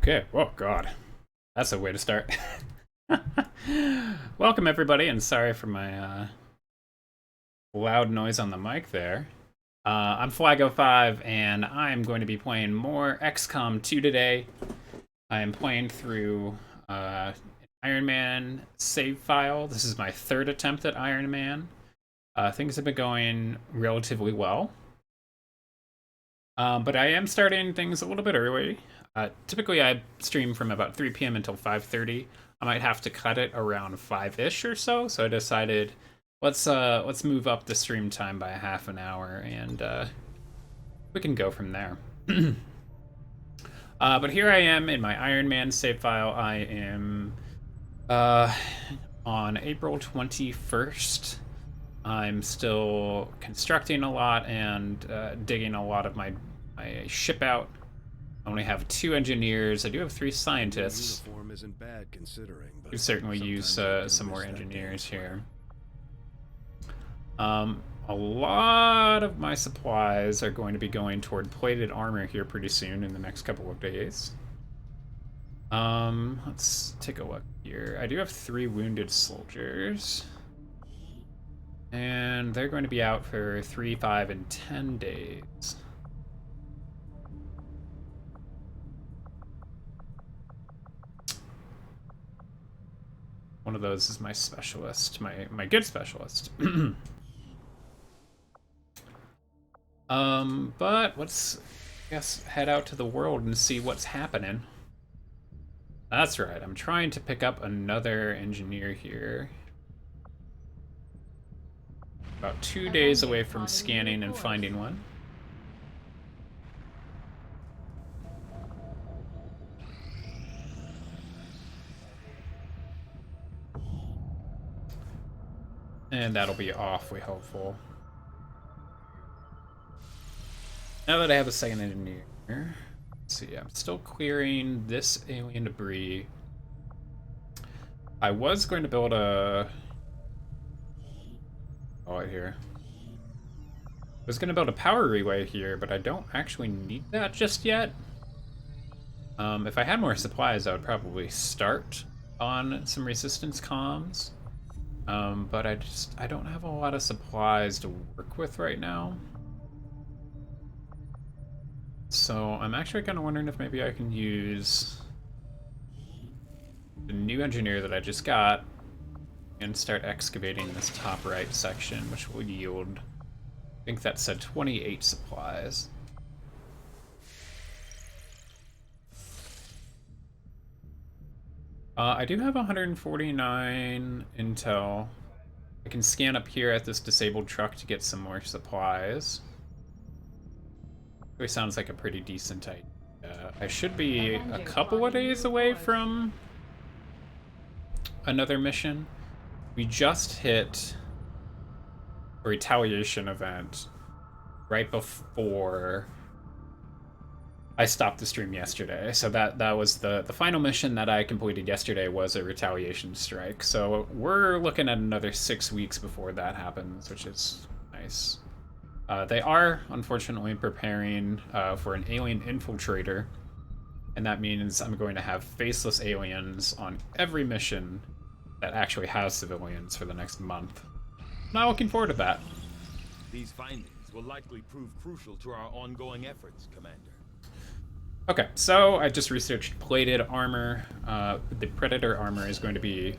Okay. Oh, God. That's a way to start. Welcome, everybody, and sorry for my loud noise on the mic there. I'm Flago5, and I'm going to be playing more XCOM 2 today. I am playing through an Ironman save file. This is my third attempt at Ironman. Things have been going relatively well. But I am starting things a little bit early. Typically, I stream from about 3 p.m. until 5:30. I might have to cut it around 5-ish or so. So I decided let's move up the stream time by a half an hour, and we can go from there. But here I am in my Ironman save file. I am on April 21st. I'm still constructing a lot and digging a lot of my ship out. I only have 2 engineers. I do have 3 scientists. Uniform isn't bad considering, but We certainly use some more engineers here. A lot of my supplies are going to be going toward plated armor here pretty soon in the next couple of days. Let's take a look here. I do have 3 wounded soldiers. And they're going to be out for 3, 5, and 10 days. One of those is my specialist, my good specialist. But let's, I guess, head out to the world and see what's happening. That's right, I'm trying to pick up another engineer here. About 2 days away from scanning and finding one. And that'll be awfully helpful. Now that I have a second engineer, let's see, I'm still clearing this alien debris. I was going to build a... Oh, here. I was going to build a power relay here, but I don't actually need that just yet. If I had more supplies, I would probably start on some resistance comms. But I don't have a lot of supplies to work with right now. So I'm actually kind of wondering if maybe I can use the new engineer that I just got and start excavating this top right section, which will yield, I think that said 28 supplies. I do have 149 intel. I can scan up here at this disabled truck to get some more supplies. It sounds like a pretty decent idea. I should be a couple of days away from another mission. We just hit a retaliation event right before I stopped the stream yesterday. So that was the final mission that I completed yesterday was a retaliation strike. So we're looking at another 6 weeks before that happens, which is nice. They are, unfortunately, preparing for an alien infiltrator. And that means I'm going to have faceless aliens on every mission that actually has civilians for the next month. Not looking forward to that. These findings will likely prove crucial to our ongoing efforts, Commander. Okay, so I just researched plated armor. The Predator armor is going to be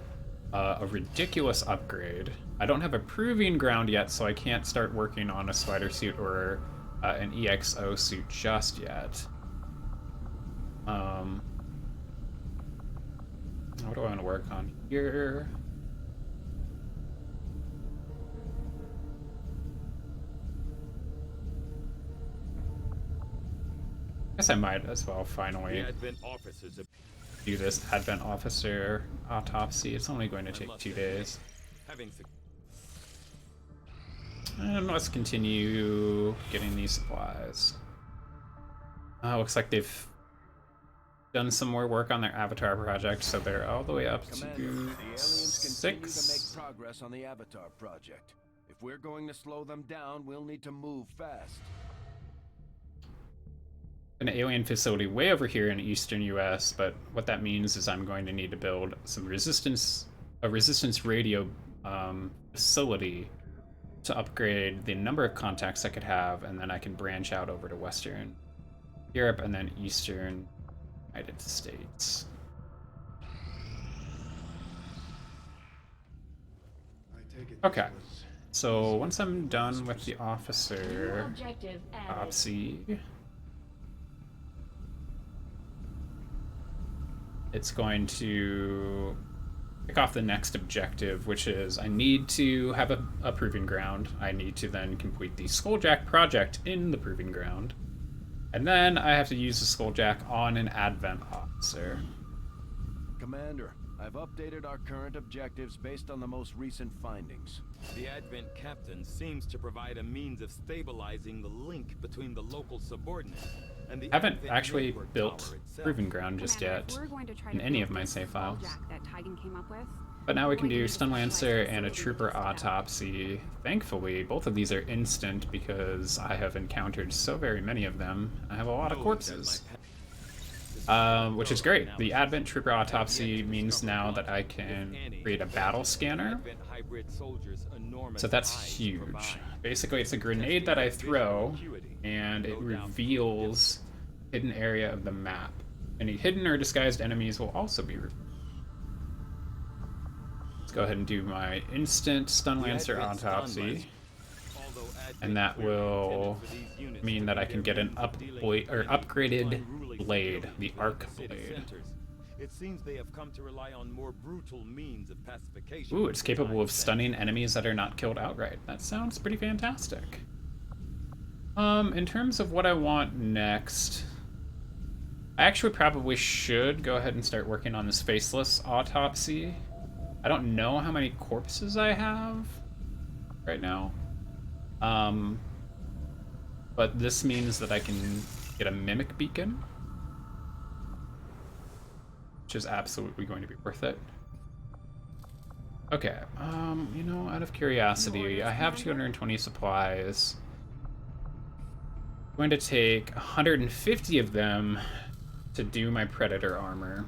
a ridiculous upgrade. I don't have a proving ground yet, so I can't start working on a spider suit or an EXO suit just yet. What do I want to work on here? I guess I might as well finally do this Advent Officer autopsy. It's only going to take 2 days. And let's continue getting these supplies. Looks like they've done some more work on their Avatar project, so they're all the way up to The aliens continue to 6. make progress on the Avatar project. If we're going to slow them down, we'll need to move fast. an alien facility way over here in eastern US, but what that means is I'm going to need to build a resistance radio facility to upgrade the number of contacts I could have, and then I can branch out over to Western Europe and then Eastern United States. Okay, so once I'm done with the officer autopsy, it's going to kick off the next objective, which is I need to have a proving ground. I need to then complete the Skulljack project in the proving ground. And then I have to use the Skulljack on an Advent officer. Commander, I've updated our current objectives based on the most recent findings. The Advent captain seems to provide a means of stabilizing the link between the local subordinates and the I haven't Advent actually network built tower itself. proving ground just Commander, yet if we're going to try in to any build of my this save files. Skulljack that Tigan came up with, But now we can we're do going to Stun need a Lancer specialized and a facility Trooper to test it out. Autopsy. Thankfully, both of these are instant because I have encountered so very many of them. I have a lot of corpses. Which is great. The Advent Trooper Autopsy means now that I can create a battle scanner. So that's huge. Basically, it's a grenade that I throw, and it reveals hidden area of the map. Any hidden or disguised enemies will also be revealed. Let's go ahead and do my instant Stun Lancer Autopsy. And that will mean that I can get an upgraded blade, the Arc Blade. It seems they have come to rely on more brutal means of pacification. Ooh, it's capable of stunning enemies that are not killed outright. That sounds pretty fantastic. In terms of what I want next, I actually probably should go ahead and start working on this Faceless Autopsy. I don't know how many corpses I have right now. But this means that I can get a Mimic Beacon, which is absolutely going to be worth it. Okay, you know, out of curiosity, I have 220 supplies. I'm going to take 150 of them to do my Predator armor.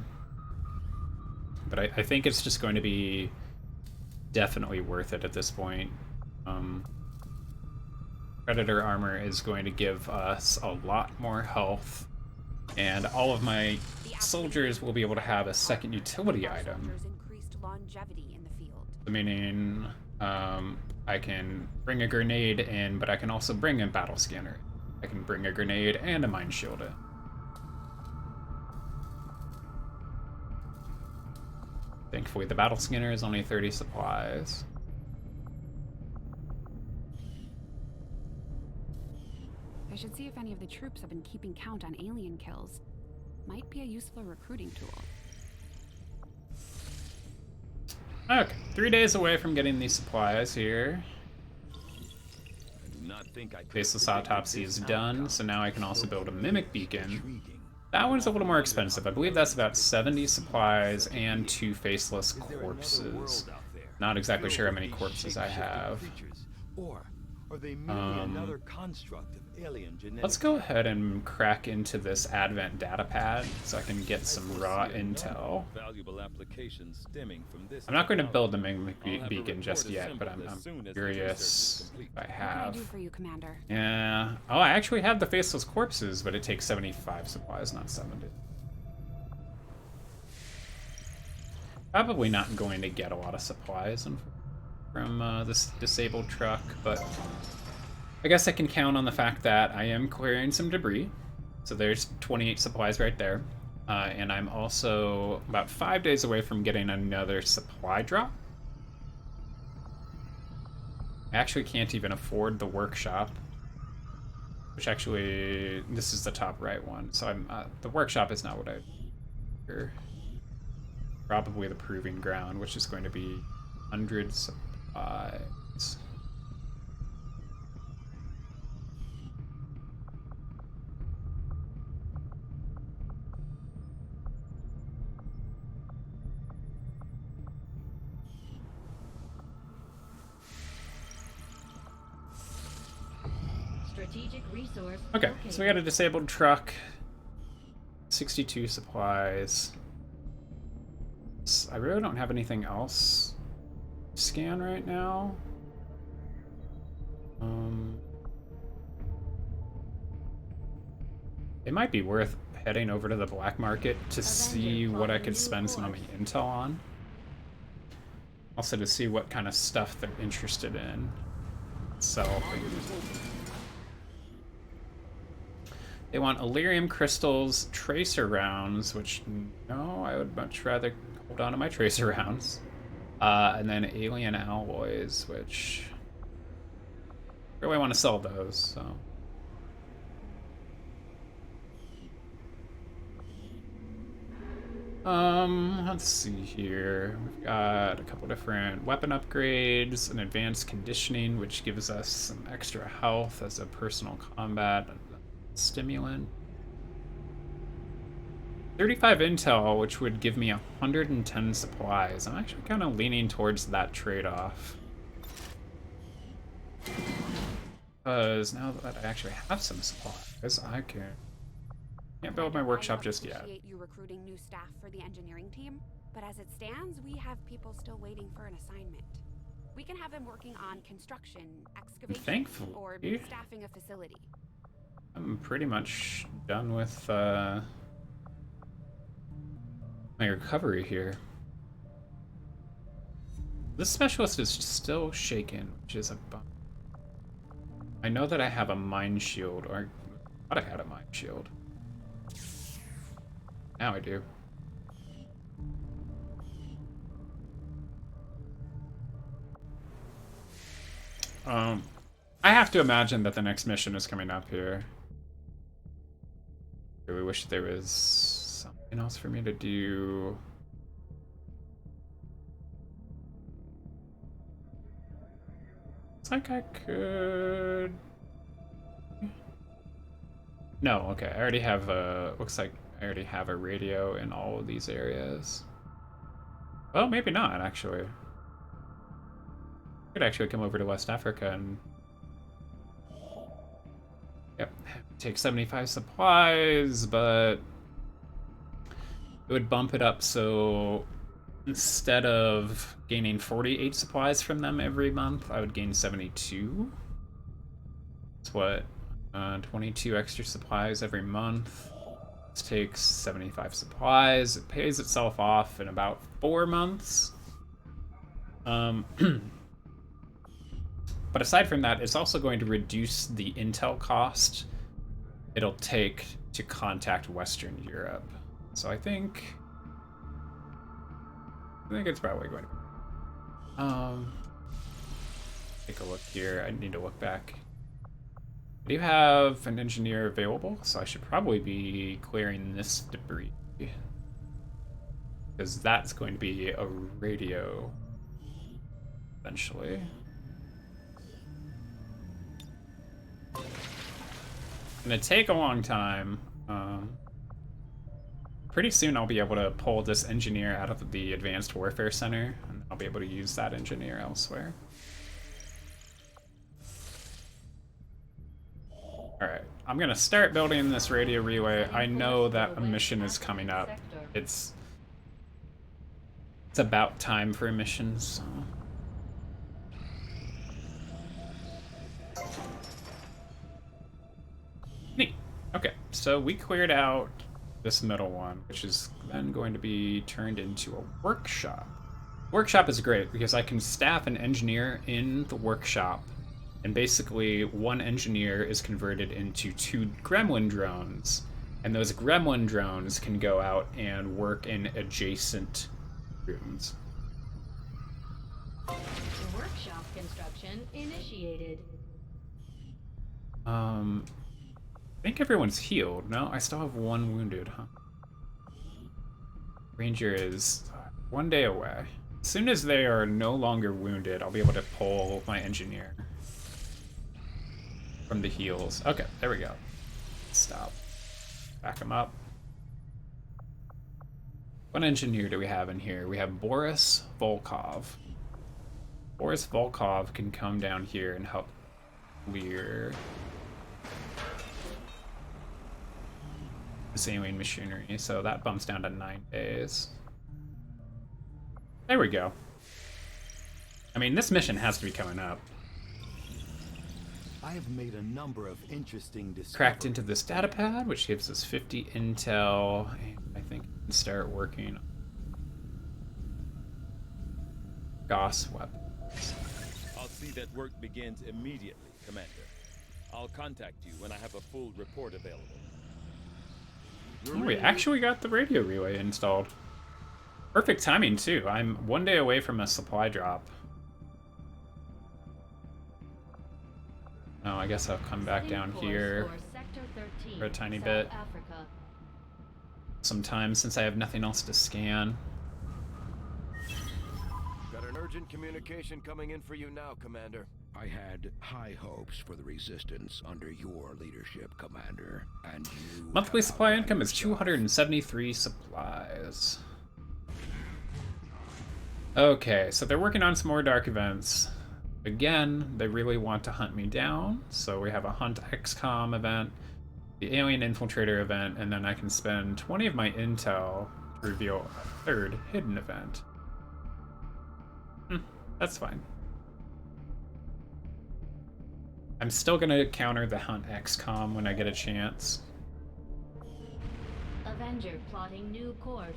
But I think it's just going to be definitely worth it at this point. Predator armor is going to give us a lot more health, and all of my soldiers will be able to have a second utility item. Meaning, I can bring a grenade in, but I can also bring a battle scanner. I can bring a grenade and a mine shield in. Thankfully, the battle scanner is only 30 supplies. I should see if any of the troops have been keeping count on alien kills. Might be a useful recruiting tool. Okay, 3 days away from getting these supplies here. Faceless Autopsy is done, so now I can also build a Mimic Beacon. That one's a little more expensive. I believe that's about 70 supplies and 2 faceless corpses. Not exactly sure how many corpses I have. Or they merely another construct of alien genetics? Let's go ahead and crack into this Advent data pad so I can get some raw intel. Valuable applications stemming from this. I'm not going to build the Mimic Beacon just yet, but I'm curious if I What can I have. do for you, Commander? Yeah. Oh, I actually have the faceless corpses, but it takes 75 supplies, not 70. Probably not going to get a lot of supplies from this disabled truck, but I guess I can count on the fact that I am clearing some debris. So there's 28 supplies right there. And I'm also about 5 days away from getting another supply drop. I actually can't even afford the workshop, which actually, this is the top right one. So the workshop is not what I here. Probably the proving ground, which is going to be 100 supplies. Strategic resource. Okay, so we got a disabled truck 62 supplies. I really don't have anything else to scan right now. It might be worth heading over to the black market to see what I could spend some of my intel on. Also to see what kind of stuff they're interested in. They want Illyrium crystals, tracer rounds, which no, I would much rather hold on to my tracer rounds. And then alien alloys, which I really want to sell those, so. Let's see here. We've got a couple different weapon upgrades, an advanced conditioning, which gives us some extra health as a personal combat stimulant. 35 intel, which would give me 110 supplies. I'm actually kind of leaning towards that trade-off. Because now that I actually have some supplies, I can't build my workshop just yet. I appreciate you recruiting new staff for the engineering team, but as it stands, we have people still waiting for an assignment. We can have them working on construction, excavation, Thankfully, or staffing a facility. I'm pretty much done with my recovery here. This specialist is still shaken, which is a bummer. I know that I have a mind shield, or I thought I had a mind shield. Now I do. I have to imagine that the next mission is coming up here. I really wish there was something else for me to do. It's like I could... No, okay, I already have a... Looks like I already have a radio in all of these areas. Well, maybe not, actually. I could actually come over to West Africa and... Yep, take 75 supplies, but... It would bump it up, so... Instead of gaining 48 supplies from them every month, I would gain 72. That's what? 22 extra supplies every month. This takes 75 supplies. It pays itself off in about 4 months. But aside from that, it's also going to reduce the intel cost it'll take to contact Western Europe. So I think it's probably going to be. Take a look here. I need to look back. I do have an engineer available, so I should probably be clearing this debris. Because that's going to be a radio eventually. It's gonna take a long time. Pretty soon I'll be able to pull this engineer out of the Advanced Warfare Center, and I'll be able to use that engineer elsewhere. Alright, I'm gonna start building this radio relay. I know that a mission is coming up. It's about time for a mission, so... Neat. Okay, so we cleared out this middle one, which is then going to be turned into a workshop. Workshop is great because I can staff an engineer in the workshop, and basically one engineer is converted into 2 gremlin drones, and those gremlin drones can go out and work in adjacent rooms. Workshop construction initiated. I think everyone's healed. No, I still have 1 wounded, huh? Ranger is 1 day away. As soon as they are no longer wounded, I'll be able to pull my engineer from the heals. Okay, there we go. Stop. Back him up. What engineer do we have in here? We have Boris Volkov. Boris Volkov can come down here and help clear... this alien machinery, so that bumps down to 9 days. There we go. I mean, this mission has to be coming up. I have made a number of interesting discoveries. Cracked into this data pad, which gives us 50 intel, and I think we can start working on Gauss weapons. I'll see that work begins immediately, Commander. I'll contact you when I have a full report available. Oh, we actually got the radio relay installed. Perfect timing, too. I'm 1 day away from a supply drop. Oh, I guess I'll come back down here for a tiny bit. Sometime, since I have nothing else to scan. Got an urgent communication coming in for you now, Commander. I had high hopes for the Resistance under your leadership, Commander, and you... Monthly supply income is 273 supplies. Okay, so they're working on some more dark events. Again, they really want to hunt me down, so we have a Hunt XCOM event, the Alien Infiltrator event, and then I can spend 20 of my intel to reveal a third hidden event. That's fine. I'm still gonna counter the Hunt XCOM when I get a chance. Avenger plotting new course.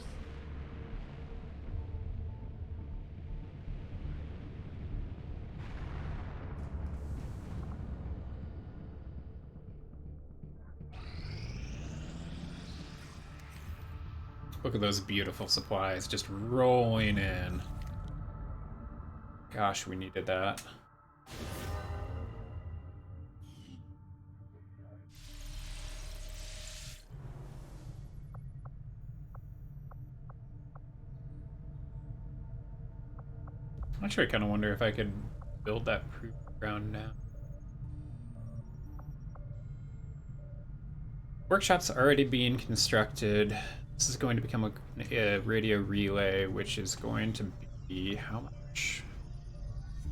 Look at those beautiful supplies just rolling in. Gosh, we needed that. Actually, I kind of wonder if I could build that proof ground now. Workshop's already being constructed. This is going to become a radio relay, which is going to be how much?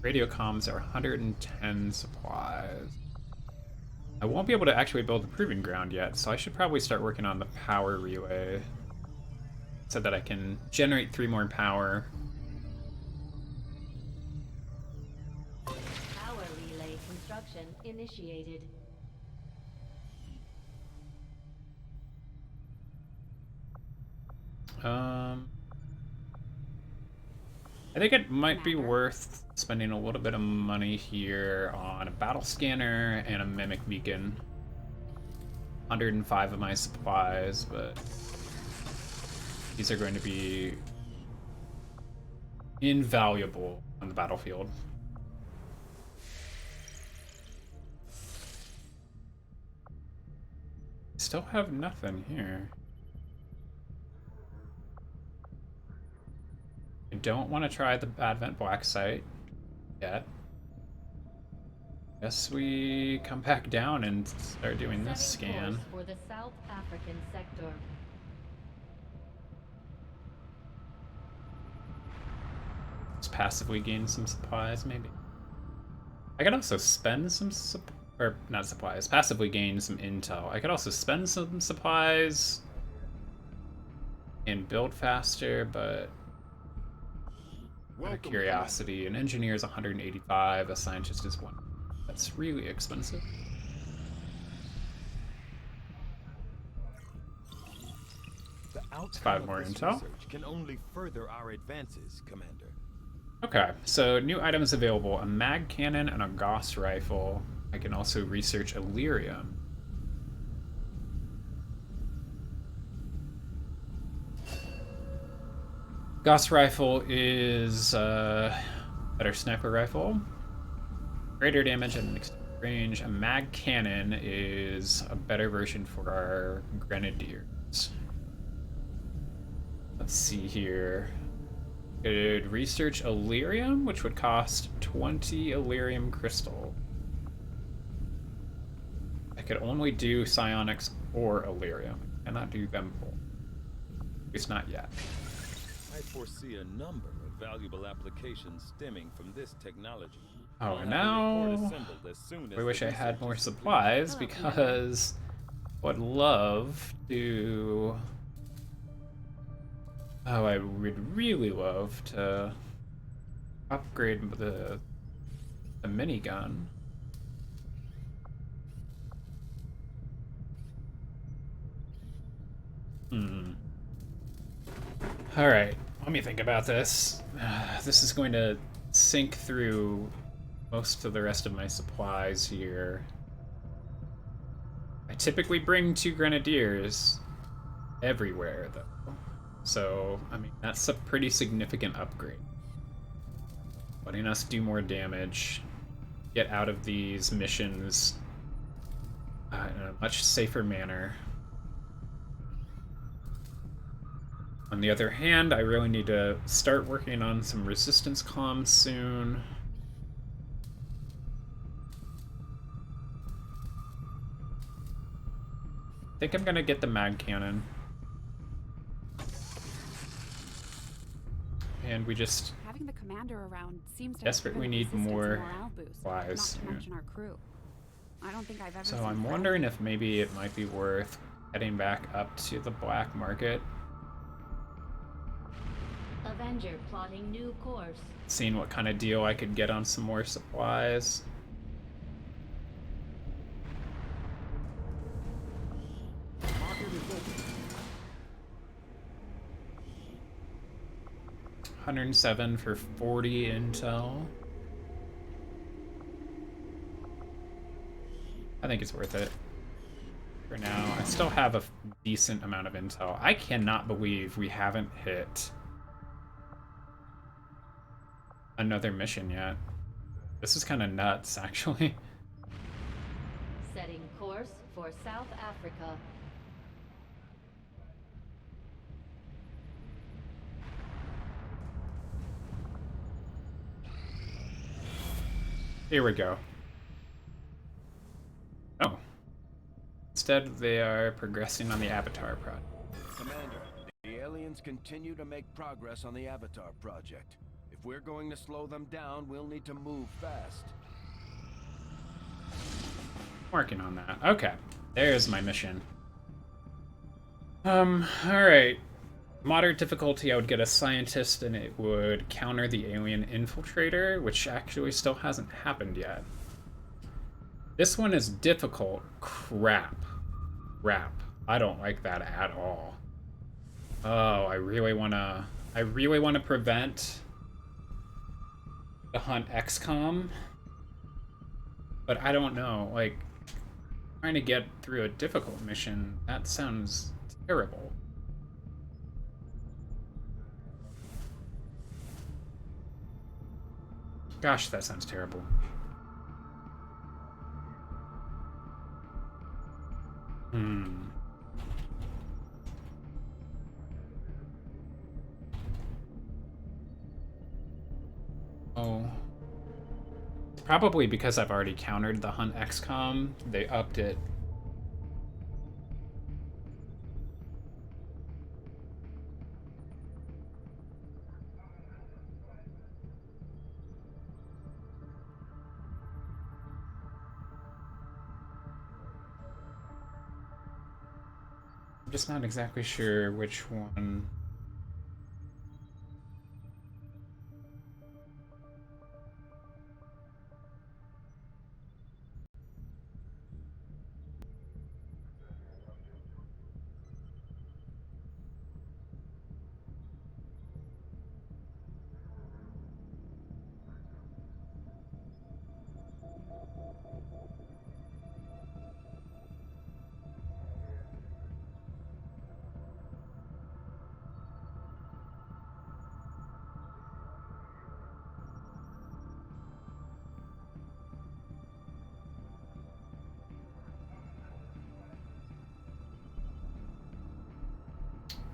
Radio comms are 110 supplies. I won't be able to actually build the proving ground yet, so I should probably start working on the power relay so that I can generate 3 more power. Power relay construction initiated. I think it might be worth spending a little bit of money here on a battle scanner and a mimic beacon. 105 of my supplies, but these are going to be invaluable on the battlefield. Still have nothing here. I don't want to try the Advent Black site yet. Guess we come back down and start doing this scan. For the South African sector. Just passively gain some supplies, maybe. I could also spend some or not supplies, passively gain some intel. I could also spend some supplies and build faster, but out of curiosity, an engineer is 185, a scientist is 1. That's really expensive. The outcome 5 more of this intel. research can only further our advances, Commander. Okay, so new items available: a mag cannon and a Gauss rifle. I can also research Illyrium. Gauss rifle is better sniper rifle, greater damage and extended range. A mag cannon is a better version for our grenadiers. Let's see here. Could research Illyrium, which would cost 20 Illyrium crystal. I could only do psionics or Illyrium. I cannot do them both. At least not yet. I foresee a number of valuable applications stemming from this technology. Oh, I'll and have the report now assembled as soon as I wish the I had research more is supplies complete. because would love to... Oh, I would really love to upgrade the minigun. Alright, let me think about this. This is going to sink through most of the rest of my supplies here. I typically bring 2 grenadiers everywhere, though. So, I mean, that's a pretty significant upgrade. Letting us do more damage, get out of these missions in a much safer manner. On the other hand, I really need to start working on some resistance comms soon. I think I'm gonna get the mag cannon. And we just Having the commander around seems to desperately have need given the more resistance a morale boost, supplies. not to mention our crew. I don't think I've ever So seen I'm Fred wondering if maybe it might be worth heading back up to the black market, Avenger plotting new course. seeing what kind of deal I could get on some more supplies. Market is open. 107 for 40 intel. I think it's worth it. For now, I still have a decent amount of intel. I cannot believe we haven't hit another mission yet. This is kind of nuts, actually. Setting course for South Africa. Here we go. Oh. Instead, they are progressing on the Avatar project. Commander, the aliens continue to make progress on the Avatar project. If we're going to slow them down, we'll need to move fast. Working on that. Okay. There's my mission. Alright. Moderate difficulty, I would get a scientist and it would counter the alien infiltrator, which actually still hasn't happened yet. This one is difficult. Crap. I don't like that at all. Oh, I really wanna prevent the hunt XCOM. But I don't know, like, trying to get through a difficult mission, that sounds terrible. Gosh, that sounds terrible. Oh. Probably because I've already countered the Hunt XCOM, they upped it. I'm just not exactly sure which one.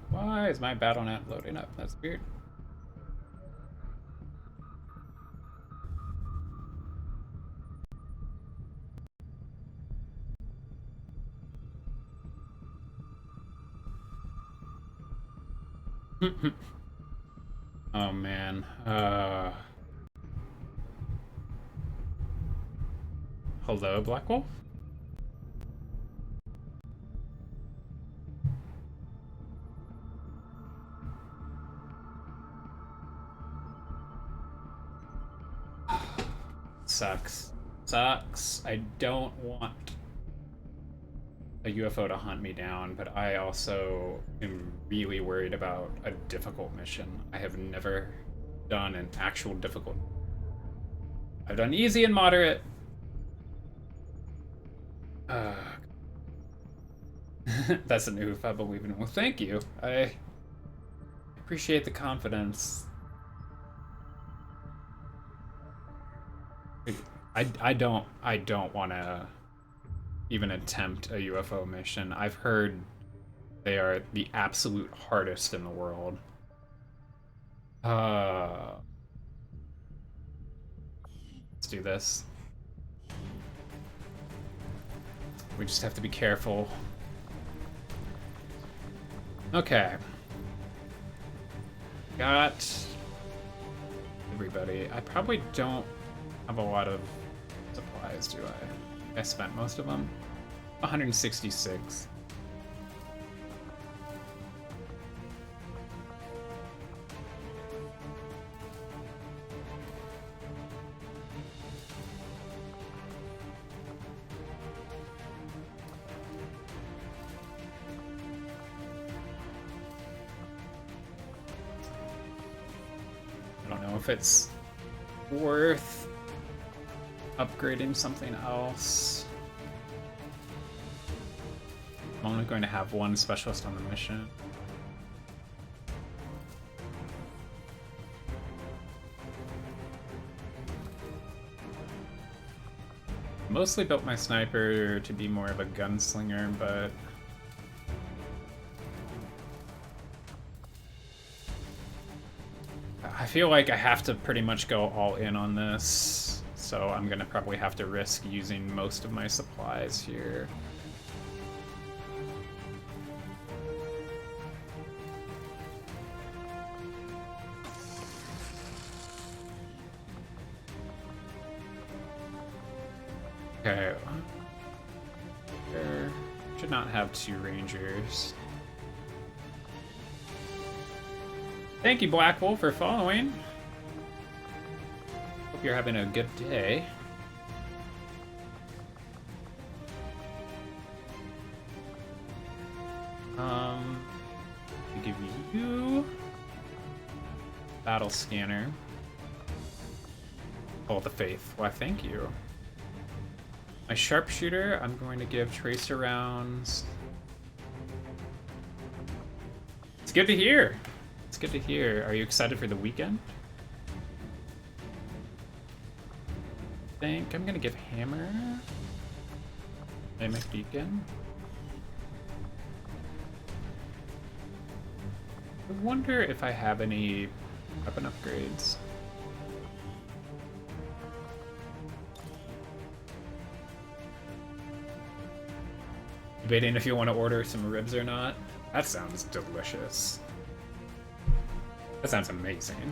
Why is my BattleNet loading up? That's weird. Oh man. Hello, Black Wolf? sucks. Sucks. I don't want a UFO to hunt me down, but I also am really worried about a difficult mission. I have never done an actual difficult. I've done easy and moderate. That's a new if I believe in it. Well, thank you. I appreciate the confidence. I don't want to even attempt a UFO mission. I've heard they are the absolute hardest in the world. Let's do this. We just have to be careful. Okay. Got everybody. I probably don't have a lot of supplies, do I? I spent most of them. 166. I don't know if it's worth upgrading something else. I'm only going to have one specialist on the mission. Mostly built my sniper to be more of a gunslinger, but I feel like I have to pretty much go all in on this, so I'm gonna probably have to risk using most of my supplies here. Okay. There should not have two rangers. Thank you, Black Wolf, for following. Hope you're having a good day. We give you battle scanner. Oh, the faith. Why, thank you. My sharpshooter, I'm going to give tracer rounds. It's good to hear. It's good to hear. Are you excited for the weekend? I think I'm gonna give hammer. Dynamic beacon. I wonder if I have any weapon upgrades. Debating if you want to order some ribs or not. That sounds delicious. That sounds amazing.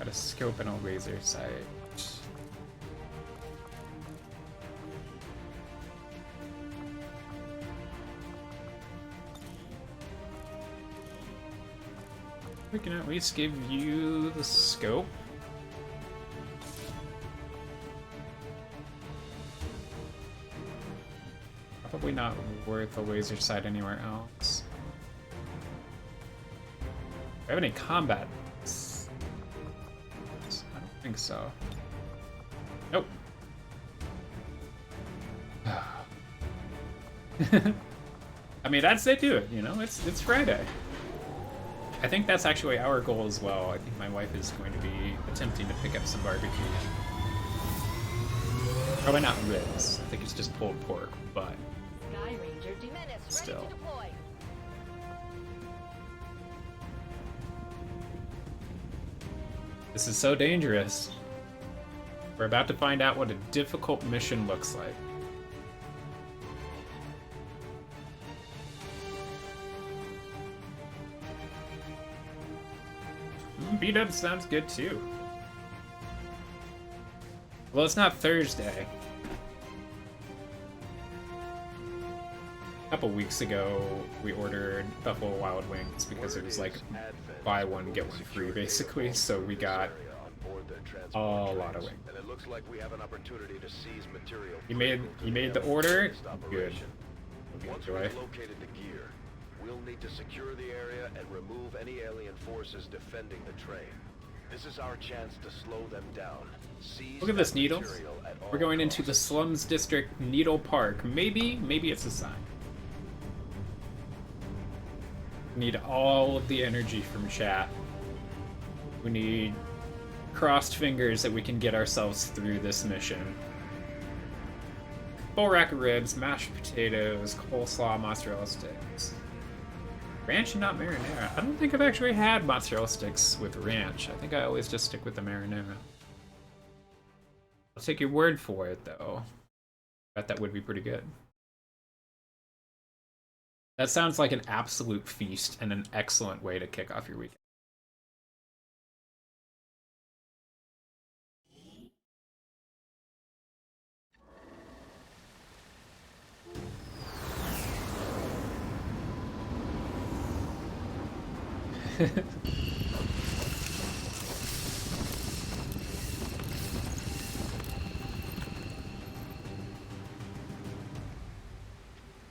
Got a scope and a laser sight. We can at least give you the scope. Probably not worth a laser sight anywhere else. Do I have any combat? I don't think so. Nope. I mean, that's it, do it, you know? It's Friday. I think that's actually our goal as well. I think my wife is going to be attempting to pick up some barbecue. Probably not ribs. I think it's just pulled pork, but Sky Ranger still. This is so dangerous. We're about to find out what a difficult mission looks like. B-dub sounds good too. Well, it's not Thursday. couple weeks ago, we ordered Buffalo Wild Wings because it was like buy one get one free basically. So we got a lot of wings. And it looks like we have an opportunity to seize material. You made the order. Good. Once we've located the gear, we'll need to secure the area and remove any alien forces defending the train. This is our chance to slow them down. Seize Look at this, that Needles. material at all We're going costs. into the slums district, Needle Park. Maybe it's a sign. We need all of the energy from chat. We need crossed fingers that we can get ourselves through this mission. Full rack of ribs, mashed potatoes, coleslaw, mozzarella sticks. Ranch and not marinara. I don't think I've actually had mozzarella sticks with ranch. I think I always just stick with the marinara. I'll take your word for it, though. Bet that would be pretty good. That sounds like an absolute feast and an excellent way to kick off your weekend.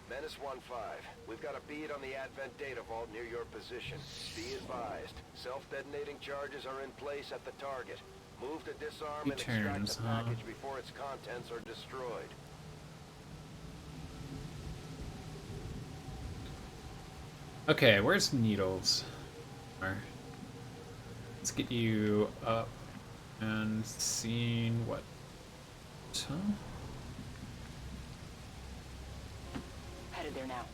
Menace 1-5. We've got a bead on the Advent data vault near your position. Be advised, self-detonating charges are in place at the target. Move to disarm and extract the package before its contents are destroyed. Okay, where's Needles? Let's get you up and seeing what. Huh? Headed there now.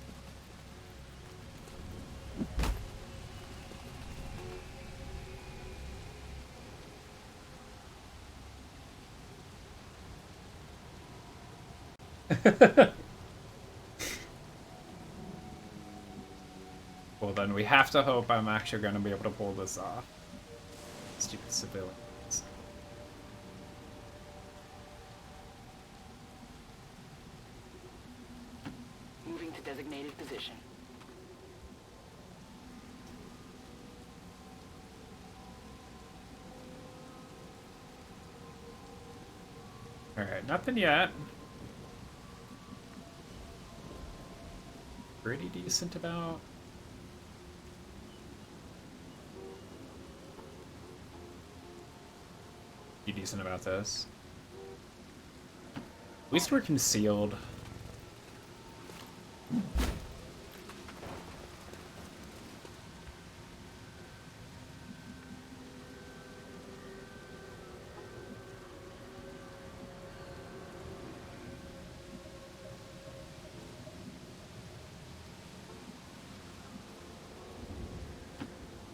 Well, then we have to hope I'm actually going to be able to pull this off. Stupid civilians. Moving to designated position. Alright, nothing yet. Pretty decent about. Pretty decent about this. At least we're concealed.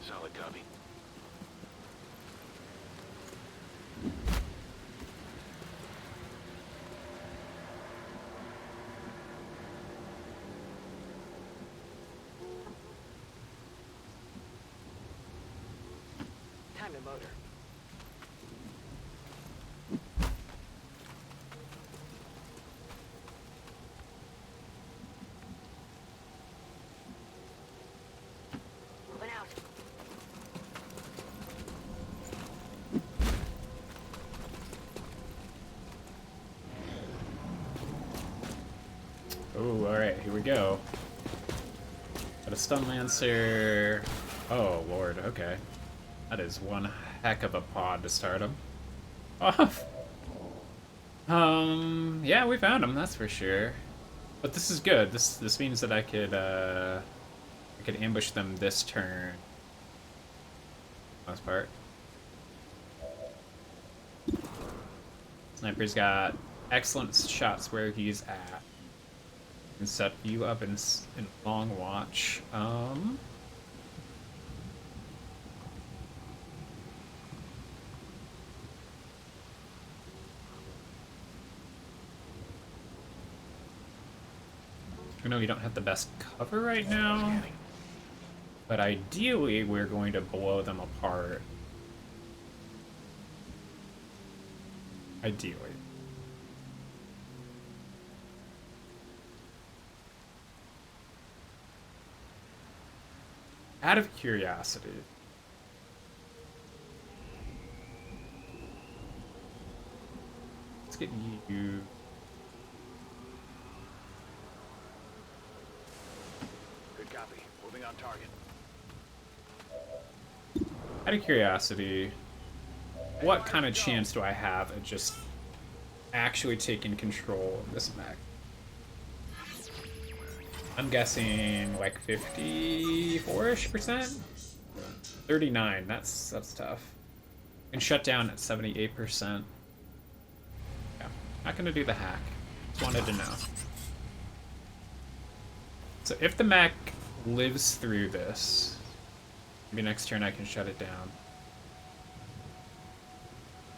Solid copy. Time to motor. Moving out. Oh, alright, here we go. Got a stun lancer. Oh, lord, okay. That is one heck of a pod to start him off. Yeah, we found him, that's for sure. But this is good. This means that I could ambush them this turn. Most part. Sniper's got excellent shots where he's at. And set you up in long watch. I know we don't have the best cover right now, but ideally we're going to blow them apart. Ideally. Out of curiosity. Let's get you. Good copy. Moving on target. Out of curiosity, what kind of chance do I have at just actually taking control of this mech? I'm guessing like 54-ish%? 39, that's tough. And shut down at 78%. Yeah, not gonna do the hack. Just wanted to know. So if the mech lives through this, maybe next turn I can shut it down.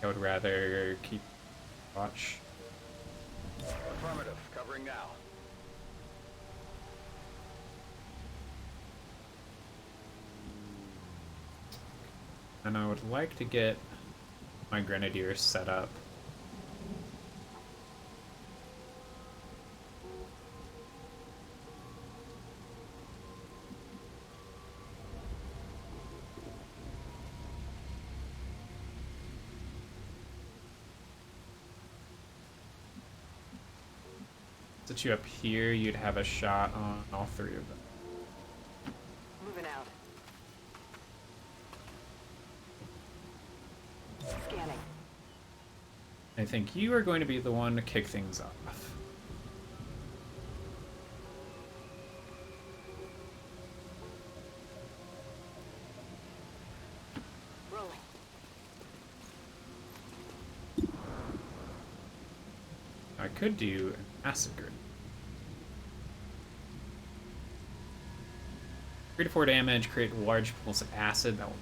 I would rather keep watch. Affirmative. Covering now. And I would like to get my grenadiers set up. Set you up here, you'd have a shot on all three of them. Moving out. Scanning. I think you are going to be the one to kick things off. Rolling. I could do an massacre. 3 to 4 damage, create large pools of acid. That will.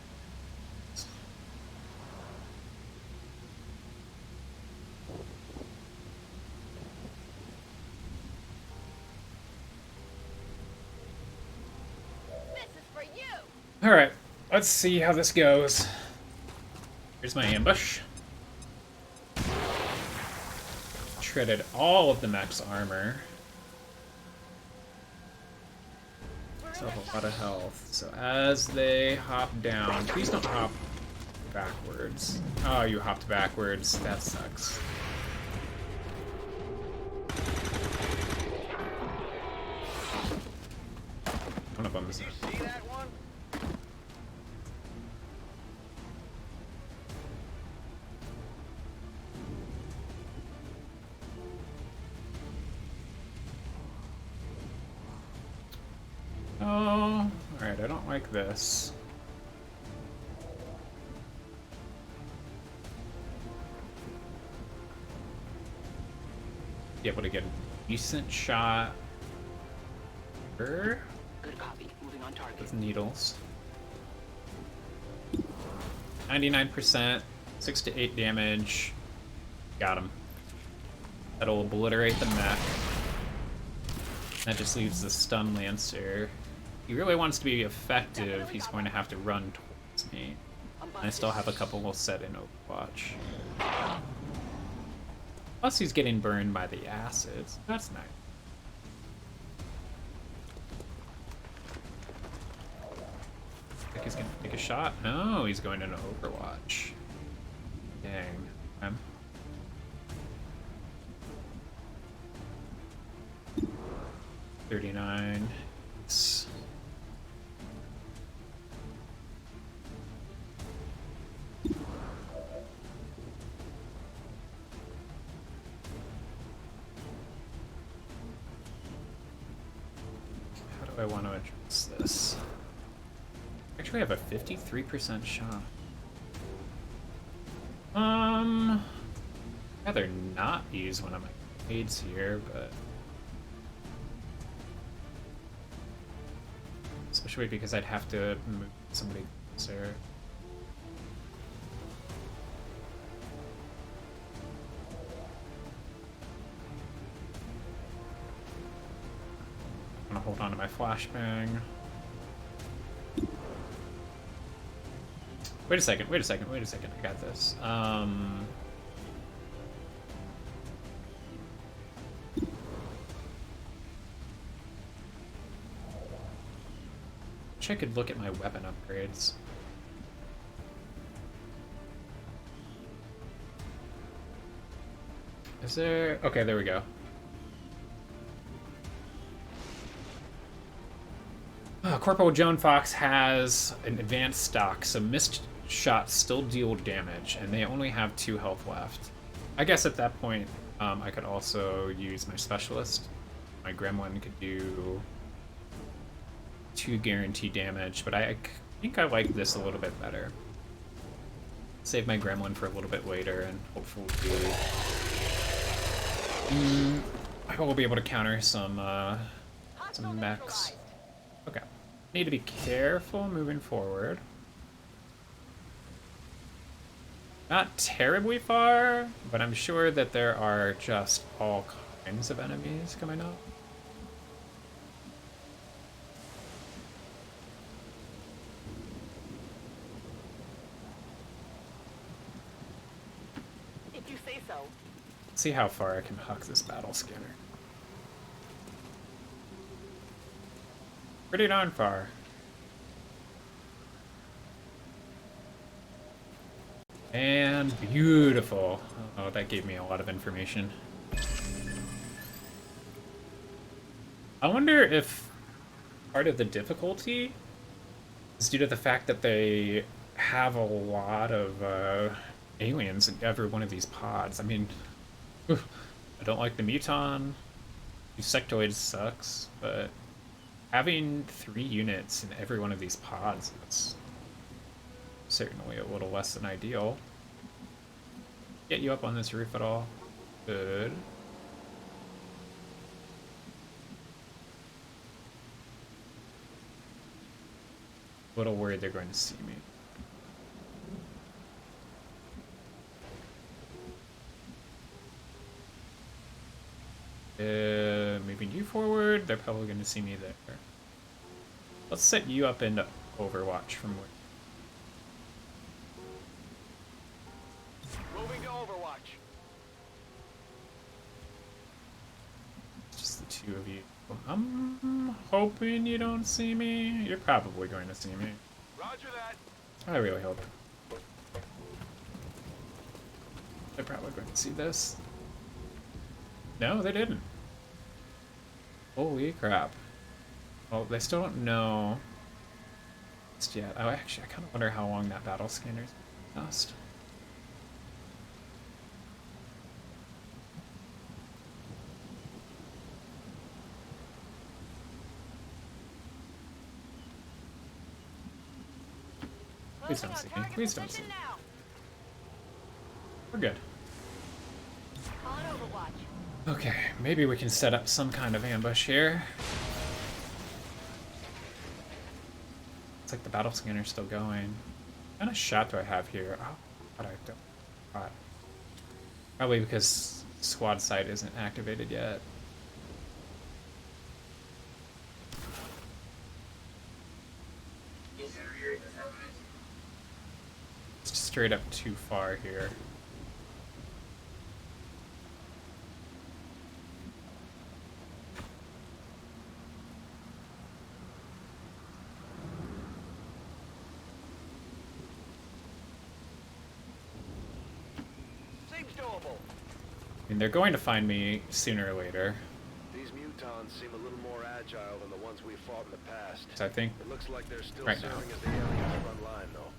Alright, let's see how this goes. Here's my ambush. Shredded all of the mech's armor. So a lot of health. So as they hop down, please don't hop backwards. Oh, you hopped backwards. That sucks. One of them is. See that one? Oh, alright, I don't like this. Be able to get a decent shot. Good copy. Moving on target. With needles. 99%, 6 to 8 damage. Got him. That'll obliterate the mech. That just leaves the stun lancer. If he really wants to be effective, he's going to have to run towards me. And I still have a couple set in Overwatch. Plus he's getting burned by the acids. That's nice. I think he's gonna take a shot. No, he's going into Overwatch. Dang. 39. How do I want to address this? Actually, I have a 53% shot. Rather not use one of my grenades here, but especially because I'd have to move somebody closer. I'm gonna hold on to my flashbang. Wait a second, I got this. Wish I could look at my weapon upgrades. Is there... Okay, there we go. Corporal Joan Fox has an advanced stock, so missed shots still deal damage, and they only have 2 health left. I guess at that point, I could also use my specialist. My gremlin could do 2 guaranteed damage, but I think I like this a little bit better. Save my gremlin for a little bit later, and hopefully I will be able to counter some mechs. Okay. Need to be careful moving forward. Not terribly far, but I'm sure that there are just all kinds of enemies coming up. If you say so. See how far I can huck this battle scanner. Pretty darn far. And beautiful. Oh, that gave me a lot of information. I wonder if part of the difficulty is due to the fact that they have a lot of aliens in every one of these pods. I mean, I don't like the Muton. The sectoid sucks, but having 3 units in every one of these pods is certainly a little less than ideal. Get you up on this roof at all? Good. A little worried they're going to see me. Moving you forward, they're probably going to see me there. Let's set you up into Overwatch from where. Moving to Overwatch. Just the 2 of you. I'm hoping you don't see me. You're probably going to see me. Roger that. I really hope. They're probably going to see this. No, they didn't. Holy crap. Well, they still don't know just yet. Oh, actually, I kind of wonder how long that battle scanner's gonna last. Please don't see me. Please don't see me. We're good. On Overwatch. Okay, maybe we can set up some kind of ambush here. It's like the battle scanner's still going. What kind of shot do I have here? Oh, but I don't. God. Probably because squad sight isn't activated yet. It's just straight up too far here. Seems doable. I mean, they're going to find me sooner or later. These mutons seem a little more agile than the ones we fought in the past. So I think It looks like they're still Right serving now. as the aliens' front line, though.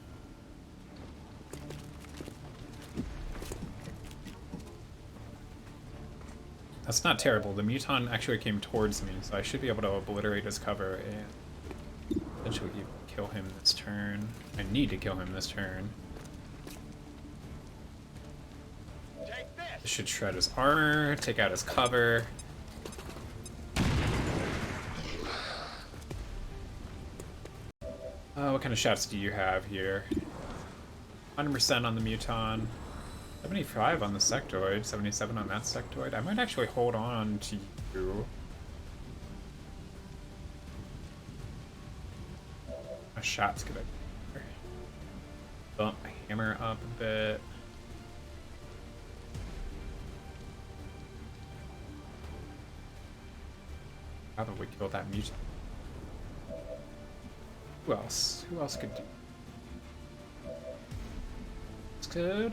that's not terrible. The Muton actually came towards me, so I should be able to obliterate his cover and eventually even kill him this turn. I need to kill him this turn. Take this. This should shred his armor, take out his cover. What kind of shots do you have here? 100% on the Muton. 75 on the sectoid, 77 on that sectoid. I might actually hold on to you. A shot's gonna bump my hammer up a bit. Probably kill that mutant. Who else? Who else could do? It's good.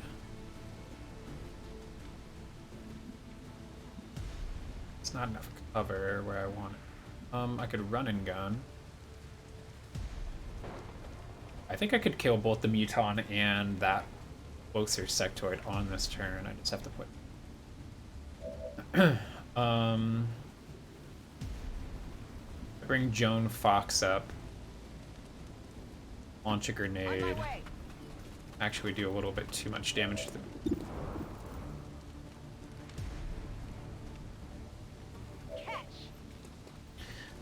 It's not enough cover where I want it. I could run and gun. I think I could kill both the Muton and that closer sectoid on this turn. I just have to put bring Joan Fox up. Launch a grenade. Actually do a little bit too much damage to the...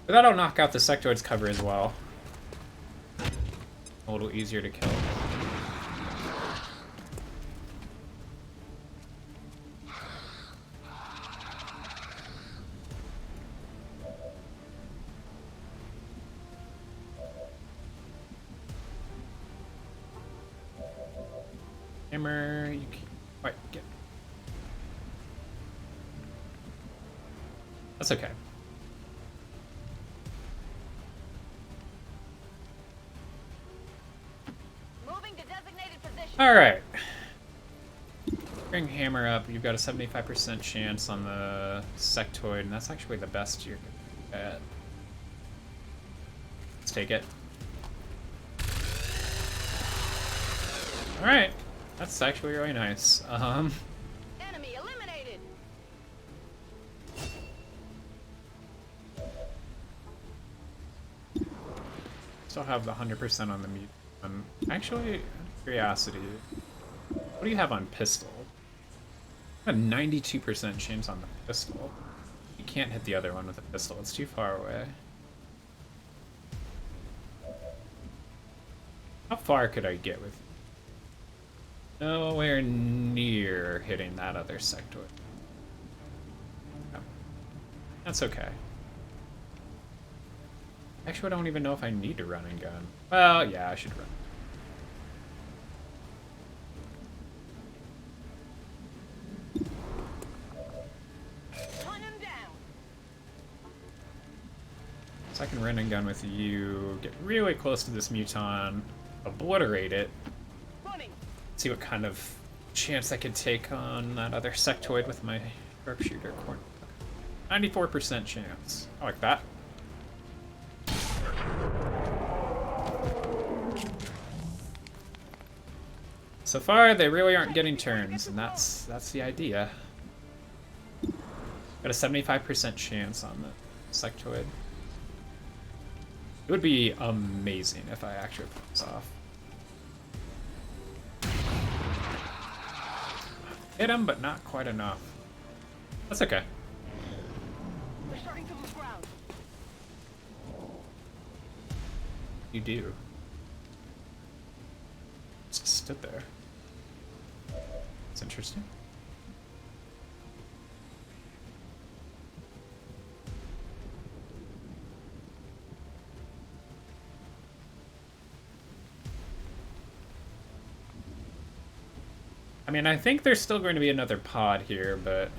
But that'll knock out the sectoid's cover as well. A little easier to kill. Hammer, you can't quite get. That's okay. Moving to designated position. All right. Bring hammer up. You've got a 75% chance on the sectoid, and that's actually the best you're gonna get. Let's take it. All right. That's actually really nice. Enemy eliminated. Still have the 100% on the meat. Actually, out of curiosity, what do you have on pistol? I have a 92% chance on the pistol. You can't hit the other one with a pistol. It's too far away. How far could I get with you? Nowhere near hitting that other sectoid. No. That's okay. Actually, I don't even know if I need to run and gun. Well, yeah, I should run. Hunt him down. So I can run and gun with you, get really close to this Muton, obliterate it, Running. see what kind of chance I could take on that other sectoid with my sharpshooter corn. 94% chance. I like that. So far, they really aren't getting turns, and that's the idea. Got a 75% chance on the sectoid. It would be amazing if I actually pull this off. Hit him, but not quite enough. That's okay. They're starting to lose ground. You do. Just stood there. It's interesting. I mean, I think there's still going to be another pod here, but...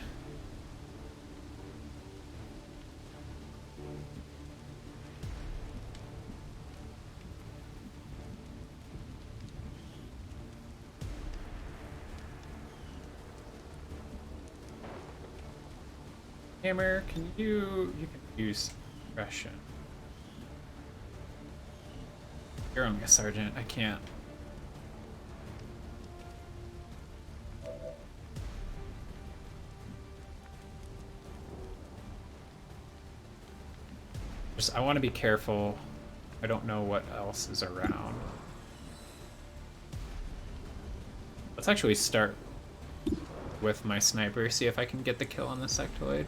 Hammer, can you can use suppression. You're only a sergeant, I can't. I want to be careful. I don't know what else is around. Let's actually start with my sniper, see if I can get the kill on the sectoid.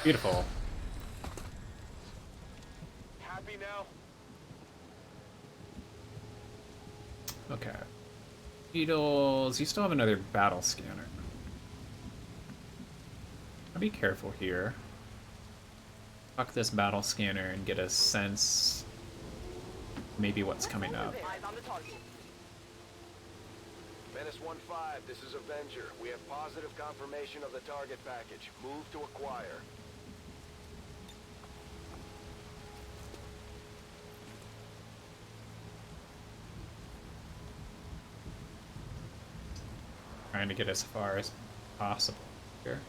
Beautiful. Happy now? Okay. Beetles, you still have another battle scanner. I'll be careful here. Fuck this battle scanner and get a sense maybe what's coming up. Eyes on the target. Menace 1-5, this is Avenger. We have positive confirmation of the target package. Move to acquire. trying to get as far as possible here.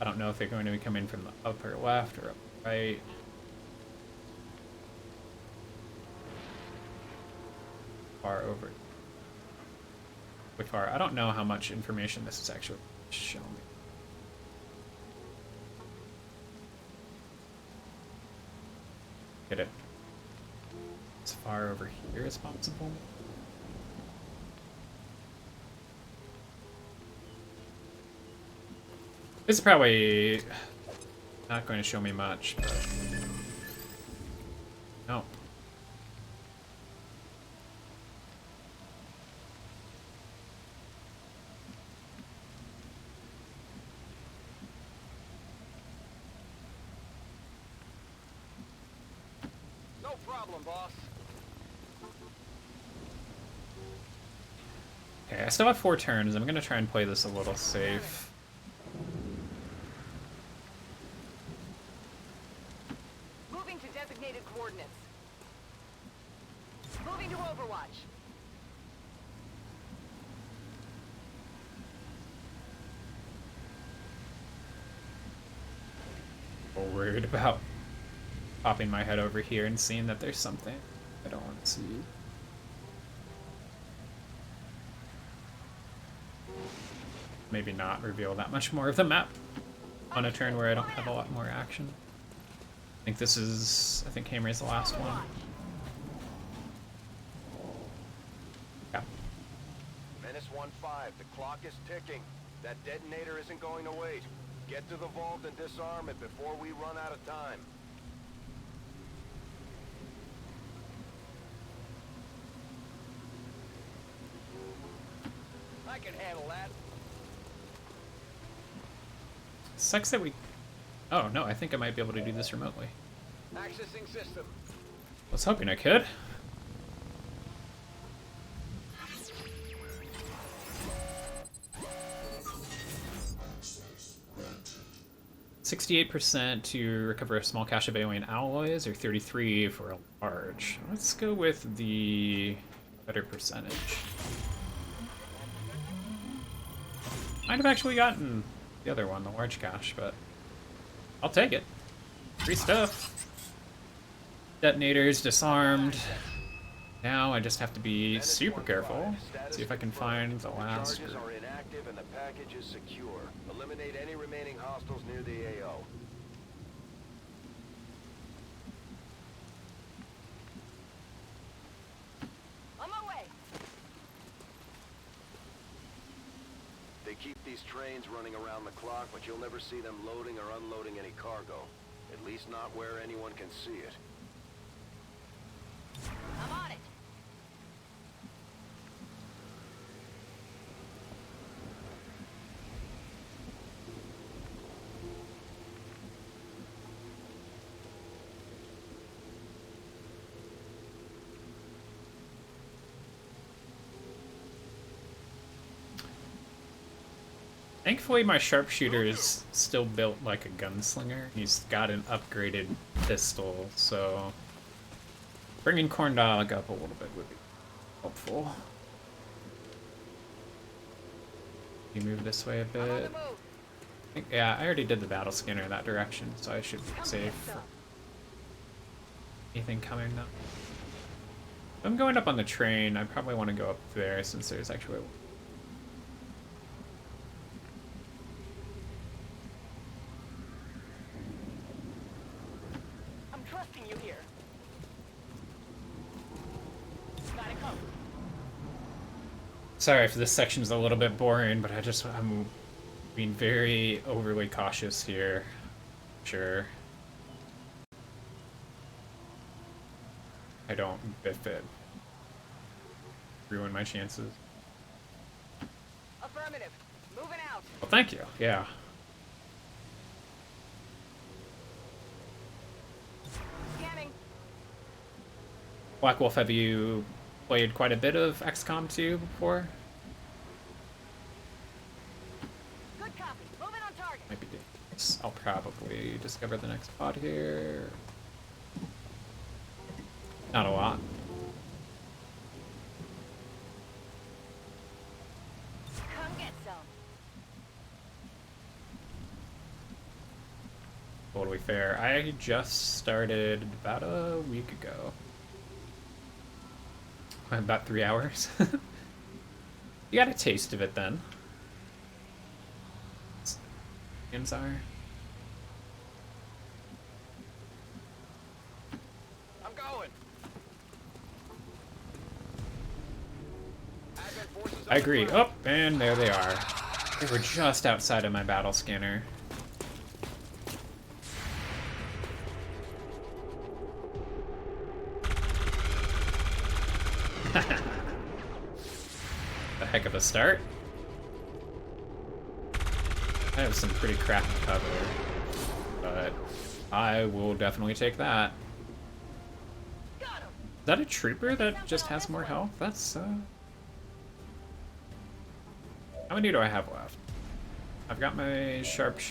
I don't know if they're going to be coming from the upper left or up right. Far over. Way far. I don't know how much information this is actually showing me. Get it as far over here as possible. This is probably not going to show me much, but no. No problem, boss. Okay, I still have 4 turns. I'm gonna try and play this a little safe. Moving to designated coordinates. Moving to Overwatch. Worried about popping my head over here and seeing that there's something I don't want to see. Maybe not reveal that much more of the map on a turn where I don't have a lot more action. I think this is, I think Hamer's the last one. Yeah. Menace 1-5, the clock is ticking. That detonator isn't going to wait. Get to the vault and disarm it before we run out of time. I can handle that. Sucks that we... Oh, no, I think I might be able to do this remotely. Accessing system. I was hoping I could. 68% to recover a small cache of alien alloys, or 33 for a large. Let's go with the better percentage. Might have actually gotten the other one, the large cache, but I'll take it. Free stuff. Detonators disarmed. Now I just have to be super careful. See if I can find the last charges group. are inactive and the package is secure. Eliminate any remaining hostiles near the AO. On my way. They keep these trains running around the clock, but you'll never see them loading or unloading any cargo. At least not where anyone can see it. I'm on it. Thankfully, my sharpshooter is still built like a gunslinger. He's got an upgraded pistol, so bringing Corn Dog up a little bit would be helpful. You move this way a I'm on the bit. move. Yeah, I already did the battle scanner in that direction, so I should be Come safe. get For some. anything coming up? If I'm going up on the train, I probably want to go up there since there's actually... I'm trusting you here. Gotta come. Sorry if this section's a little bit boring, but I'm being very overly cautious here. Sure. I don't biff it. Ruin my chances. Affirmative. Moving out. Well, thank you. Yeah. Scanning. Black Wolf, have you played quite a bit of XCOM 2 before? Good copy. Moving on target. Might be dangerous. I'll probably discover the next pod here. Not a lot. Come get some. totally fair. I just started about a week ago. About 3 hours. You got a taste of it then. Games are. I'm going. Advent forces I agree. on the Oh, and there they are. They were just outside of my battle scanner. A heck of a start. I have some pretty crappy cover, but I will definitely take that. Is that a trooper that just has more health? That's, How many do I have left? I've got my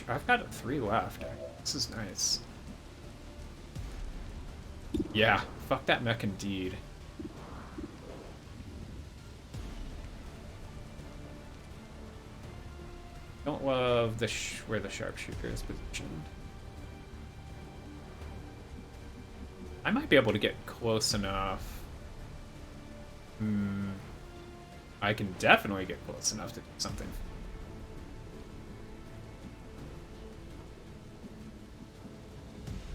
I've got 3 left. This is nice. Yeah, fuck that mech indeed. Don't love the where the sharpshooter is positioned. I might be able to get close enough. I can definitely get close enough to do something.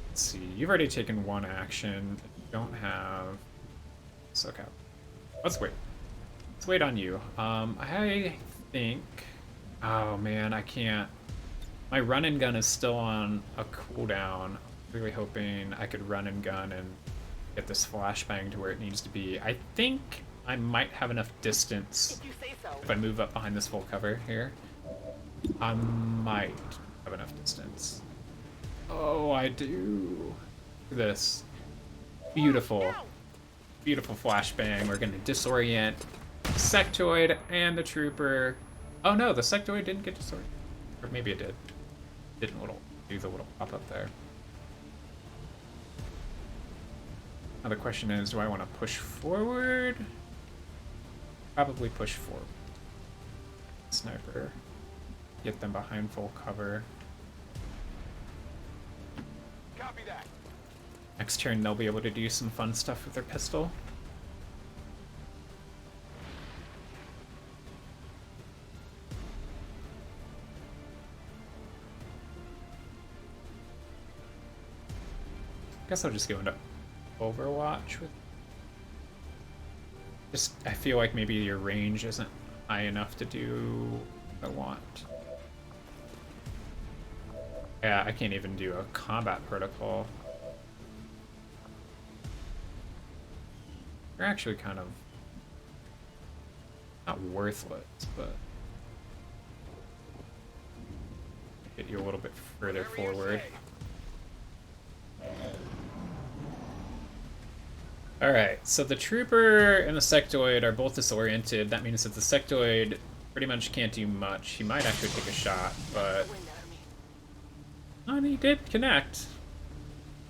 Let's see. You've already taken 1 action. You don't have. It's okay. Let's wait. Let's wait on you. I think. Oh man, I can't. My run and gun is still on a cooldown. Really hoping I could run and gun and get this flashbang to where it needs to be. I think I might have enough distance If you say so. if I move up behind this full cover here. I might have enough distance. Oh, I do. Look at this. Beautiful. Beautiful flashbang. We're gonna disorient Sectoid and the trooper. Oh no, the Sectoid didn't get disoriented. Or maybe it did. Didn't do the little pop up there. Now the question is, do I want to push forward? Probably push forward. Sniper. Get them behind full cover. Copy that. Next turn they'll be able to do some fun stuff with their pistol. Guess I'll just go into Overwatch with. I feel like maybe your range isn't high enough to do what I want. Yeah, I can't even do a combat protocol. They're actually kind of not worthless, but get you a little bit further forward. Alright, so the trooper and the sectoid are both disoriented. That means that the sectoid pretty much can't do much. He might actually take a shot, but... Oh, and he did connect.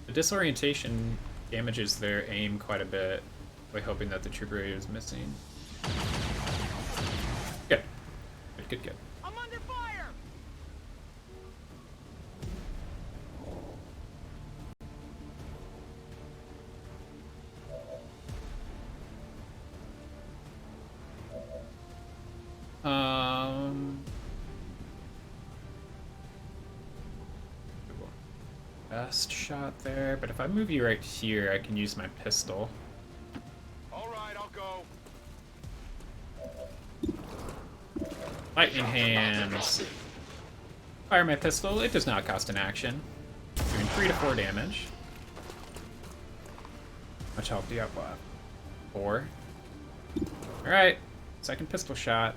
The disorientation damages their aim quite a bit by hoping that the trooper is missing. Good. Good, good, good. I'm under fire. Best shot there, but if I move you right here, I can use my pistol. All right, I'll go. Lightning hands. Fire my pistol. It does not cost an action. Doing 3 to 4 damage. How much health do you have left? 4. Alright. Second pistol shot.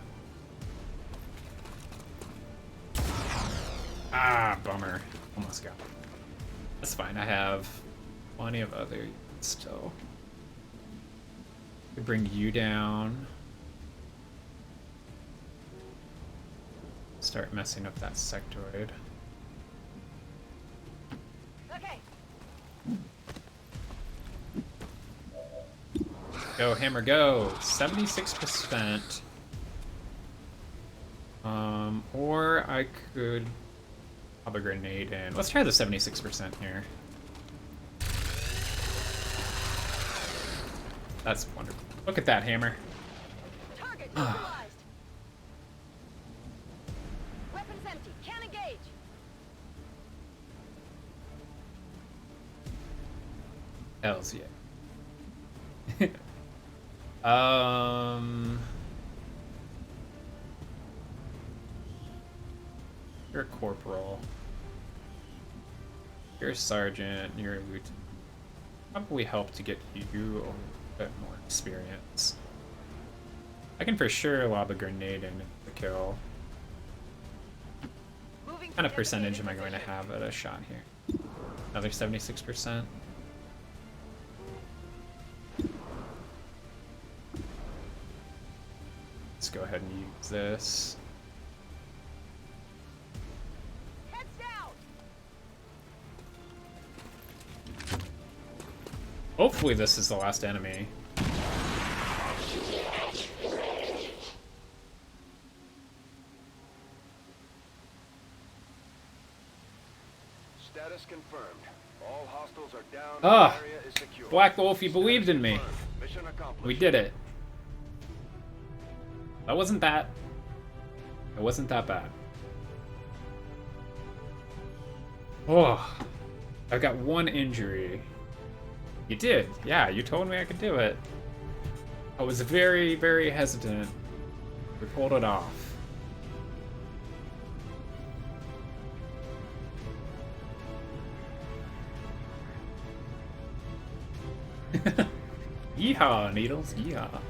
Ah, bummer. Almost got it. That's fine. I have plenty of other units still. Could bring you down. Start messing up that sectoid. Okay. Go, hammer, go! 76%. Or I could Pop a grenade in. Let's try the 76% here. That's wonderful. Look at that hammer. Target neutralized. Weapons empty. Can't engage. Hells yeah. You're a corporal. You're a sergeant. You're a lieutenant. Probably help to get you a bit more experience. I can for sure lob a grenade in the kill. Moving What kind of to percentage am I designated going to position. have at a shot here? Another 76%. Let's go ahead and use this. Heads down. Hopefully this is the last enemy. Status confirmed. All hostiles are down. Ah, The area is secure. Black Wolf, you Status believed in me. confirmed. Mission accomplished. We did it. That wasn't that. It wasn't that bad. Oh, I've got one injury. You did. Yeah, you told me I could do it. I was very, very hesitant. We pulled it off. Yeehaw, Needles. Yeehaw.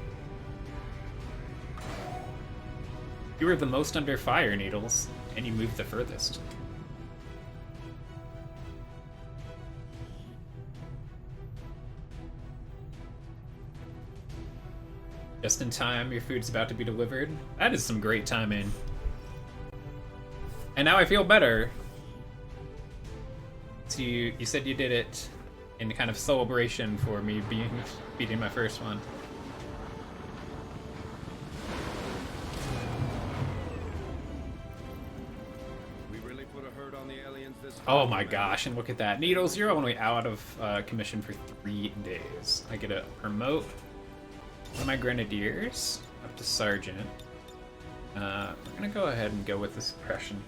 You were the most under fire, Needles, and you moved the furthest. Just in time, your food's about to be delivered. That is some great timing. And now I feel better. So you said you did it in kind of celebration for me beating my first one. We really put a hurt on the aliens this time. Oh my gosh, and look at that. Needles, you're only out of commission for 3 days. I get to promote one of my grenadiers up to sergeant. We're gonna go ahead and go with the suppression.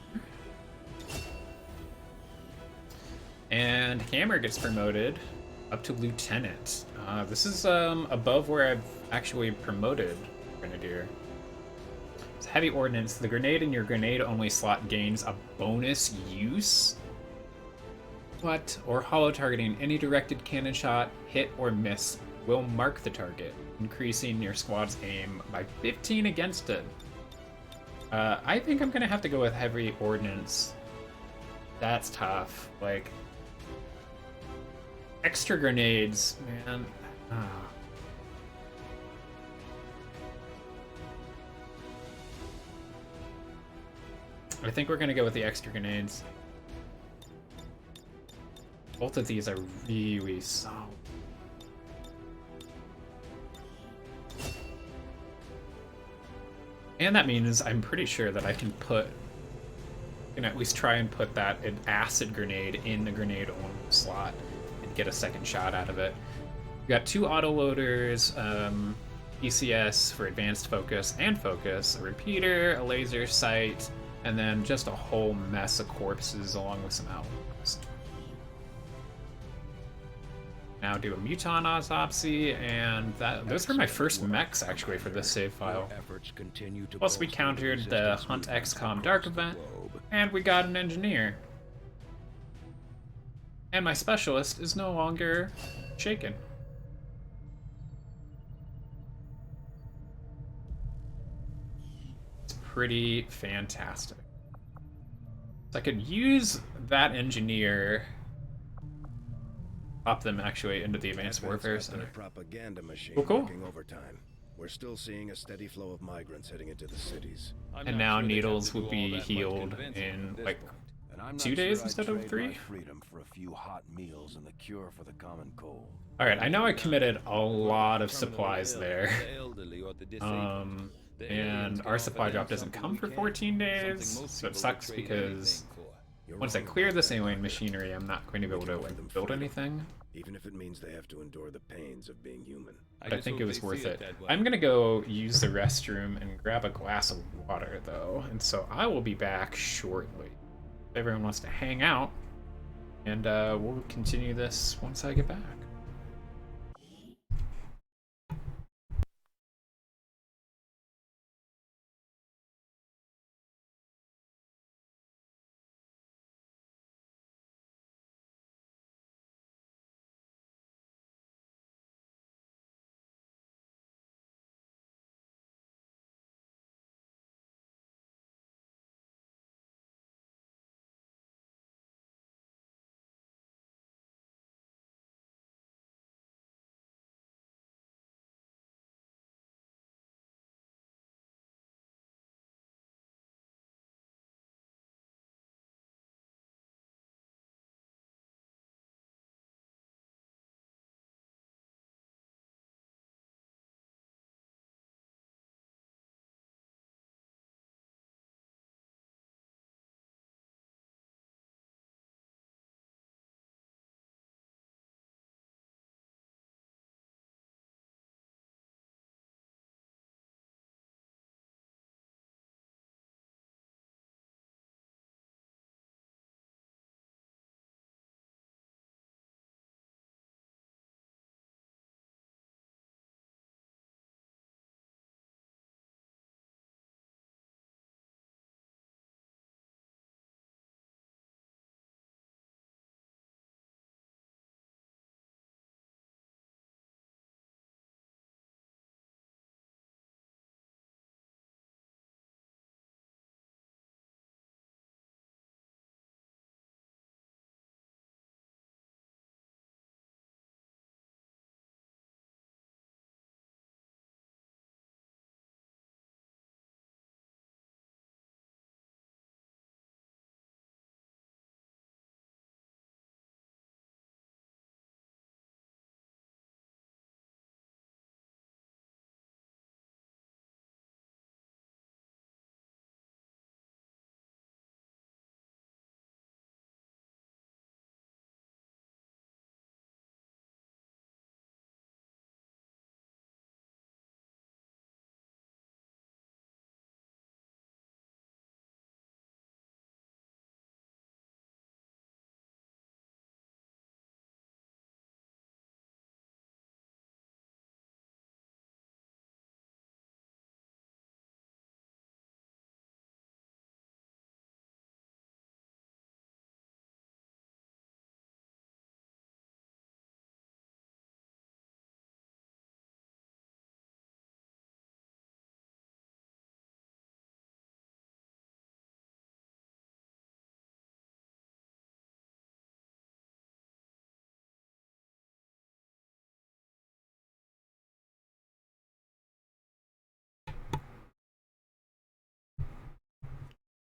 And Hammer gets promoted up to lieutenant. This is above where I've actually promoted grenadier. It's heavy ordnance. The grenade in your grenade-only slot gains a bonus use. What? Or hollow targeting. Any directed cannon shot, hit or miss, will mark the target, increasing your squad's aim by 15 against it. I think I'm gonna have to go with heavy ordnance. That's tough. Like, extra grenades, man. I think we're gonna go with the extra grenades. Both of these are really solid. And that means I'm pretty sure that I can at least try and put that an acid grenade in the grenade on slot and get a second shot out of it. We got 2 autoloaders, ECS for advanced focus and focus, a repeater, a laser sight, and then just a whole mess of corpses along with some outlaws. Now do a muton autopsy, and those were my first mechs actually for this save file. Plus we countered the Hunt XCOM Dark event, and we got an engineer. And my specialist is no longer shaken. It's pretty fantastic. So I could use that engineer, pop them actually into the Advanced Warfare Center. Propaganda machine Cool. working overtime. We're still seeing a steady flow of migrants heading into the cities. And now Needles will be healed in like And I'm not 2 days sure I'd instead of trade 3? my freedom for a few hot meals and the cure for the common cold. Alright, I know I committed a lot of supplies there. And our supply drop doesn't come for 14 days, so it sucks because Once I clear this alien machinery, I'm not going to be able to like, build anything. Even if it means they have to endure the pains of being human. But I think it was worth it. I'm gonna go use the restroom and grab a glass of water, though, and so I will be back shortly. If everyone wants to hang out, and we'll continue this once I get back.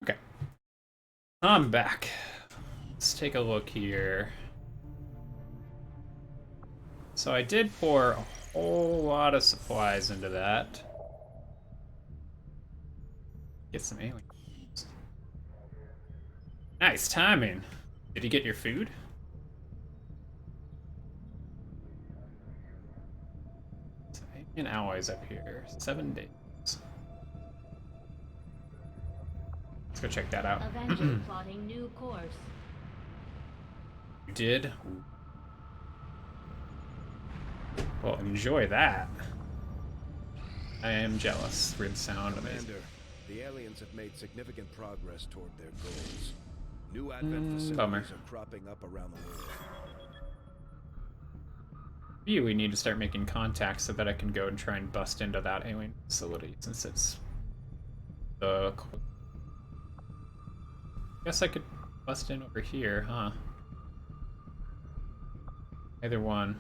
Okay. I'm back. Let's take a look here. So I did pour a whole lot of supplies into that. Get some aliens. Nice timing. Did you get your food? Some alien alloys up here. 7 days. Let's go check that out. Avenger plotting new course. You did? Well, enjoy that. I am jealous. Weird sound. Amazing. Commander, the aliens have made significant progress toward their goals. New advent facilities bummer. are cropping up around the world. We need to start making contacts so that I can go and try and bust into that alien facility since it's the. Guess I could bust in over here, huh? Either one.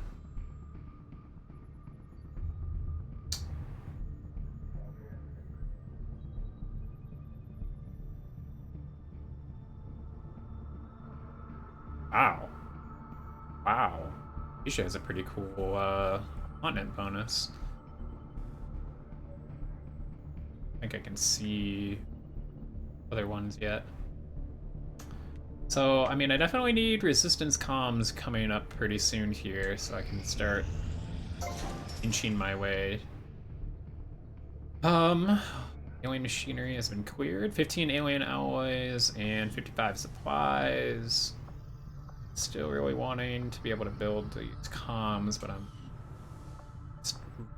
Wow. Wow. Asia has a pretty cool continent bonus. I think I can see other ones yet. So, I mean, I definitely need resistance comms coming up pretty soon here, so I can start inching my way. Alien machinery has been cleared. 15 alien alloys and 55 supplies. Still really wanting to be able to build these comms, but I'm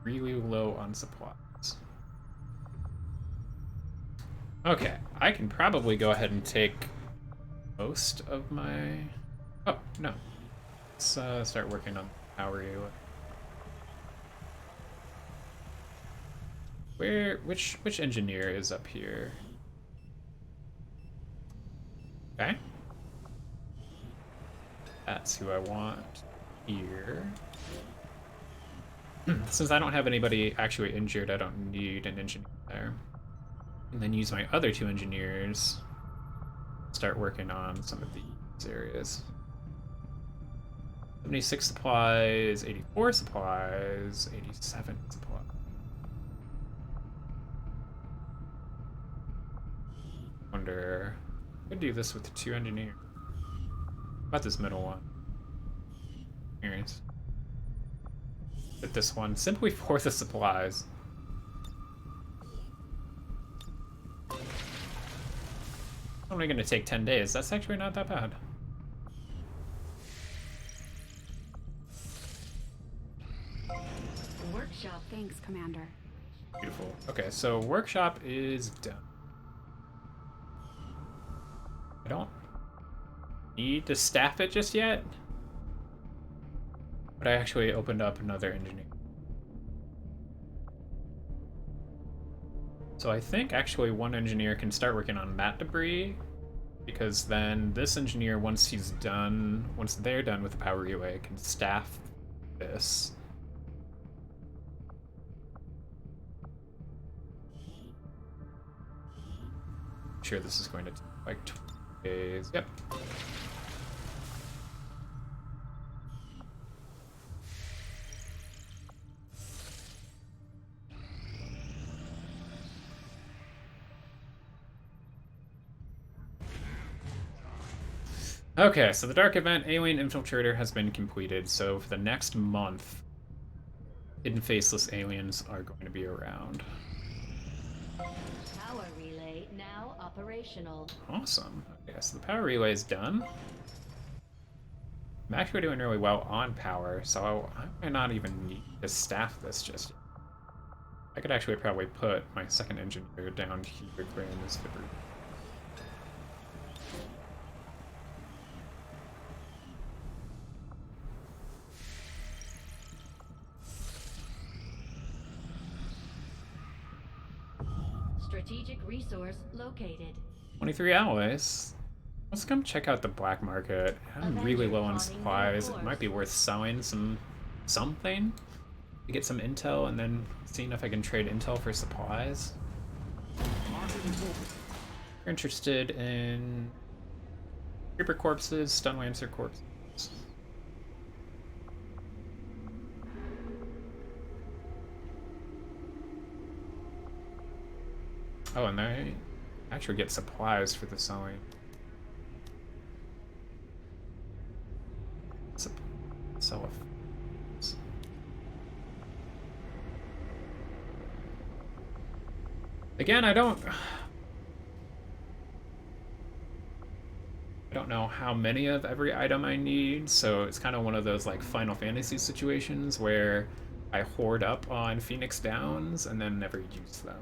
really low on supplies. Okay, I can probably go ahead and take most of my... Oh, no. Let's start working on power relay. Which engineer is up here? Okay. That's who I want here. Since I don't have anybody actually injured, I don't need an engineer there. And then use my other 2 engineers. Start working on some of these areas. 76 supplies, 84 supplies, 87 supplies. Wonder, I could do this with the 2 engineers. How about this middle one? Here's. Hit this one simply for the supplies. Only gonna take 10 days. That's actually not that bad. Workshop. Thanks, Commander. Beautiful. Okay, so workshop is done. I don't need to staff it just yet, but I actually opened up another engineer. So I think actually one engineer can start working on that debris, because then this engineer, once they're done with the power relay, can staff this. I'm sure this is going to take like 20 days. Yep. Okay, so the Dark Event Alien Infiltrator has been completed, so for the next month, hidden faceless aliens are going to be around. Power relay now operational. Awesome. Okay, so the power relay is done. I'm actually doing really well on power, so I might not even need to staff this just yet. I could actually probably put my second engineer down here clearing this debris. Strategic resource located. 23 alloys. Let's come check out the black market. I'm really low on supplies. It might be worth selling something to get some intel and then seeing if I can trade intel for supplies. You're interested in creeper corpses, stun lancer corpses. Oh, and they actually get supplies for the selling. Sell a... Again, I don't know how many of every item I need, so it's kind of one of those like Final Fantasy situations where I hoard up on Phoenix Downs and then never use them.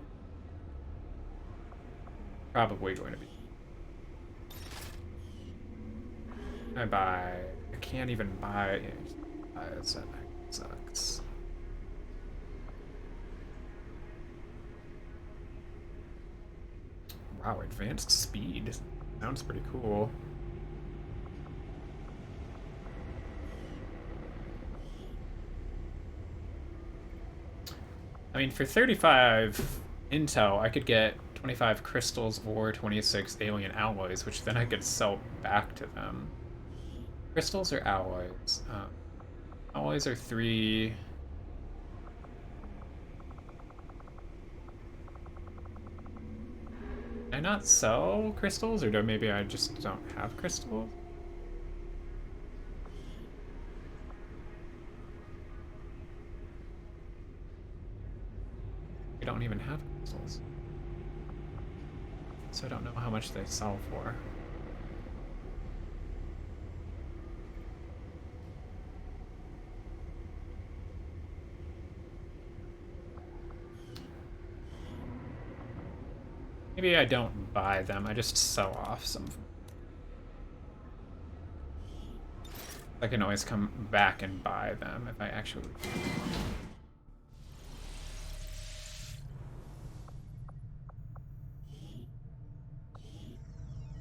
Probably going to be. I can't even buy. That sucks. Wow, advanced speed. Sounds pretty cool. I mean, for 35 intel, I could get 25 crystals or 26 alien alloys, which then I could sell back to them. Crystals or alloys? Alloys are 3. I I not sell crystals, or maybe I just don't have crystals? We don't even have crystals. So I don't know how much they sell for. Maybe I don't buy them, I just sell off some. I can always come back and buy them if I actually...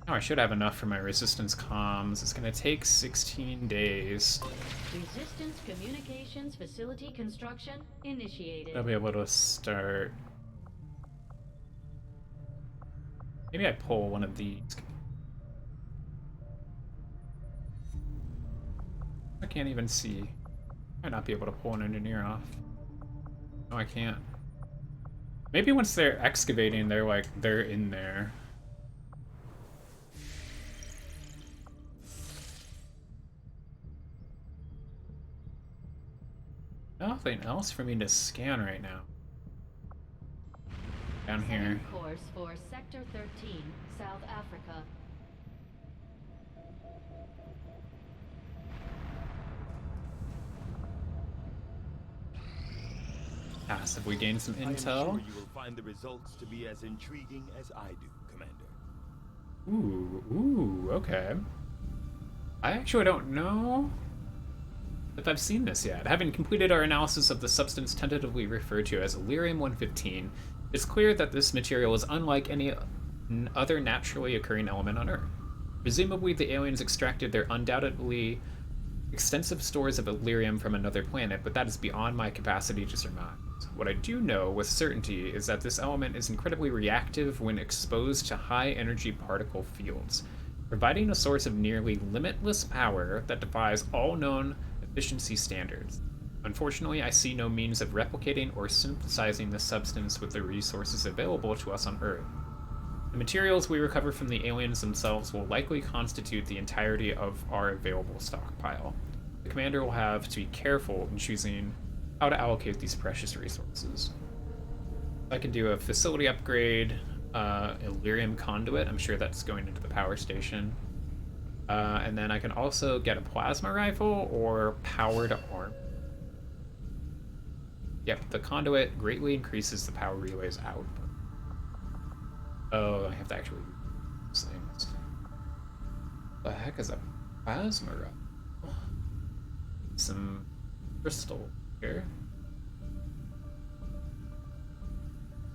Oh, I should have enough for my resistance comms. It's gonna take 16 days. Resistance communications facility construction initiated. I'll be able to start... Maybe I pull one of these. I can't even see. I might not be able to pull an engineer off. No, I can't. Maybe once they're excavating, they're in there. Nothing else for me to scan right now. Down here. Course for Sector 13, South Africa. Have we gained some I am intel? sure you will find the results to be as intriguing as I do, Commander. Ooh, okay. I actually don't know if I've seen this yet. Having completed our analysis of the substance tentatively referred to as Illyrium-115, it's clear that this material is unlike any other naturally occurring element on Earth. Presumably, the aliens extracted their undoubtedly extensive stores of Illyrium from another planet, but that is beyond my capacity to surmise. What I do know with certainty is that this element is incredibly reactive when exposed to high-energy particle fields, providing a source of nearly limitless power that defies all known efficiency standards. Unfortunately, I see no means of replicating or synthesizing this substance with the resources available to us on Earth. The materials we recover from the aliens themselves will likely constitute the entirety of our available stockpile. The commander will have to be careful in choosing how to allocate these precious resources. I can do a facility upgrade, Illyrium conduit. I'm sure that's going into the power station. And then I can also get a plasma rifle or powered arm. Yep, the conduit greatly increases the power relay's output. Oh, I have to actually use things. The heck is a plasma rifle? Some crystal here.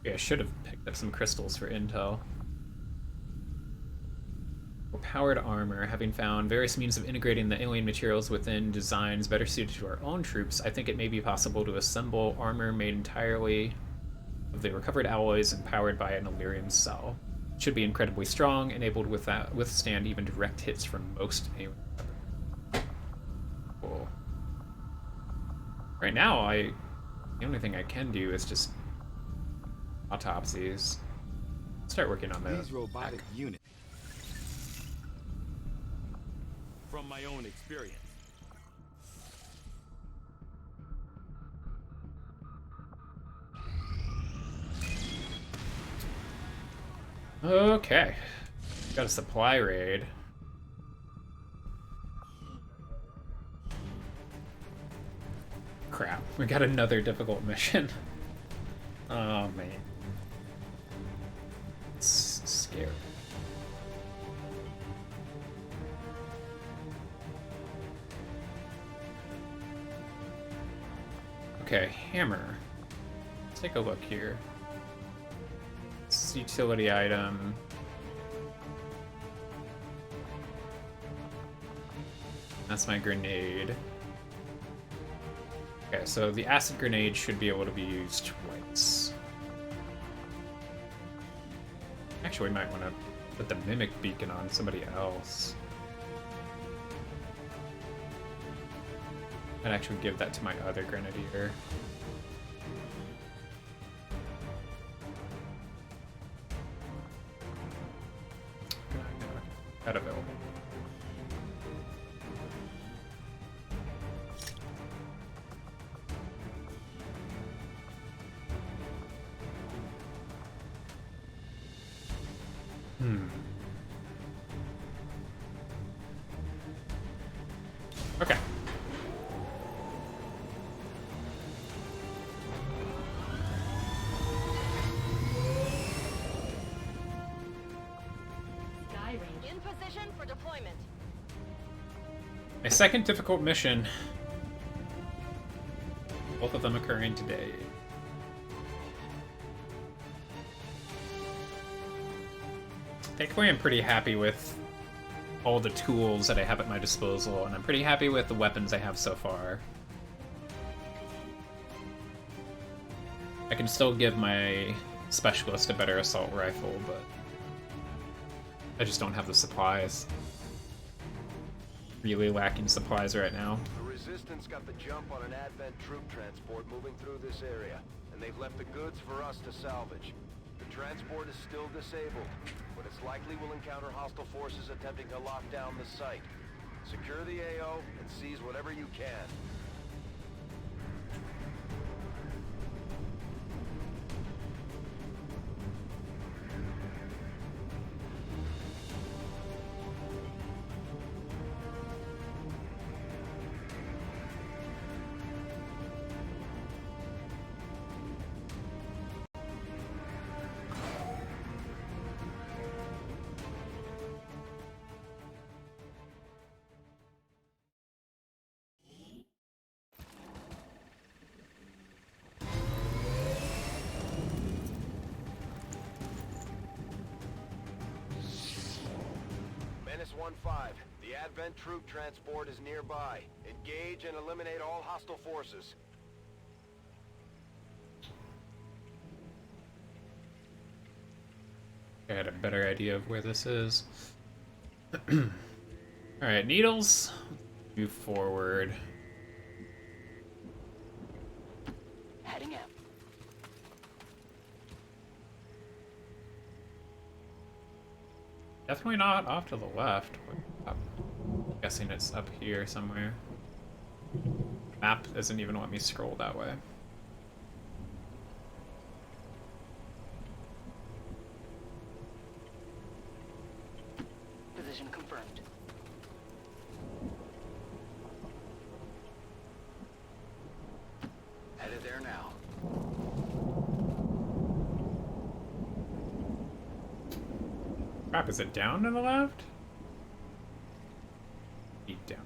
Yeah, I should have picked up some crystals for intel. For powered armor, having found various means of integrating the alien materials within designs better suited to our own troops, I think it may be possible to assemble armor made entirely of the recovered alloys and powered by an Illyrium cell. It should be incredibly strong and able to withstand even direct hits from most alien weapons. Cool. Right now, the only thing I can do is just autopsies. Start working on These robotic units. From my own experience. Okay. Got a supply raid. Crap, we got another difficult mission. Oh man. It's scary. Okay, hammer. Let's take a look here. It's utility item. That's my grenade. Okay, so the acid grenade should be able to be used twice. Actually, we might want to put the mimic beacon on somebody else. I'd actually give that to my other grenadier. That available. Okay. Sky range. In position for deployment. A second difficult mission. Both of them occurring today. Thankfully, I'm pretty happy with all the tools that I have at my disposal, and I'm pretty happy with the weapons I have so far. I can still give my specialist a better assault rifle, but I just don't have the supplies. Really lacking supplies right now. The Resistance got the jump on an Advent troop transport moving through this area, and they've left the goods for us to salvage. The transport is still disabled, but it's likely we'll encounter hostile forces attempting to lock down the site. Secure the AO and seize whatever you can. Menace 1-5, the Advent troop transport is nearby. Engage and eliminate all hostile forces. I had a better idea of where this is. Alright, needles. Move forward. Heading out. Definitely not off to the left. I'm guessing it's up here somewhere. Map doesn't even let me scroll that way. Position confirmed. Headed there now. Crap, is it down to the left? Deep down.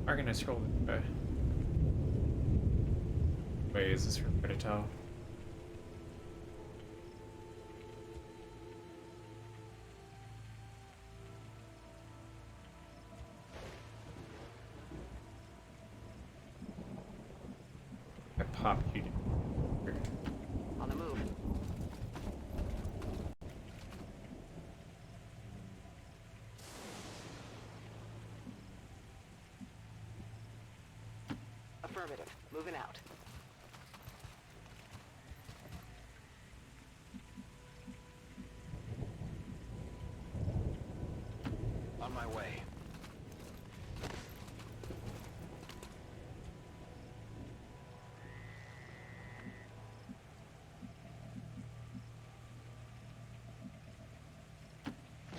How can I scroll this way? Wait, is this from to tell? I popped you. On the move. Affirmative. Moving out. On my way.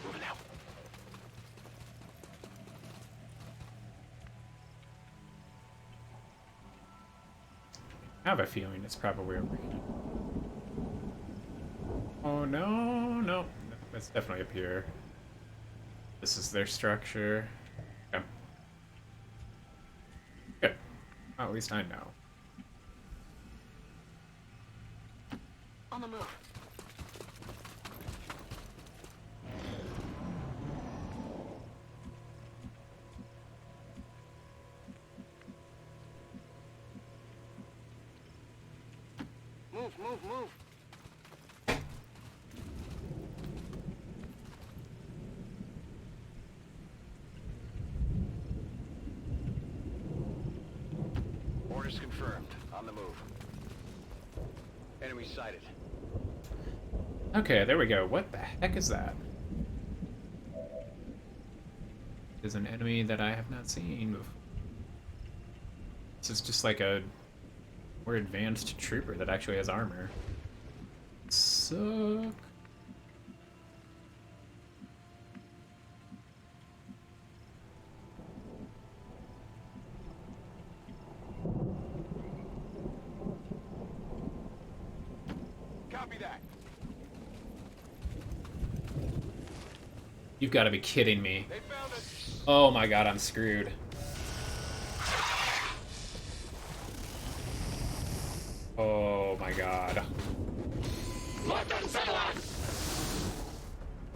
Moving out. I have a feeling it's probably over here. Oh no, no. It's definitely up here. This is their structure. Okay. Good. Well, at least I know. On the move. Move, move, move. Orders confirmed. On the move. Enemy sighted. Okay, there we go. What the heck is that? Is an enemy that I have not seen before. This is just like a more advanced trooper that actually has armor. Suck. Copy that. You've got to be kidding me. They found us. Oh my god, I'm screwed. Oh my god.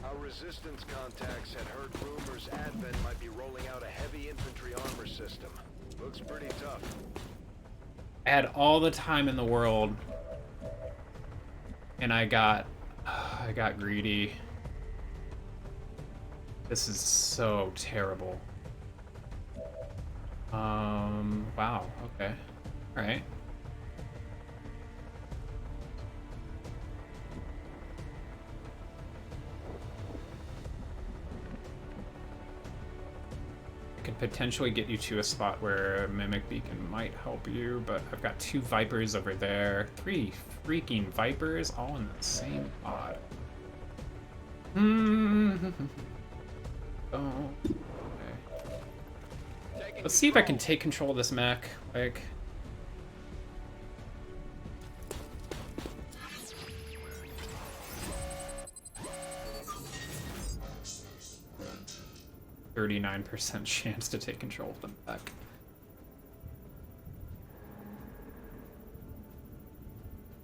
Our resistance contacts had heard rumors Advent might be rolling out a heavy infantry armor system. Looks pretty tough. I had all the time in the world, and I got greedy. This is so terrible. Wow, okay. Alright. I could potentially get you to a spot where a Mimic Beacon might help you, but I've got 2 Vipers over there. 3 freaking Vipers all in the same pod. Oh. Okay. Let's see if I can take control of this mech. Like. %39% chance to take control of the mech.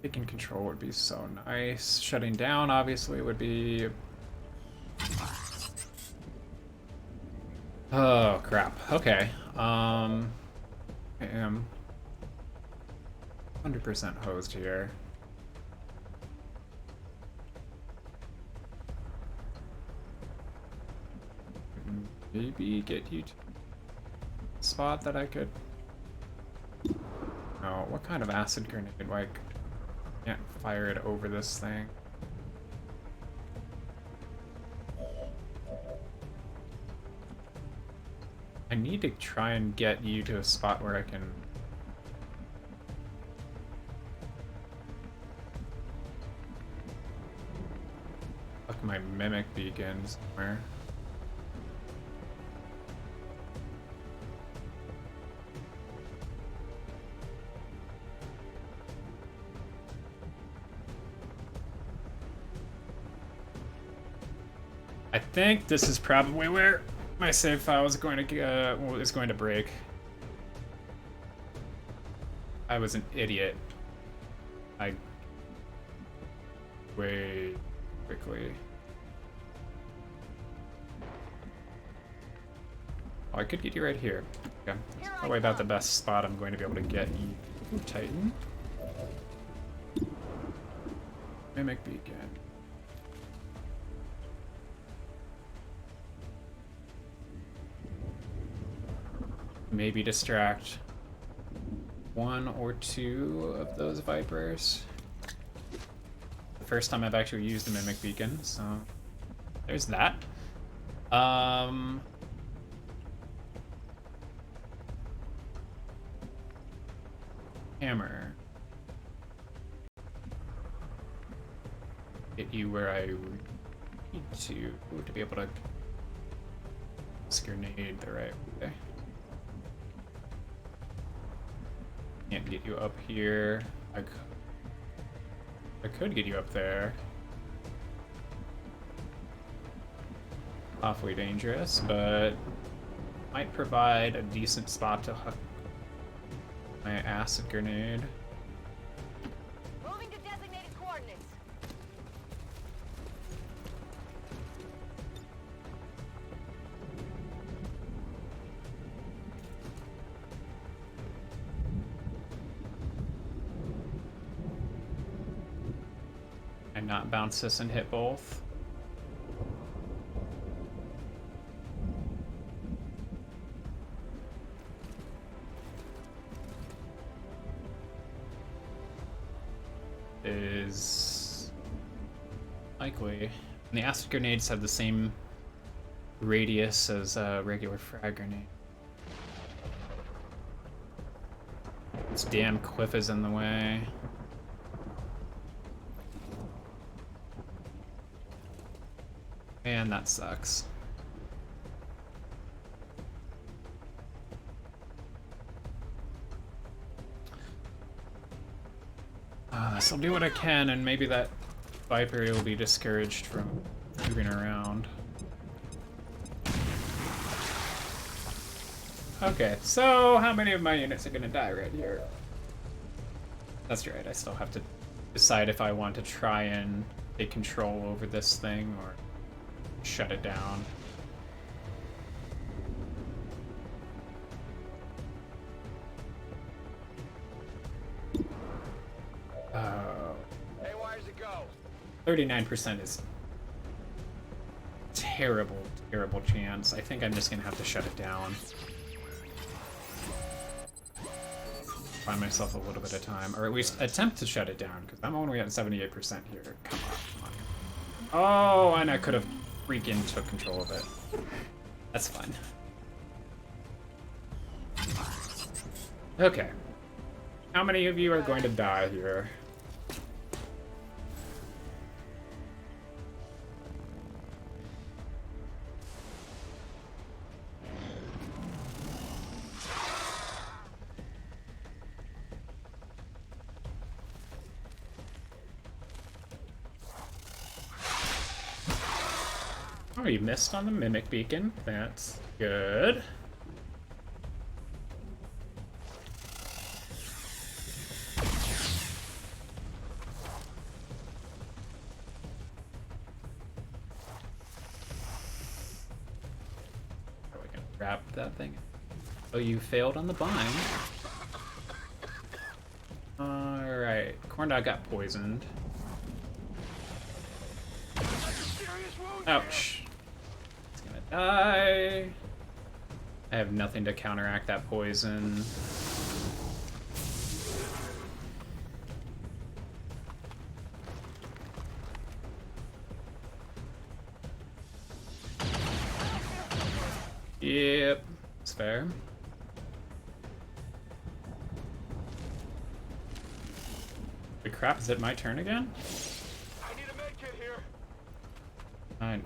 Taking control would be so nice. Shutting down, obviously, would be. Oh crap. Okay. I am 100% hosed here. Maybe get you to a spot that I could. Oh, what kind of acid grenade? Like, can't fire it over this thing. I need to try and get you to a spot where I can. Fuck my Mimic Beacon somewhere. I think this is probably where my save file is going to break. I was an idiot. I way quickly. Oh, I could get you right here. Okay, that's probably about the best spot I'm going to be able to get you, Titan. Mimic Beacon. Maybe distract 1 or 2 of those Vipers. The first time I've actually used the Mimic Beacon, so there's that. Hammer. Get you where I need to be able to grenade the right way. Can't get you up here. I could get you up there. Awfully dangerous, but might provide a decent spot to hook my acid grenade. Moving to designated coordinates. And not bounce this and hit both. Is Likely. And the acid grenades have the same radius as a regular frag grenade. This damn cliff is in the way. Man, that sucks. So I'll do what I can, and maybe that Viper will be discouraged from moving around. Okay, so how many of my units are gonna die right here? That's right, I still have to decide if I want to try and take control over this thing or shut it down. Hey, where's it go? 39% is terrible, terrible chance. I think I'm just gonna have to shut it down. Find myself a little bit of time, or at least attempt to shut it down, because I'm only at 78% here. Come on. Oh, and I could have freaking took control of it. That's fine. Okay. How many of you are going to die here? Oh, you missed on the mimic beacon. That's good. Are we gonna grab that thing? Oh, you failed on the bind. Alright, corn dog got poisoned. Ouch. It's gonna die. I have nothing to counteract that poison. Yep, it's fair. The crap, is it my turn again? I need a med kit here. I know.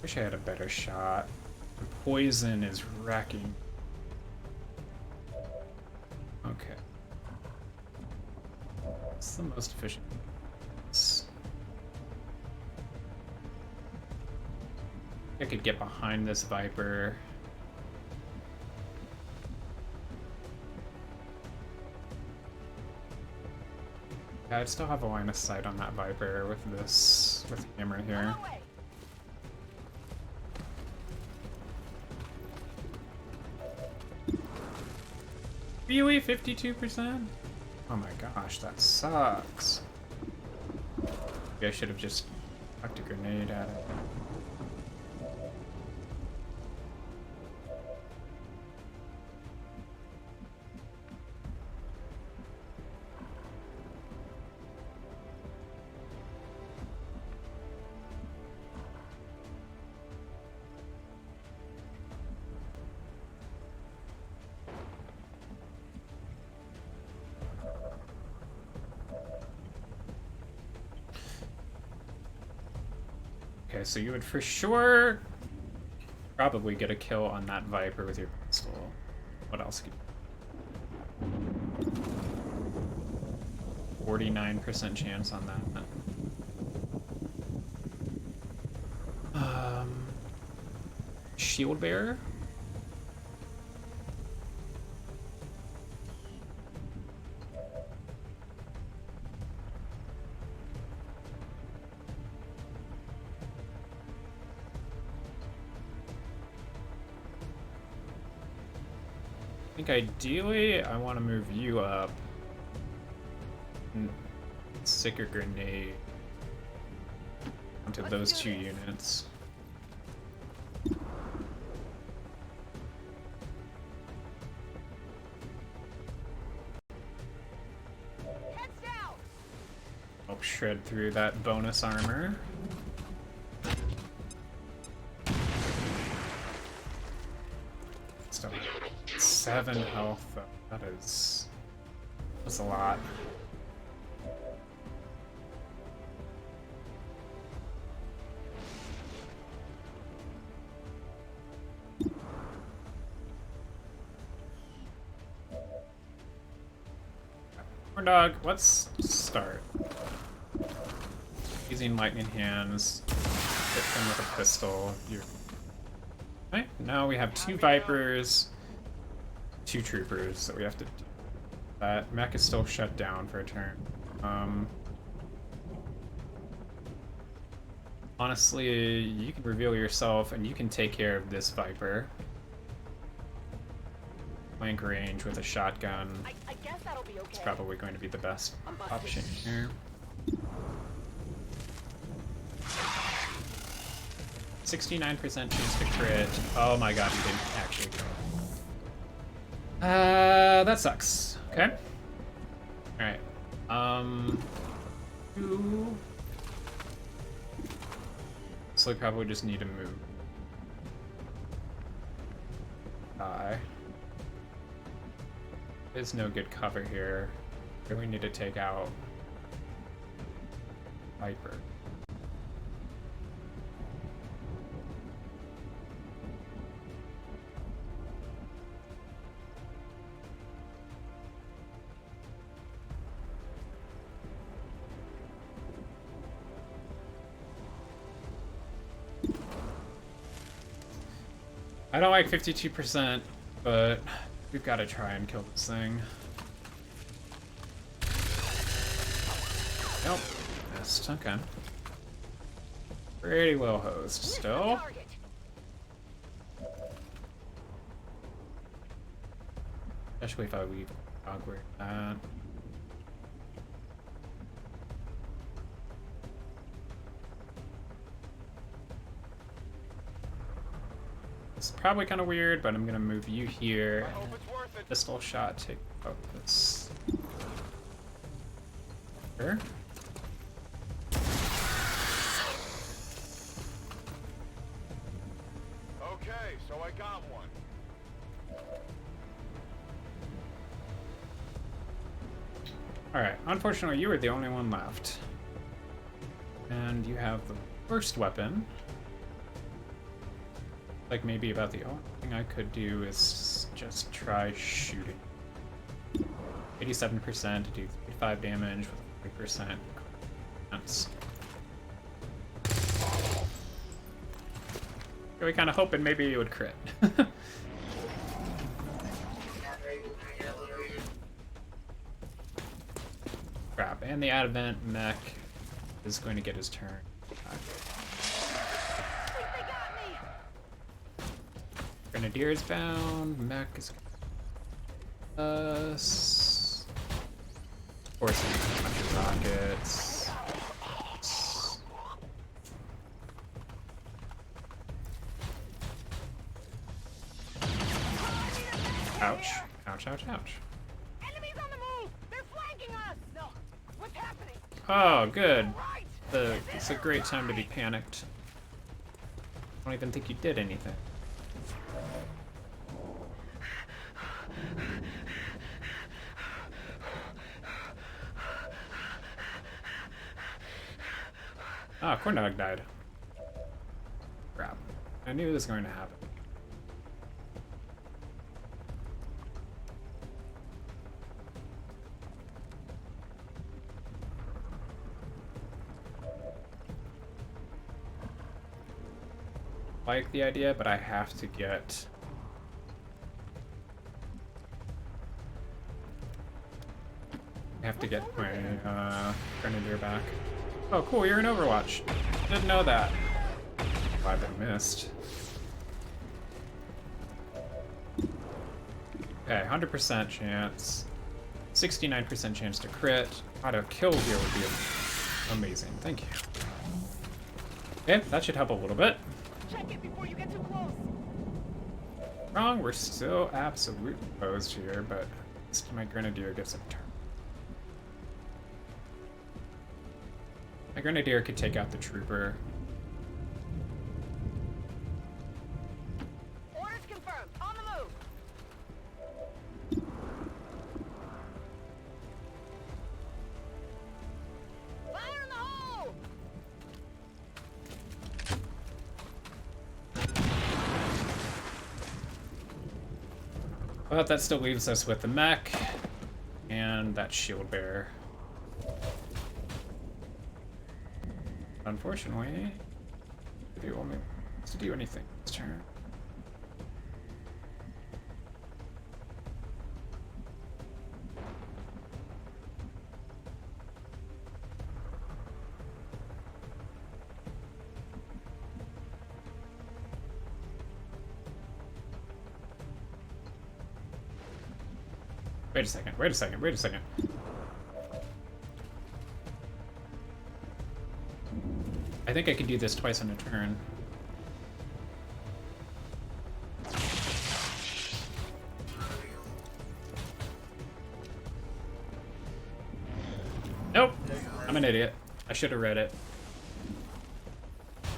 Wish I had a better shot. The poison is wrecking. Okay. What's the most efficient? I could get behind this Viper. Yeah, I'd still have a line of sight on that Viper with the camera here. Really? 52%? Oh my gosh, that sucks. Maybe I should have just chucked a grenade at it. Okay, so you would for sure probably get a kill on that Viper with your pistol. What else could you... 49% chance on that. Shield bearer? I think ideally I want to move you up stick a grenade onto those two units. Heads down. Help shred through that bonus armor. Still 7 health. That's a lot. Corn dog, let's start. Using lightning hands, hit them with a pistol. Okay, now we have 2 Vipers, 2 Troopers that we have to do. That mech is still shut down for a turn. Honestly, you can reveal yourself and you can take care of this Viper. Flank range with a shotgun. I guess that'll be okay. It's probably going to be the best option here. 69% chance to crit. Oh my god, he didn't actually crit. That sucks. Okay. Alright. So we probably just need to move. Die. There's no good cover here. We need to take out Viper. I don't like 52%, but we've got to try and kill this thing. Nope. Missed. Okay. Pretty well hosed still. Especially if I leave awkward. It's probably kind of weird, but I'm gonna move you here. Pistol shot, take out this. Sure. Okay, so I got one. Alright, unfortunately you were the only one left. And you have the worst weapon. Like maybe about the only thing I could do is just try shooting. 87% to do 35 damage with 3%. That's really kind of hoping maybe it would crit. Crap, and the Advent mech is going to get his turn. Grenadier's bound, mech is us. Forcing a bunch of rockets. Ouch. Ouch, ouch, ouch. Enemies on the move! They're flanking us! No. What's happening? Oh, good. Right! It's a great time to be panicked. I don't even think you did anything. Ah, corn dog died. Crap. I knew this was going to happen. Like the idea, but I have to get... I have to get my Grenadier back. Oh, cool, you're in Overwatch. Didn't know that. Glad I missed. Okay, 100% chance. 69% chance to crit. Auto kill here would be amazing. Thank you. Okay, that should help a little bit. Check it before you get too close. Wrong, we're still absolutely posed here, but at least my Grenadier gets a turn. My Grenadier could take out the Trooper. Orders confirmed. On the move. Fire in the hole! But that still leaves us with the mech and that shield bearer. Unfortunately, they won't make to do anything this turn. Wait a second, wait a second, wait a second. I think I can do this twice in a turn. Nope, I'm an idiot. I should have read it.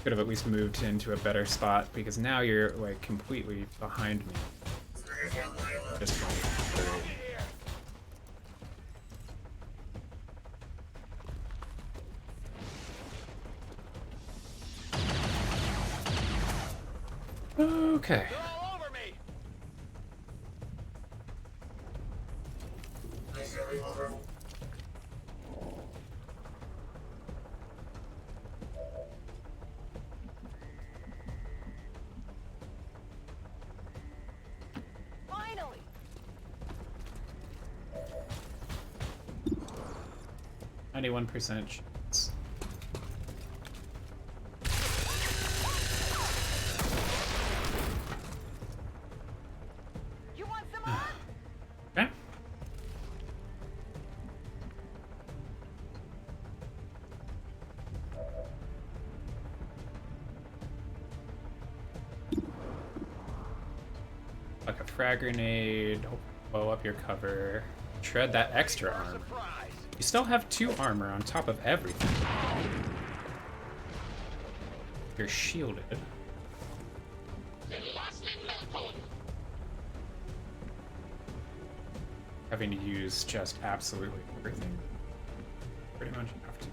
Could have at least moved into a better spot because now you're like completely behind me. Just okay. They're all over me. Finally. 91% chance. You want some more? Okay. Like a frag grenade, blow up your cover, shred that extra armor. Surprise! You still have 2 armor on top of everything. You're shielded. Having to use just absolutely everything. Pretty much have to.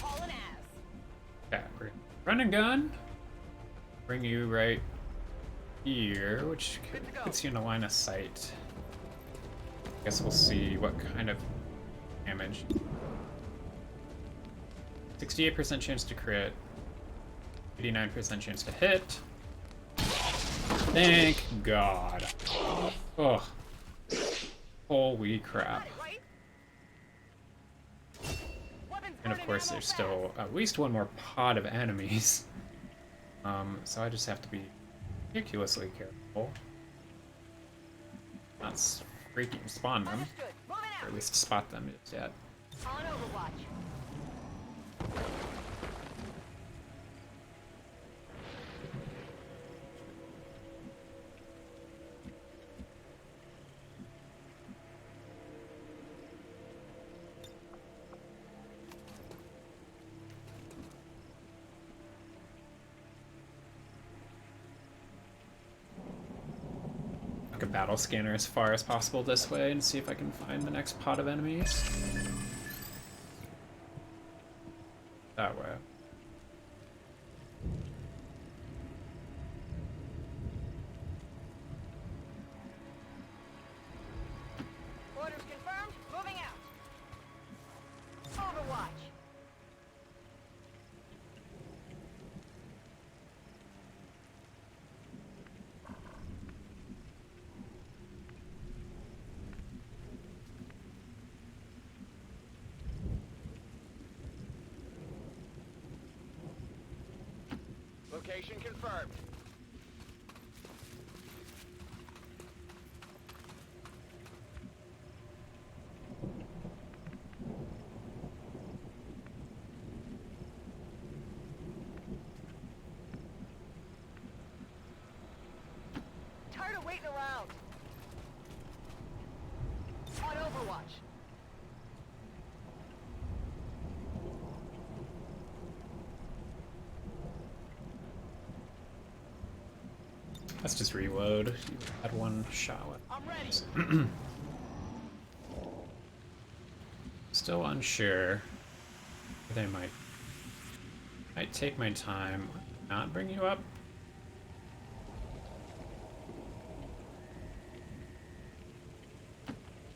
Hauling ass. Okay, we're gonna run and gun. Bring you right here, which puts you in a line of sight. Guess we'll see what kind of damage. 68% chance to crit. 89% chance to hit. Thank God. Oh. Holy crap. Right? Weapons And of burning course ammo there's fast. still at least one more pod of enemies. So I just have to be ridiculously careful. Not freaking spawn them, Understood. Moving or out. at least spot them just yet. On Overwatch. Like a battle scanner as far as possible this way and see if I can find the next pod of enemies. That way. Orders confirmed. Moving out. Overwatch. Location confirmed. Tired of waiting around. On Overwatch. Let's just reload. You had one shot with. I'm ready. Still unsure. They might take my time. Not bring you up.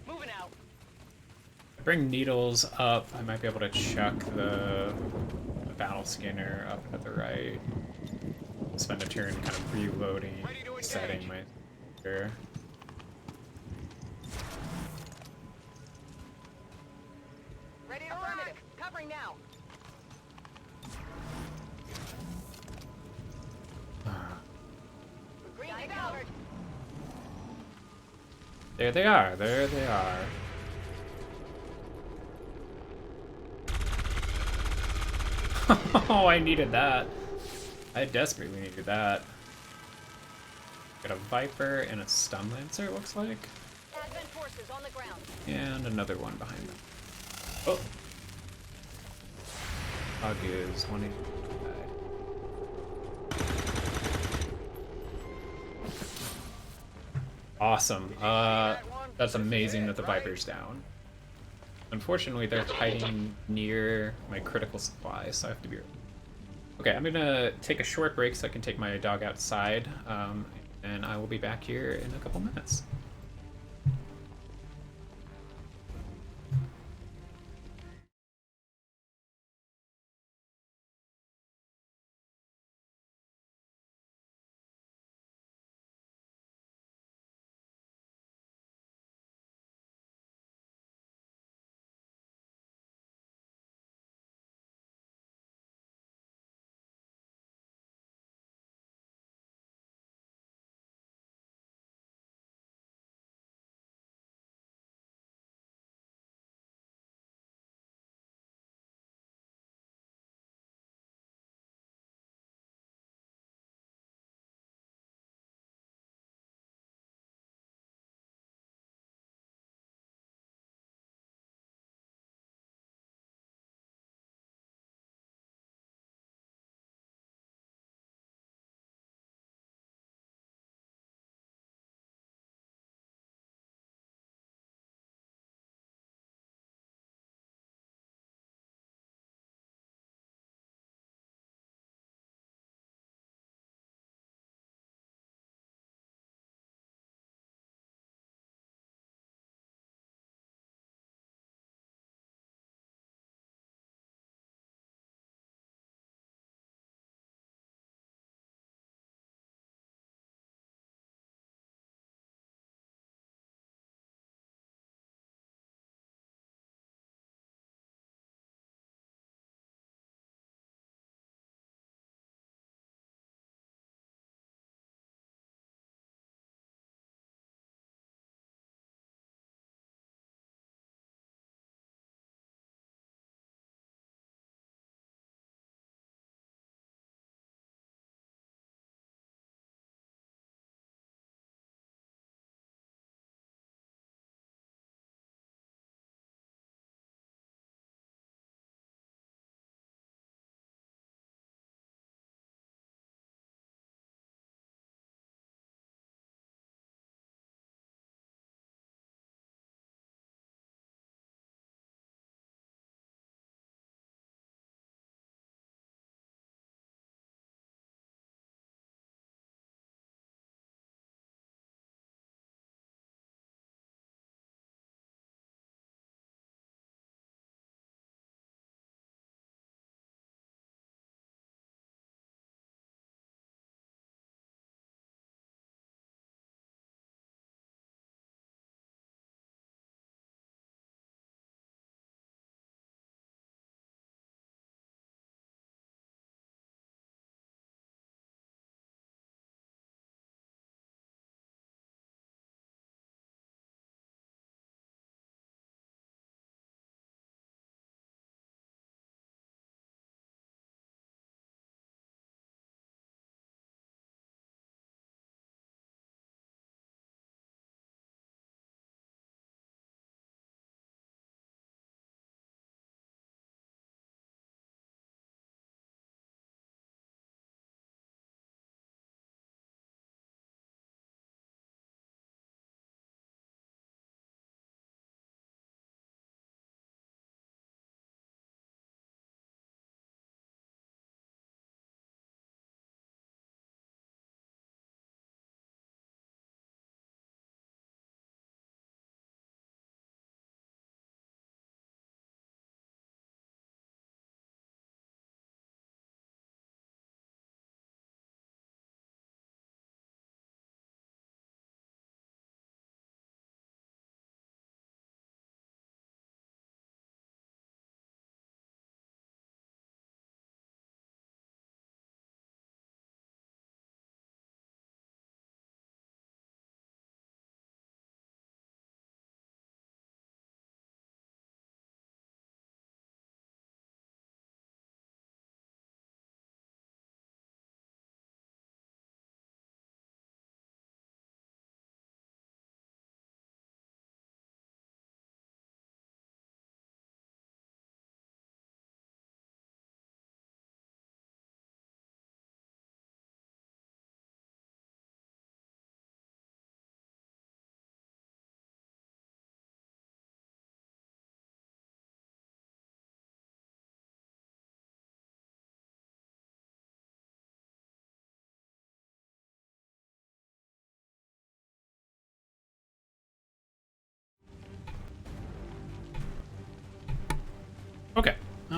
Moving out. Bring needles up. I might be able to chuck the battle scanner up at the right. Spend a turn kind of reloading, setting my gear. Ready to rock. Covering now. Green to go. There they are. There they are. Oh, I needed that. I desperately needed that. Got a Viper and a Stun Lancer, it looks like. Advent forces on the ground. And another one behind them. Oh! Hog is 185. Awesome. That's amazing that the Viper's down. Unfortunately, they're hiding near my critical supply, so I have to be... Okay, I'm gonna take a short break so I can take my dog outside, and I will be back here in a couple minutes.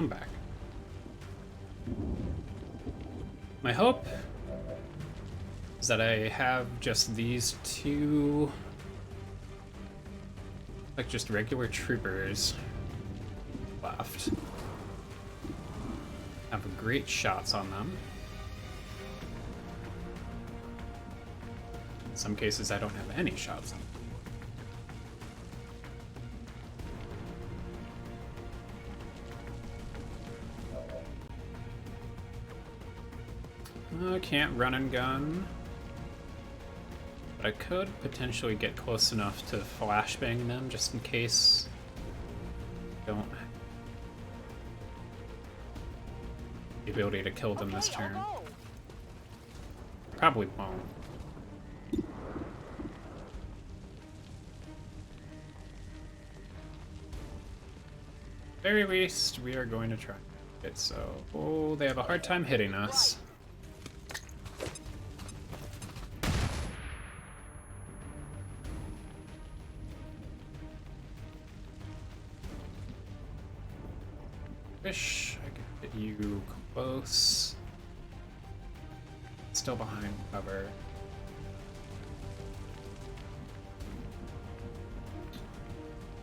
I'm back. My hope is that I have just these two, like just regular troopers left. Have great shots on them. In some cases, I don't have any shots on them. Can't run and gun. But I could potentially get close enough to flashbang them just in case I don't have the ability to kill them this turn. Probably won't. Very least, we are going to try it. So, oh, they have a hard time hitting us. Wish I could get you close. Still behind cover.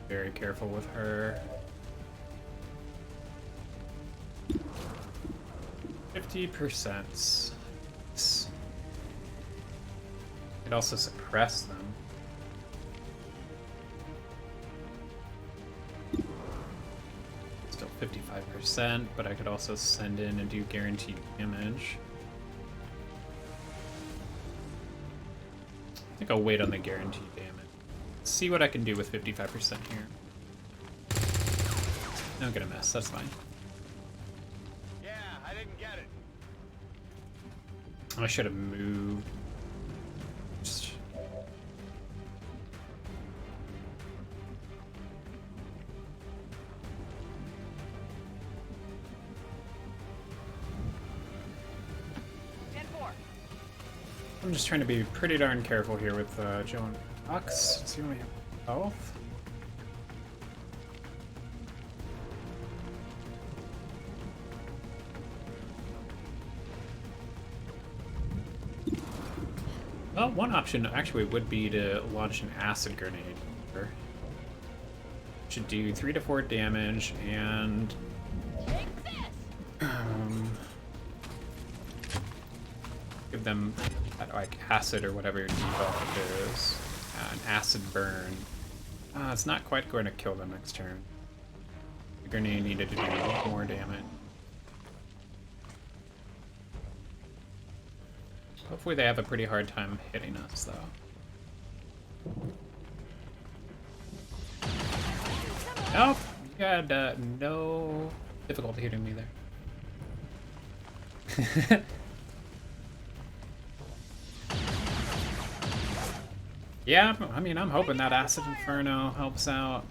Very careful with her. 50%. Could also suppress them. Still 55%, but I could also send in and do guaranteed damage. I think I'll wait on the guaranteed damage. See what I can do with 55% here. I'm gonna miss, that's fine. Yeah, I didn't get it. I should have moved. Just... I'm just trying to be pretty darn careful here with Joe and Ox. See when we have health. Well, one option actually would be to launch an acid grenade. Should do 3 to 4 damage and give them that, like, acid or whatever your debuff is. An acid burn. It's not quite going to kill them next turn. The grenade needed to do more damage. Hopefully they have a pretty hard time hitting us, though. Nope, you had no difficulty hitting me there. Yeah, I mean, I'm hoping that Acid Inferno helps out.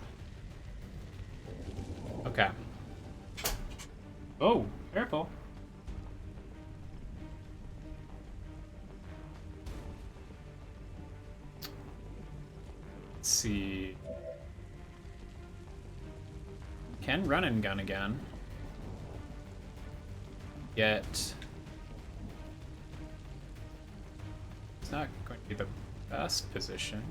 Okay. Oh, careful. Let's see. Can run and gun again. Yet. It's not going to be the best position.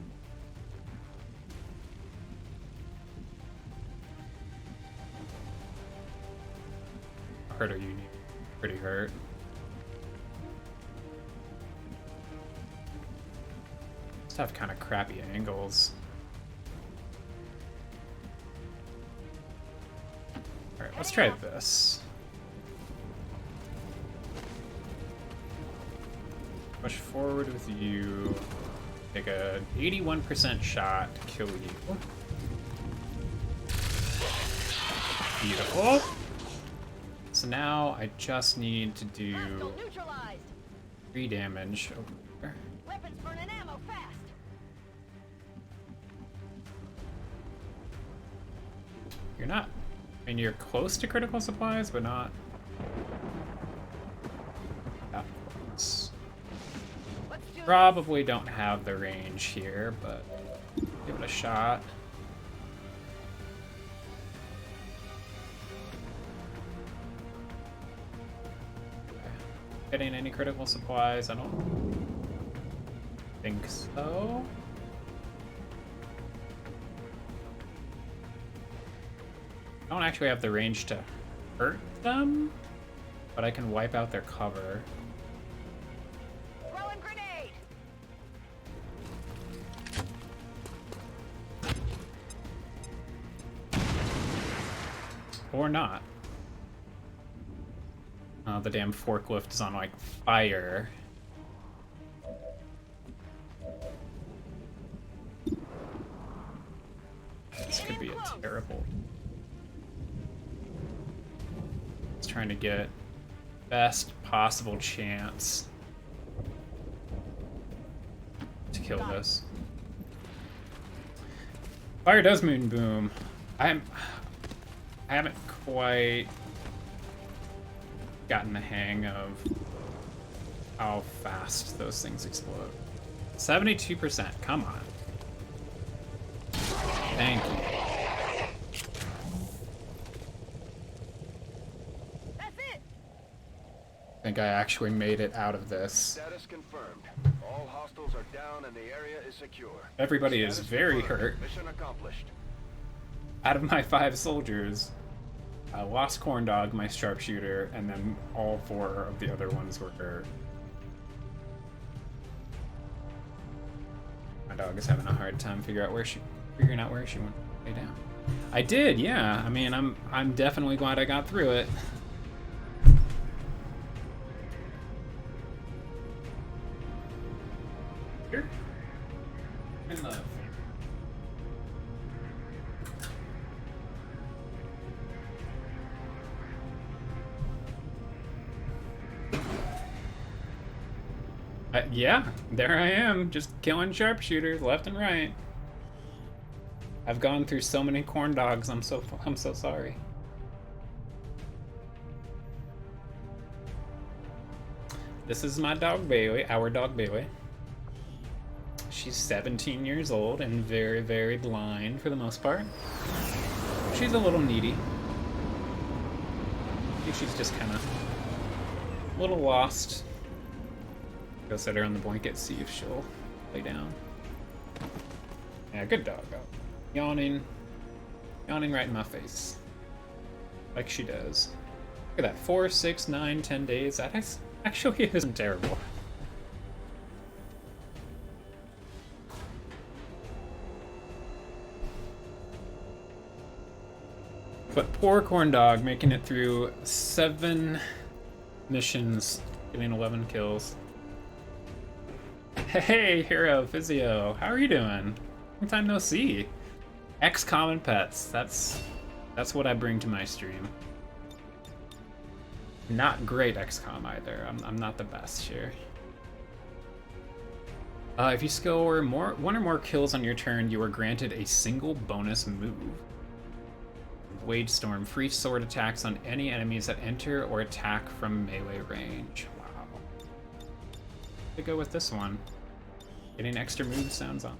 Hurt or you need pretty hurt. Just have kind of crappy angles. Alright, let's try this. Push forward with you. Take a 81% shot to kill you. Beautiful. So now I just need to do 3 damage over there. Weapons burning ammo fast. You're not. I mean, you're close to critical supplies, but not that close. Probably don't have the range here, but give it a shot. getting any critical supplies? I don't think so. I don't actually have the range to hurt them, but I can wipe out their cover. Throwing grenade. Or not. Oh, the damn forklift is on, like, fire. This could be a terrible... It's trying to get best possible chance to kill this. Fire does moon boom. I haven't quite gotten the hang of how fast those things explode. 72%, come on. Thank you. That's it. I think I actually made it out of this. Status confirmed. All hostiles are down and the area is secure. Everybody is Status very confirmed. hurt. Mission accomplished. Out of my 5 soldiers, I lost Corndog, my sharpshooter, and then all 4 of the other ones were hurt. My dog is having a hard time figuring out where she went to lay down. I did, yeah. I mean, I'm definitely glad I got through it. Here. In the yeah, there I am, just killing sharpshooters left and right. I've gone through so many corn dogs. I'm so sorry. This is my dog Bailey, our dog Bailey. She's 17 years old and very, very blind for the most part. She's a little needy. I think she's just kind of a little lost. Go set her on the blanket, see if she'll lay down. Yeah, good dog. Yawning right in my face. Like she does. Look at that, 4, 6, 9, 10 days. That actually isn't terrible. But poor corn dog making it through 7 missions, getting 11 kills. Hey, Hero Physio, how are you doing? Long time no see. XCOM and pets. That's what I bring to my stream. Not great XCOM either. I'm not the best here. If you score 1 or more kills on your turn, you are granted a single bonus move. Wage Storm. Free sword attacks on any enemies that enter or attack from melee range. Wow. To go with this one. Getting extra move sounds on.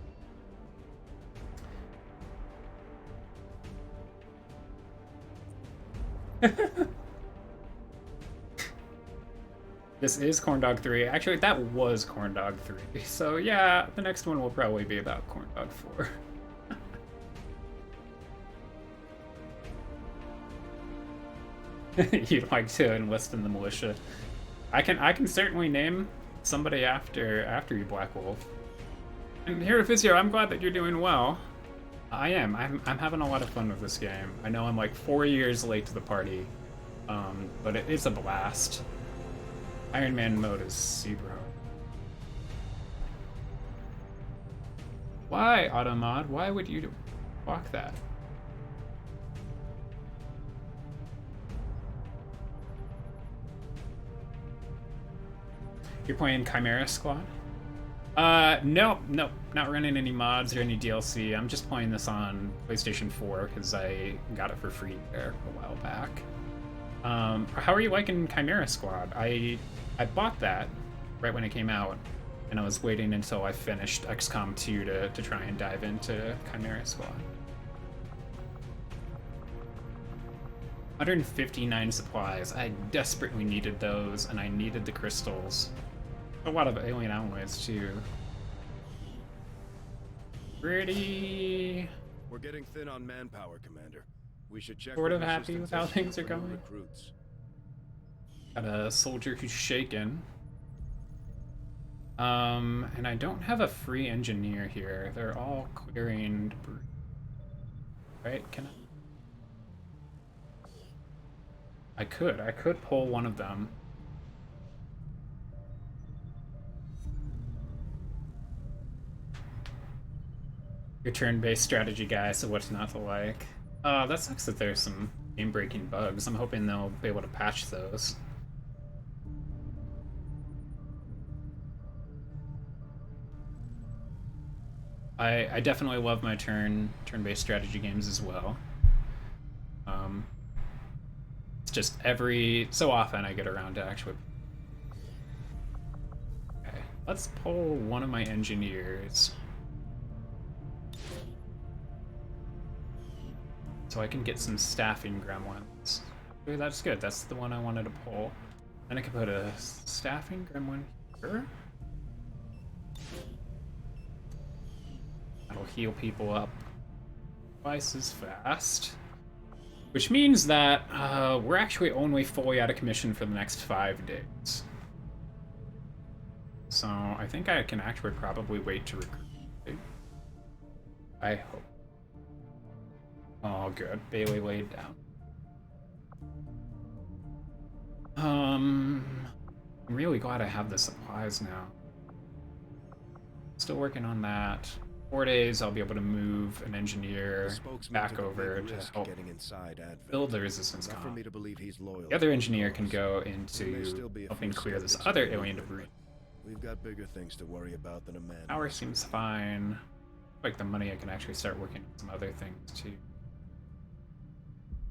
This is Corndog 3. Actually, that was Corndog 3. So yeah, the next one will probably be about Corndog 4. You'd like to enlist in the militia. I can certainly name somebody after you, Black Wolf. And here at Physio, I'm glad that you're doing well. I am. I'm having a lot of fun with this game. I know I'm like 4 years late to the party, but it's a blast. Ironman mode is super hard. Why, Automod? Why would you block that? You're playing Chimera Squad? No, not running any mods or any DLC. I'm just playing this on PlayStation 4 because I got it for free there a while back. How are you liking Chimera Squad? I bought that right when it came out, and I was waiting until I finished XCOM 2 to try and dive into Chimera Squad. 159 supplies. I desperately needed those, and I needed the crystals. A lot of alien alloys, too. Pretty... We're getting thin on manpower, Commander. We should check sort of with happy with how resistance things are for new going. recruits. Got a soldier who's shaken. And I don't have a free engineer here. They're all clearing debris. Right? Can I could pull one of them. Your turn-based strategy guy, so what's not to like? That sucks that there's some game-breaking bugs. I'm hoping they'll be able to patch those. I definitely love my turn-based strategy games as well. It's just every so often I get around to actually. Okay, let's pull one of my engineers so I can get some staffing gremlins. Ooh, that's good. That's the one I wanted to pull. Then I can put a staffing gremlin here. That'll heal people up twice as fast. Which means that we're actually only fully out of commission for the next 5 days. So I think I can actually probably wait to recruit. I hope. Oh, good. Bailey laid down. I'm really glad I have the supplies now. Still working on that. 4 days, I'll be able to move an engineer back over to help build the resistance column. The other engineer can go into helping clear this other alien debris. We've got bigger things to worry about than a man. Power seems fine. Like the money, I can actually start working on some other things too.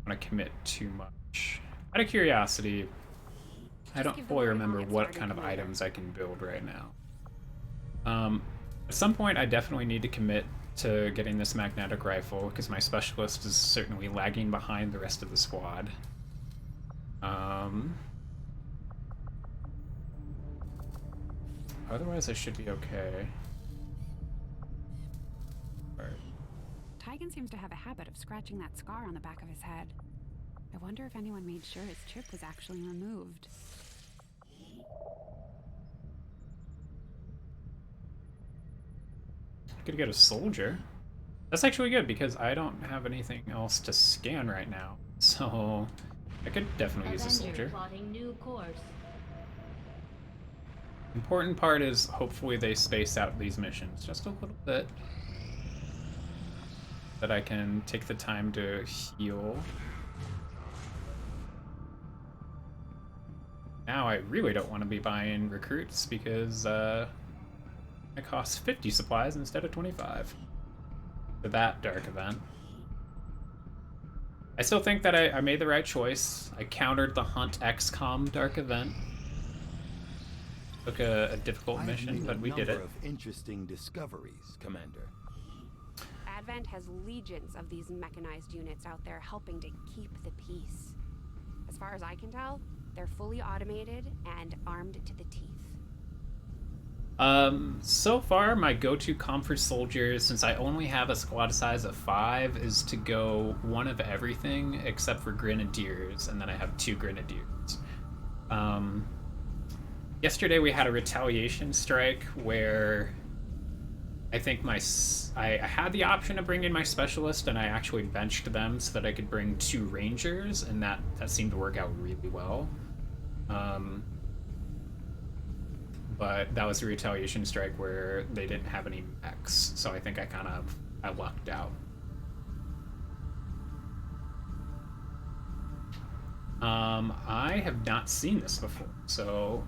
I want to commit too much. Out of curiosity, I don't fully remember what kind of items I can build right now. At some point, I definitely need to commit to getting this magnetic rifle, because my specialist is certainly lagging behind the rest of the squad. Otherwise, I should be okay. Tygan seems to have a habit of scratching that scar on the back of his head. I wonder if anyone made sure his chip was actually removed. Could get a soldier. That's actually good because I don't have anything else to scan right now. So I could definitely use a soldier. Plotting new course. Important part is hopefully they space out these missions just a little bit. That I can take the time to heal. Now I really don't want to be buying recruits because it costs 50 supplies instead of 25 for that dark event. I still think that I made the right choice. I countered the Hunt XCOM dark event. Took a difficult mission, but we did it. Of interesting discoveries, Commander. Advent has legions of these mechanized units out there helping to keep the peace. As far as I can tell, they're fully automated and armed to the teeth. So far, my go-to comfort soldiers, since I only have a squad size of 5, is to go one of everything except for grenadiers, and then I have 2 grenadiers. Yesterday we had a retaliation strike where I think I had the option of bringing my specialist, and I actually benched them so that I could bring 2 rangers, and that seemed to work out really well. But that was a retaliation strike where they didn't have any mechs, so I think I lucked out. I have not seen this before, so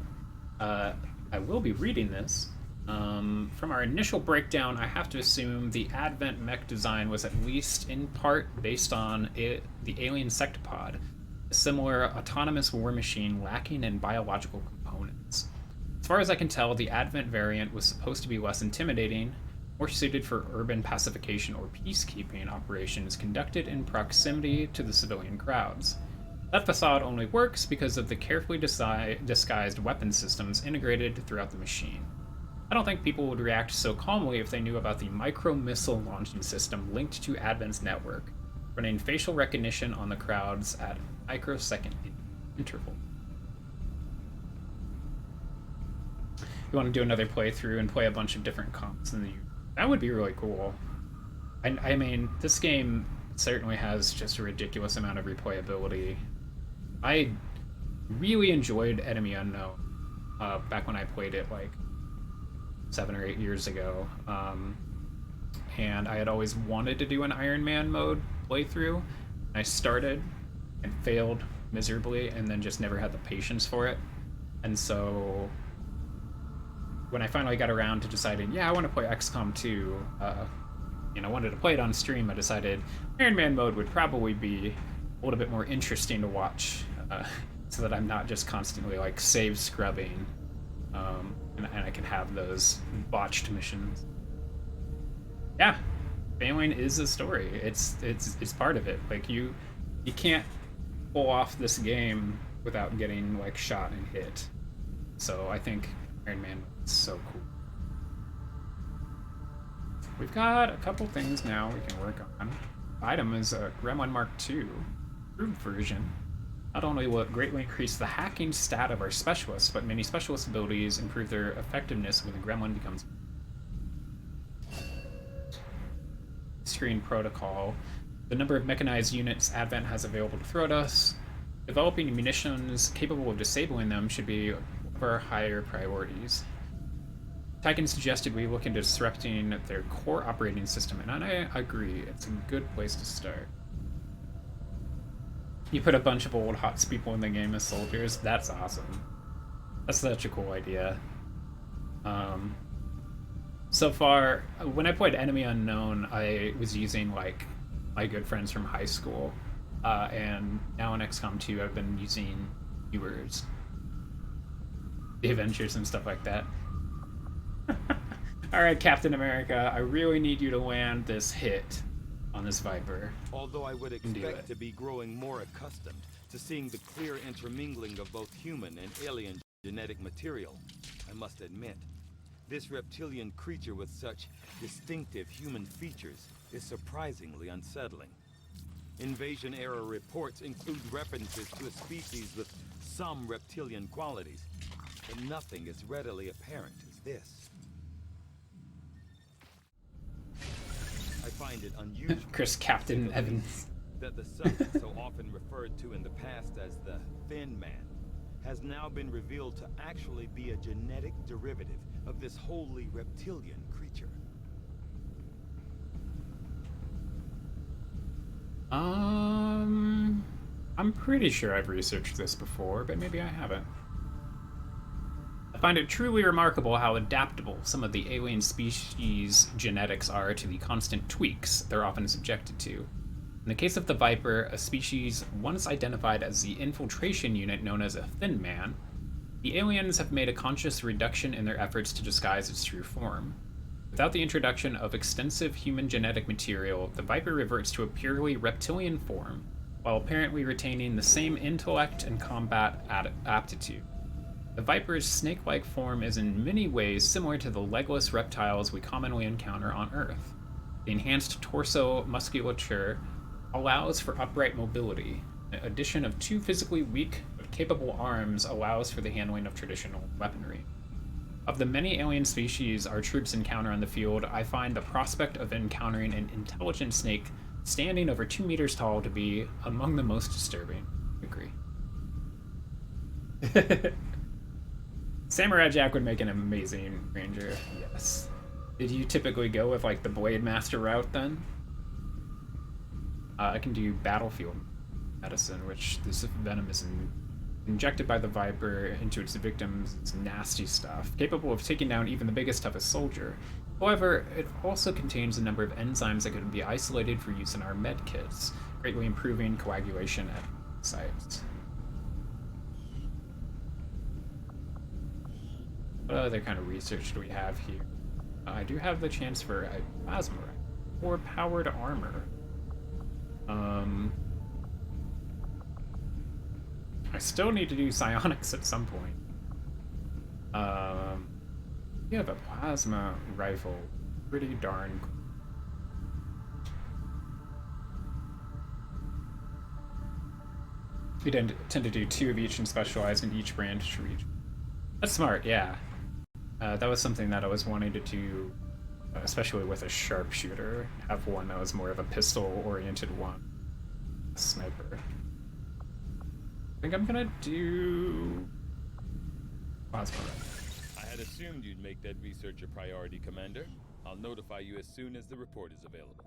I will be reading this. From our initial breakdown, I have to assume the Advent mech design was at least in part based on the alien sectopod, a similar autonomous war machine lacking in biological components. As far as I can tell, the Advent variant was supposed to be less intimidating, more suited for urban pacification or peacekeeping operations conducted in proximity to the civilian crowds. That facade only works because of the carefully disguised weapon systems integrated throughout the machine. I don't think people would react so calmly if they knew about the micro-missile launching system linked to Advent's network, running facial recognition on the crowds at microsecond interval. You want to do another playthrough and play a bunch of different comps in the that would be really cool. I mean, this game certainly has just a ridiculous amount of replayability. I really enjoyed Enemy Unknown back when I played it like 7 or 8 years ago. And I had always wanted to do an Ironman mode playthrough. I started and failed miserably and then just never had the patience for it. And so when I finally got around to deciding, yeah, I want to play XCOM 2, and I wanted to play it on stream, I decided Ironman mode would probably be a little bit more interesting to watch, so that I'm not just constantly like save scrubbing, and I can have those botched missions. Yeah, failing is a story. It's part of it. Like you can't pull off this game without getting like shot and hit. So I think Ironman is so cool. We've got a couple things now we can work on. Item is a Gremlin Mark II, improved version. Not only will it greatly increase the hacking stat of our specialists, but many specialist abilities improve their effectiveness when the Gremlin becomes screen protocol. The number of mechanized units Advent has available to throw at us. Developing munitions capable of disabling them should be one of our higher priorities. Tyken suggested we look into disrupting their core operating system, and I agree, it's a good place to start. You put a bunch of old HOTS people in the game as soldiers, that's awesome. That's such a cool idea. So far, when I played Enemy Unknown, I was using like my good friends from high school, and now in XCOM 2 I've been using viewers, the Avengers and stuff like that. Alright, Captain America, I really need you to land this hit on this Viper. Although I would expect to be growing more accustomed to seeing the clear intermingling of both human and alien genetic material, I must admit, this reptilian creature with such distinctive human features is surprisingly unsettling. Invasion-era reports include references to a species with some reptilian qualities, but nothing as readily apparent as this. I find it unusual Chris Captain Evans that the subject so often referred to in the past as the Thin Man has now been revealed to actually be a genetic derivative of this wholly reptilian creature. I'm pretty sure I've researched this before, but maybe I haven't. I find it truly remarkable how adaptable some of the alien species' genetics are to the constant tweaks they're often subjected to. In the case of the Viper, a species once identified as the infiltration unit known as a Thin Man, the aliens have made a conscious reduction in their efforts to disguise its true form. Without the introduction of extensive human genetic material, the Viper reverts to a purely reptilian form, while apparently retaining the same intellect and combat aptitude. The Viper's snake-like form is in many ways similar to the legless reptiles we commonly encounter on Earth. The enhanced torso musculature allows for upright mobility. The addition of 2 physically weak but capable arms allows for the handling of traditional weaponry. Of the many alien species our troops encounter on the field, I find the prospect of encountering an intelligent snake standing over 2 meters tall to be among the most disturbing. I agree. Samurai Jack would make an amazing ranger, yes. Did you typically go with like the Blade Master route then? I can do battlefield medicine, which this venom is injected by the Viper into its victims. It's nasty stuff, capable of taking down even the biggest, toughest soldier. However, it also contains a number of enzymes that can be isolated for use in our med kits, greatly improving coagulation at sites. What other kind of research do we have here? I do have the chance for a plasma or powered armor. I still need to do psionics at some point. You have a plasma rifle. Pretty darn cool. We tend to do 2 of each and specialize in each branch region. That's smart, yeah. That was something that I was wanting to do, especially with a sharpshooter. Have one that was more of a pistol-oriented one. Sniper. I think I'm gonna do plasma rifle. I had assumed you'd make that research a priority, Commander. I'll notify you as soon as the report is available.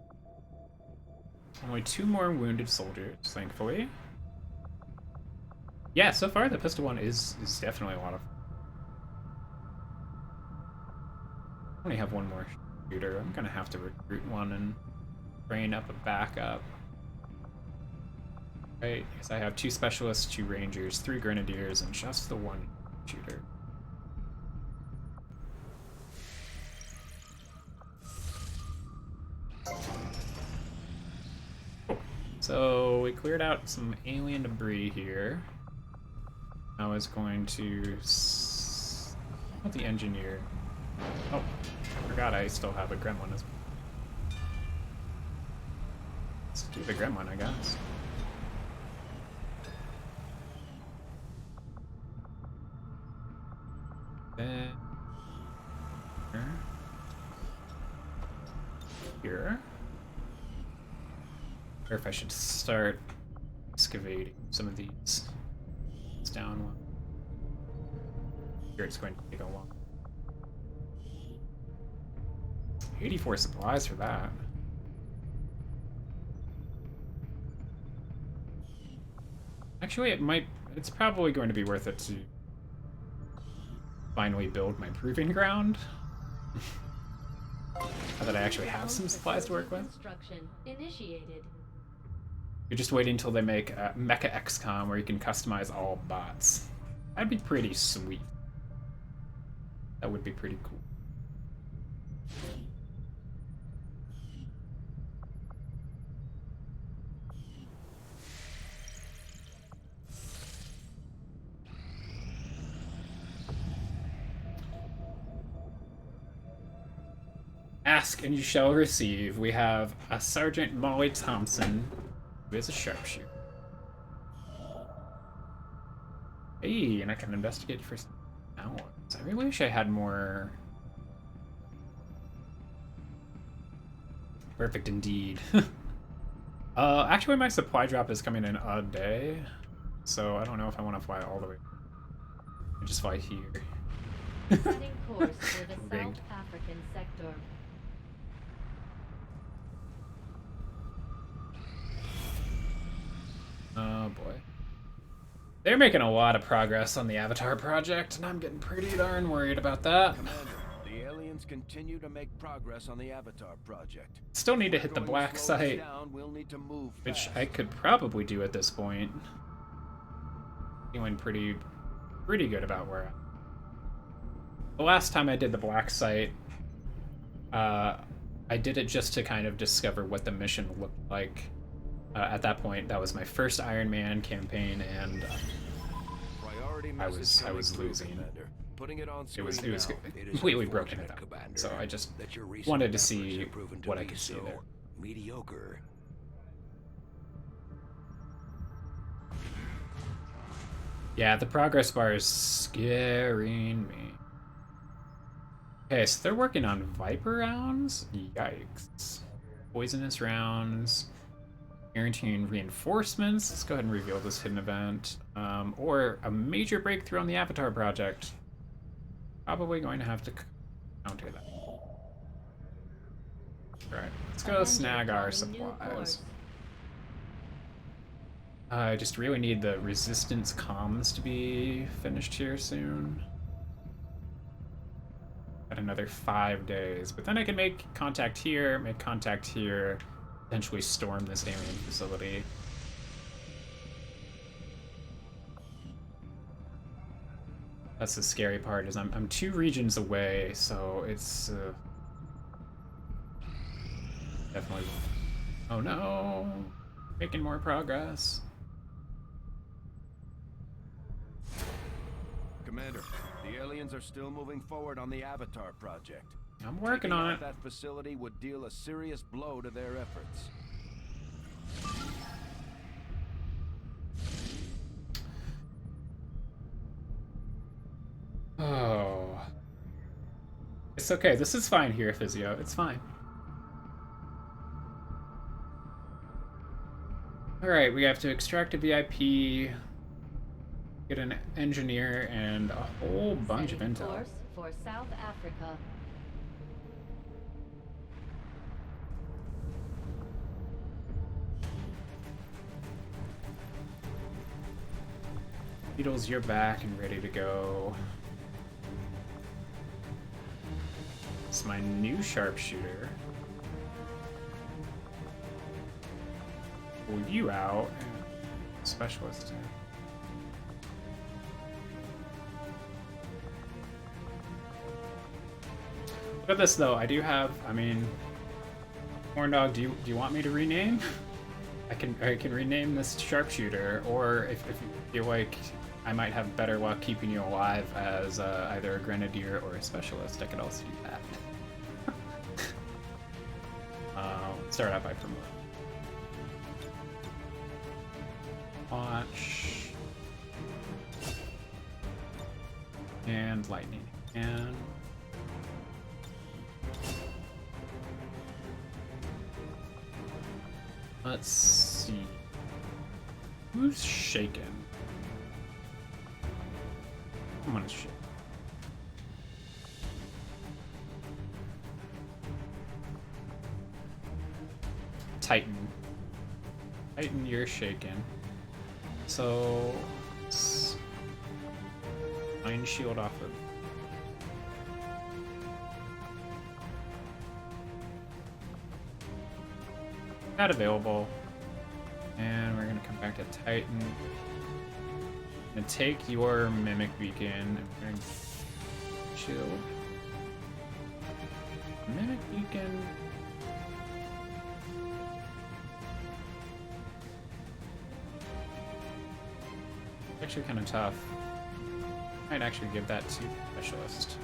Only 2 more wounded soldiers, thankfully. Yeah, so far the pistol one is definitely a lot of fun. I only have 1 more shooter. I'm gonna have to recruit one and train up a backup. Right, because I have 2 specialists, 2 rangers, 3 grenadiers, and just the 1 shooter. Cool. So we cleared out some alien debris here. I was going to... What the engineer? Oh, I forgot I still have a gremlin as well. Let's do the gremlin, I guess. Then... Here. Or if I should start excavating some of these. It's down one. Here it's going to take a long. 84 supplies for that. Actually, it's probably going to be worth it to finally build my proving ground. Now that I actually have some supplies to work with. Construction initiated. You're just waiting until they make a Mecha XCOM where you can customize all bots. That'd be pretty sweet. That would be pretty cool. Ask and you shall receive. We have a Sergeant Molly Thompson, who is a sharpshooter. Hey, and I can investigate for some hours. I really wish I had more. Perfect indeed. Actually, my supply drop is coming in a day, so I don't know if I want to fly all the way. I just fly here. Setting course for the South Rigged. African sector. Oh boy. They're making a lot of progress on the Avatar project, and I'm getting pretty darn worried about that. Commander, the aliens continue to make progress on the Avatar project. Still need to hit We're the going black slow this site, down, we'll need to move which fast. I could probably do at this point. Feeling pretty good about where I'm. The last time I did the black site, I did it just to kind of discover what the mission looked like. At that point, that was my first Ironman campaign, and Priority I message was coming through, losing. Commander. Putting it on It was screen now. It is completely broken unfortunate, at that point. Commander, So I just that your recent wanted to efforts see have proven to what I be could see so there. mediocre. Yeah, the progress bar is scaring me. Okay, so they're working on Viper rounds? Yikes. Poisonous rounds. Guaranteeing reinforcements. Let's go ahead and reveal this hidden event. Or a major breakthrough on the Avatar project. Probably going to have to counter that. Alright, let's go snag our supplies. I just really need the resistance comms to be finished here soon. Got another 5 days, but then I can make contact here, potentially storm this alien facility. That's the scary part, is I'm 2 regions away, so it's definitely. Oh no, making more progress. Commander, the aliens are still moving forward on the Avatar project. I'm working Taking on out it. that facility would deal a serious blow to their efforts. Oh. It's okay. This is fine here, Physio. It's fine. Alright, we have to extract a VIP, get an engineer, and a whole bunch of Setting intel. course for South Africa. Beatles, you're back and ready to go. It's my new sharpshooter. Pull you out. And specialist. Look at this though. I do have. I mean, Horn Dog. Do you want me to rename? I can rename this sharpshooter, or if you feel like I might have better luck keeping you alive as either a grenadier or a specialist, I could also do that. Start out by promoting. Launch. And lightning. And let's see. Who's shaken? I'm gonna shake. Titan. Titan, you're shaken. So let's Mind Shield off of. Not available. And we're gonna come back to Titan. And take your Mimic Beacon and we're gonna shield. Mimic Beacon. Actually kind of tough. Might actually give that to Specialist.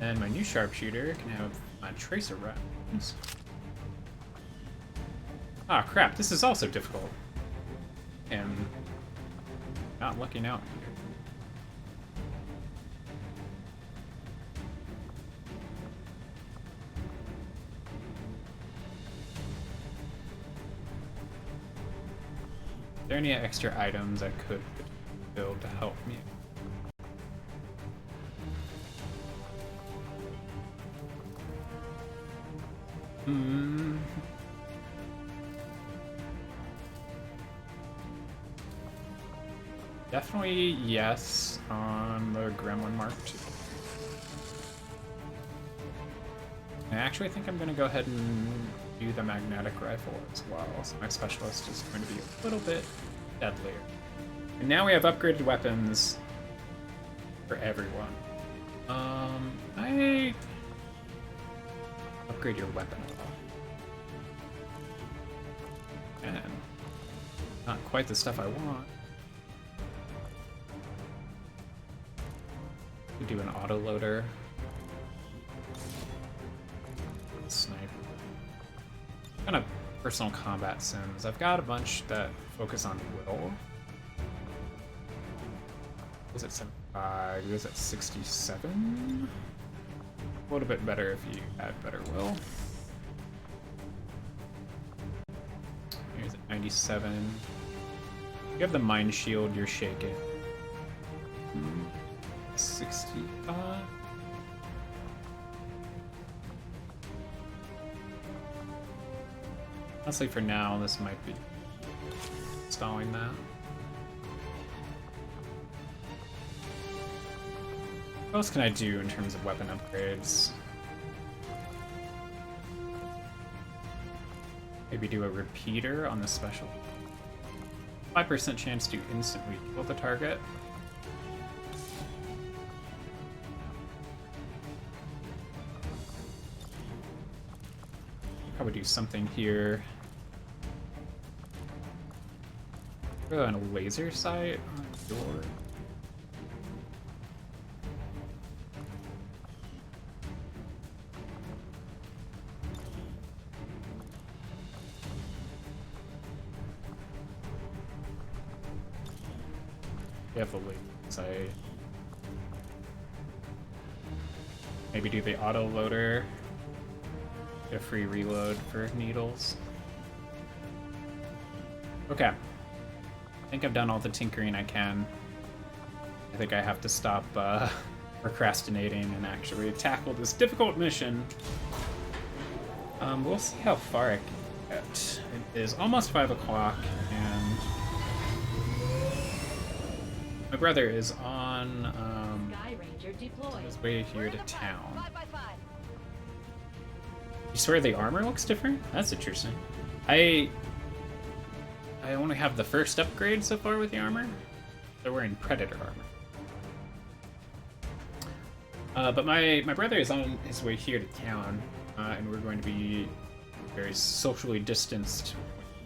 And my new sharpshooter can have my tracer rounds. Ah, crap, this is also difficult. And not looking out here. Are there any extra items I could build to help me? Definitely yes on the Gremlin Mark II. I actually think I'm going to go ahead and do the magnetic rifle as well, so my specialist is going to be a little bit deadlier. And now we have upgraded weapons for everyone. I upgrade your weapon a lot. And not quite the stuff I want. We do an autoloader. Sniper. Kind of personal combat sims. I've got a bunch that focus on will. Was it 75? Was it 67? A little bit better if you add better will. Here's at 97. You have the mind shield, you're shaking. 65. Honestly, for now, this might be stalling that. What else can I do in terms of weapon upgrades? Maybe do a repeater on the special. 5% chance to instantly kill the target. Probably do something here. Go on a laser sight on the door. We have the laser sight. Maybe do the auto loader. Get a free reload for needles. Okay. I think I've done all the tinkering I can. I think I have to stop procrastinating and actually tackle this difficult mission. We'll see how far I can get. It is almost 5 o'clock, and my brother is on Sky Ranger deployed. his way here to town. 5x5. You swear the armor looks different? That's interesting. I only have the first upgrade so far with the armor. They're wearing Predator armor. But my brother is on his way here to town, and we're going to be very socially distanced.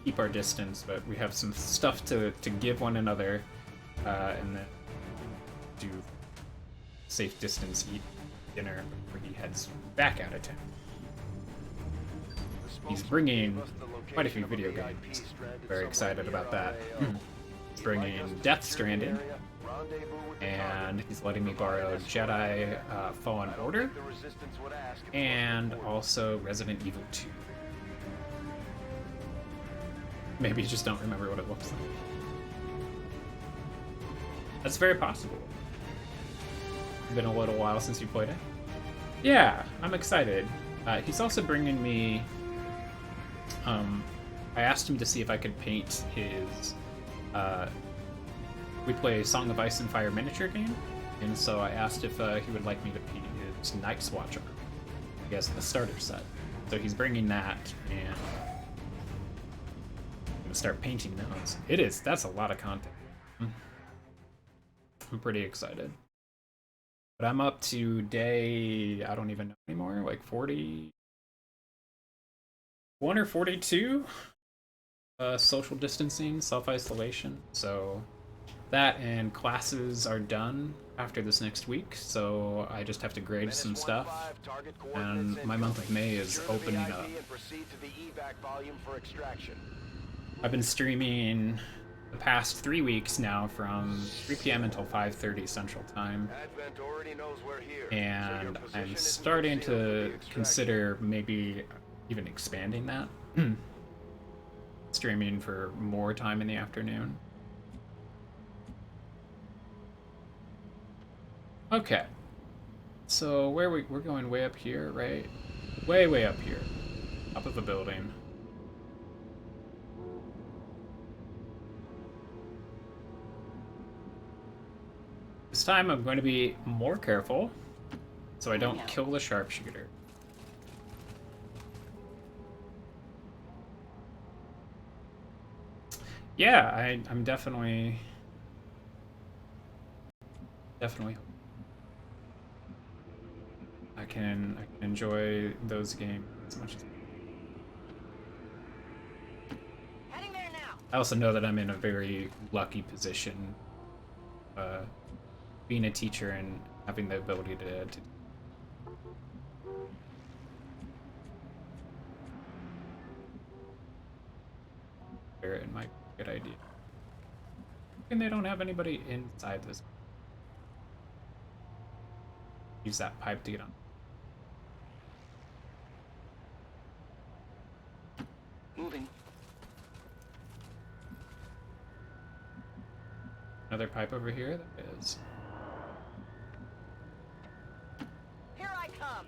Keep our distance, but we have some stuff to give one another, and then do safe distance eat dinner before he heads back out of town. He's bringing quite a few video games. Very excited about that. He's bringing Death Stranding, and he's letting me borrow Jedi Fallen Order, and also Resident Evil 2. Maybe you just don't remember what it looks like. That's very possible. It's been a little while since you played it. Yeah, I'm excited. He's also bringing me... I asked him to see if I could paint his... we play Song of Ice and Fire miniature game, and so I asked if he would like me to paint his Night's Watch armor. He has the starter set. So he's bringing that, and I'm gonna start painting those. That's a lot of content. I'm pretty excited. But I'm up to day, I don't even know anymore, like 41 or 42? Social distancing, self-isolation. So that and classes are done after this next week, so I just have to grade some stuff. And my month of May is opening up. I've been streaming the past 3 weeks now from 3 p.m. until 5:30 Central Time. And I'm starting to consider maybe even expanding that. Streaming for more time in the afternoon. Okay. So we're going way up here, right? Way up here. Top of the building. This time I'm going to be more careful so I don't kill the sharpshooter. Yeah, I'm definitely I can enjoy those games as much as Heading there now. I also know that I'm in a very lucky position, being a teacher and having the ability to it might be a good idea. And they don't have anybody inside this. Use that pipe to get on. Moving. Another pipe over here? That is. Here I come.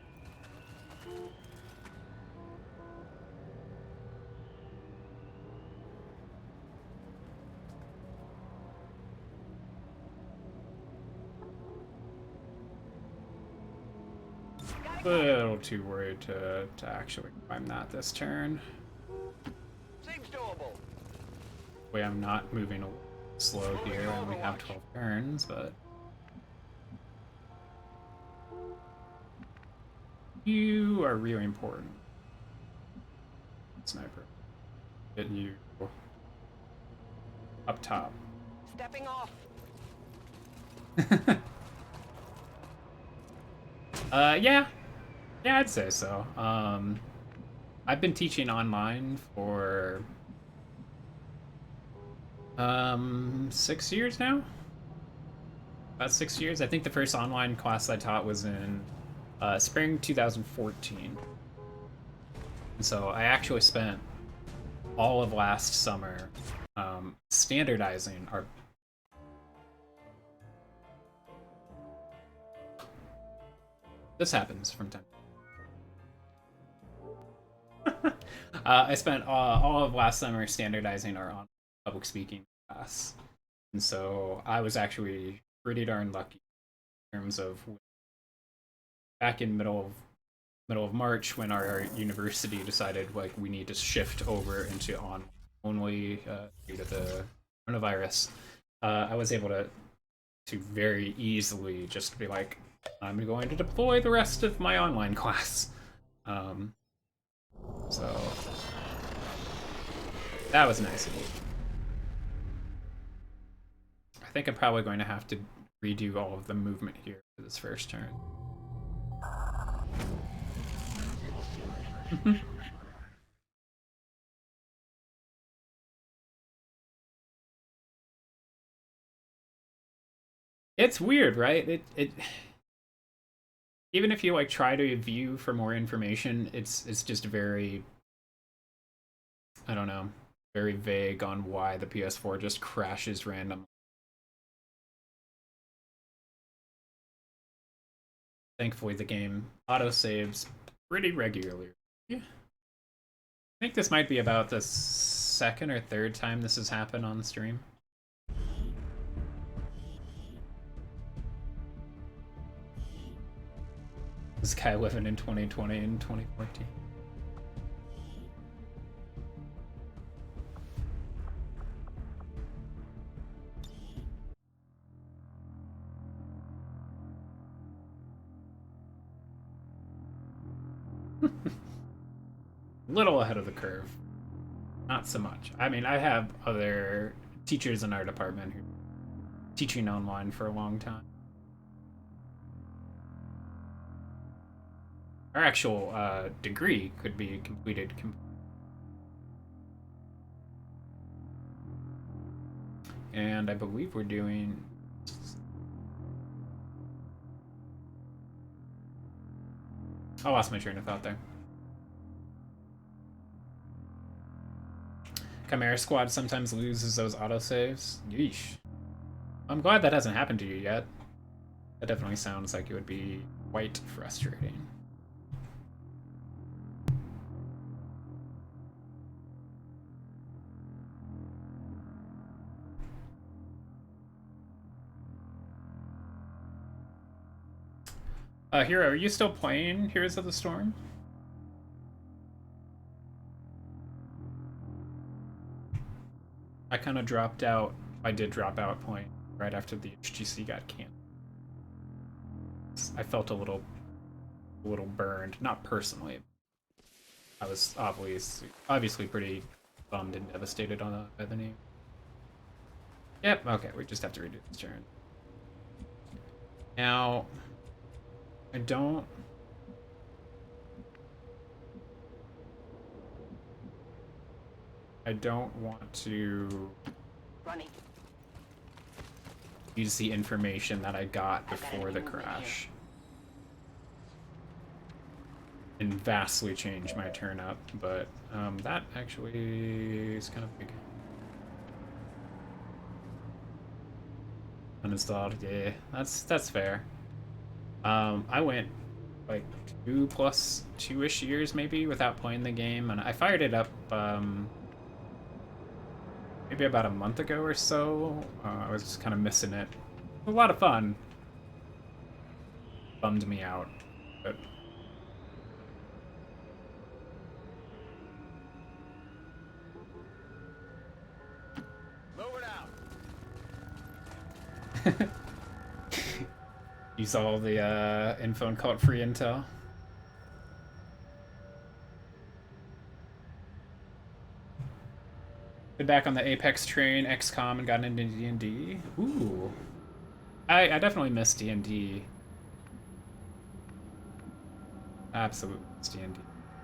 A little too worried to actually climb that this turn. Seems doable. Way I'm not moving slow here. I only have 12 turns, but you are really important. Sniper. Get you. up top. Stepping off. Yeah. Yeah, I'd say so. I've been teaching online for 6 years now. About 6 years. I think the first online class I taught was in spring 2014. And so I actually spent all of last summer standardizing our... This happens from time to time. I spent all of last summer standardizing our on public speaking class. And so I was actually pretty darn lucky in terms of back in middle of March when our university decided like we need to shift over into on only due to the coronavirus. I was able to very easily just be like, I'm going to deploy the rest of my online class. So that was nice of me. I think I'm probably going to have to redo all of the movement here for this first turn. It's weird, right? It even if you like try to view for more information, it's just very, I don't know, very vague on why the PS4 just crashes randomly. Thankfully, the game autosaves pretty regularly. Yeah. I think this might be about the second or third time this has happened on stream. This guy living in 2020 and 2014. Little ahead of the curve. Not so much. I mean, I have other teachers in our department who are teaching online for a long time. Our actual degree could be completed. And I believe we're doing... I lost my train of thought there. Chimera Squad sometimes loses those autosaves. Yeesh. I'm glad that hasn't happened to you yet. That definitely sounds like it would be quite frustrating. Hero, are you still playing Heroes of the Storm? I kind of dropped out. I did drop out playing right after the HGC got canceled. I felt a little burned, not personally. I was obviously pretty bummed and devastated by the news. Yep. Okay, we just have to redo this turn. Now, I don't want to use the information that I got before the crash and vastly change my turn up, but that actually is kind of big. Uninstalled, yeah, that's fair. I went like 2+2-ish years maybe without playing the game, and I fired it up maybe about a month ago or so. I was just kind of missing it. A lot of fun. Bummed me out, but Move it out. use all the info and call it free intel. Been back on the Apex train, XCOM, and gotten into D&D. Ooh. I definitely miss D&D. Absolutely miss D&D.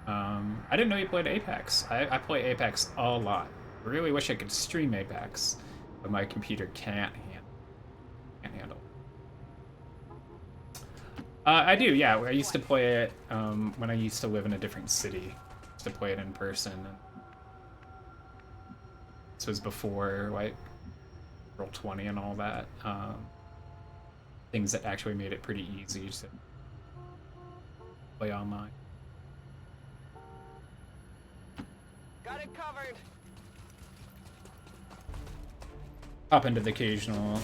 I didn't know you played Apex. I play Apex a lot. I really wish I could stream Apex, but my computer can't handle. I do, yeah. I used to play it when I used to live in a different city. I used to play it in person. This was before, like, Roll20 and all that. Things that actually made it pretty easy to play online. Got it covered. Hop into the occasional.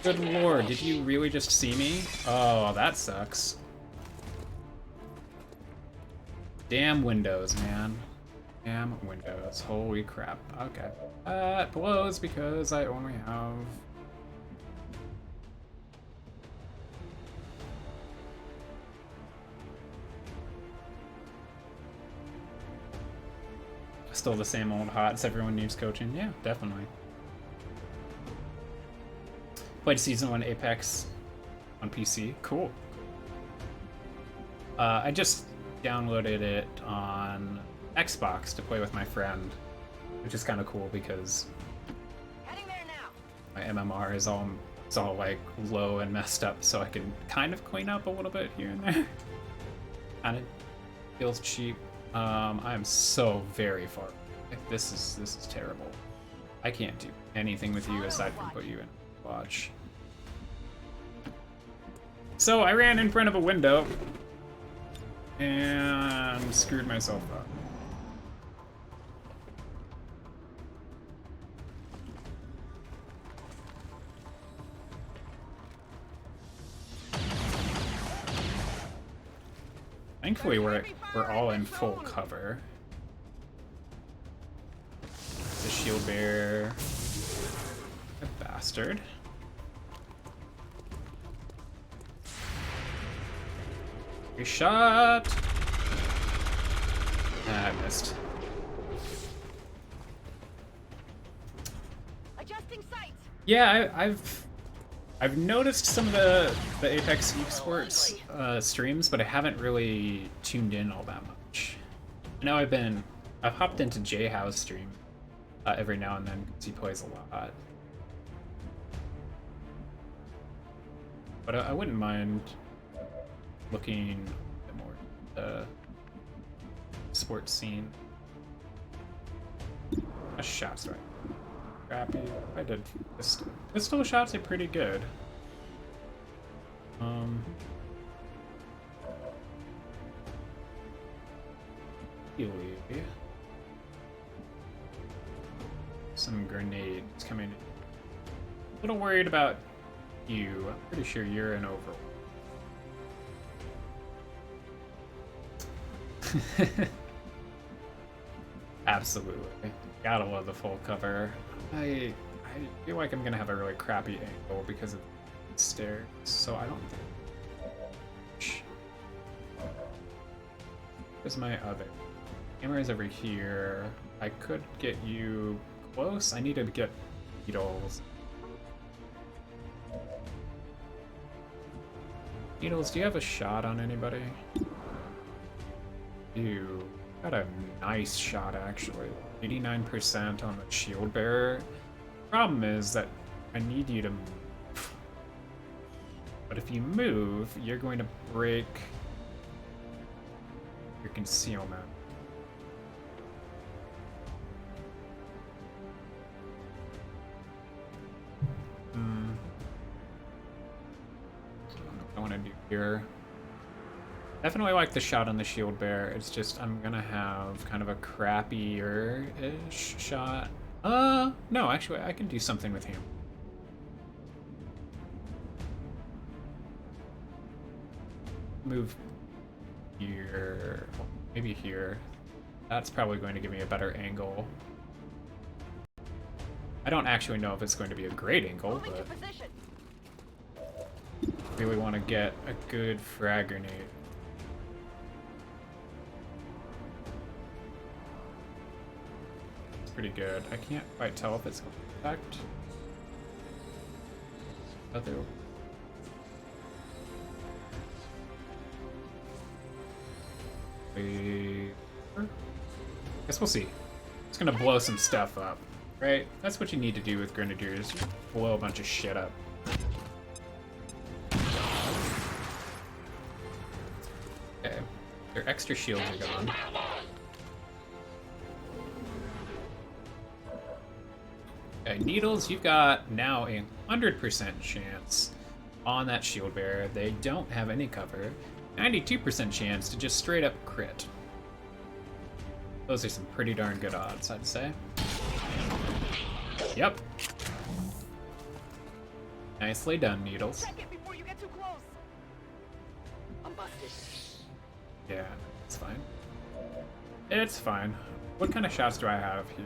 Good lord, did you really just see me? Oh, that sucks. Damn Windows, man. Damn Windows. Holy crap. Okay. That blows because I only have... Still the same old hots. Everyone needs coaching. Yeah, definitely. Played Season 1 Apex on PC. Cool. I just downloaded it on Xbox to play with my friend, which is kind of cool because Heading there now. my MMR is all like low and messed up, so I can kind of clean up a little bit here and there. Kind of feels cheap. I am so very far away. This is terrible. I can't do anything with you aside from put you in watch. So I ran in front of a window and screwed myself up. Thankfully, we're all in full cover. The shield bearer, a bastard. Free shot. Ah, I missed. Adjusting sights. Yeah, I've noticed some of the Apex Esports streams, but I haven't really tuned in all that much. I know I've hopped into J-House stream every now and then because he plays a lot. But I wouldn't mind looking a bit more at the sports scene. A shot's right. Crappy. I did. Pistol shots are pretty good. Healy. Some grenades coming in. A little worried about you. I'm pretty sure you're an overall. Absolutely. Gotta love the full cover. I feel like I'm gonna have a really crappy angle because of the stairs, so I don't think... Where's my other? Camera's over here. I could get you close. I needed to get needles. Needles, do you have a shot on anybody? You got a nice shot, actually. 89% on the shield bearer. Problem is that I need you to move. But if you move, you're going to break your concealment. I want to do here. Definitely like the shot on the shield bearer. It's just I'm gonna have kind of a crappier-ish shot. No, actually I can do something with him. Move here, maybe here. That's probably going to give me a better angle. I don't actually know if it's going to be a great angle, but really want to get a good frag grenade. pretty good. I can't quite tell if it's going to affect other. Guess we'll see. It's gonna blow some stuff up, right? That's what you need to do with grenadiers. You blow a bunch of shit up. Okay, their extra shields are gone. Okay, Needles, you've got now a 100% chance on that shield bearer. They don't have any cover. 92% chance to just straight up crit. Those are some pretty darn good odds, I'd say. Yep. Nicely done, Needles. Check it before you get too close. I'm busted. Yeah, it's fine. It's fine. What kind of shots do I have here?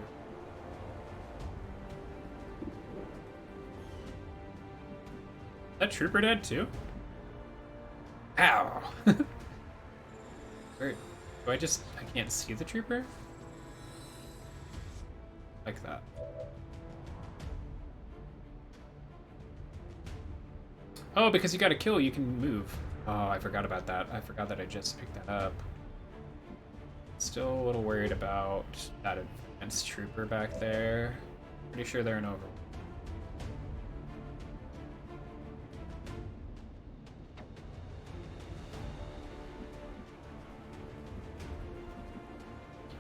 That trooper dead too? Ow! Where, I can't see the trooper? Like that. Oh, because you got a kill, you can move. Oh, I forgot about that. I forgot that I just picked that up. Still a little worried about that advanced trooper back there. Pretty sure they're an over.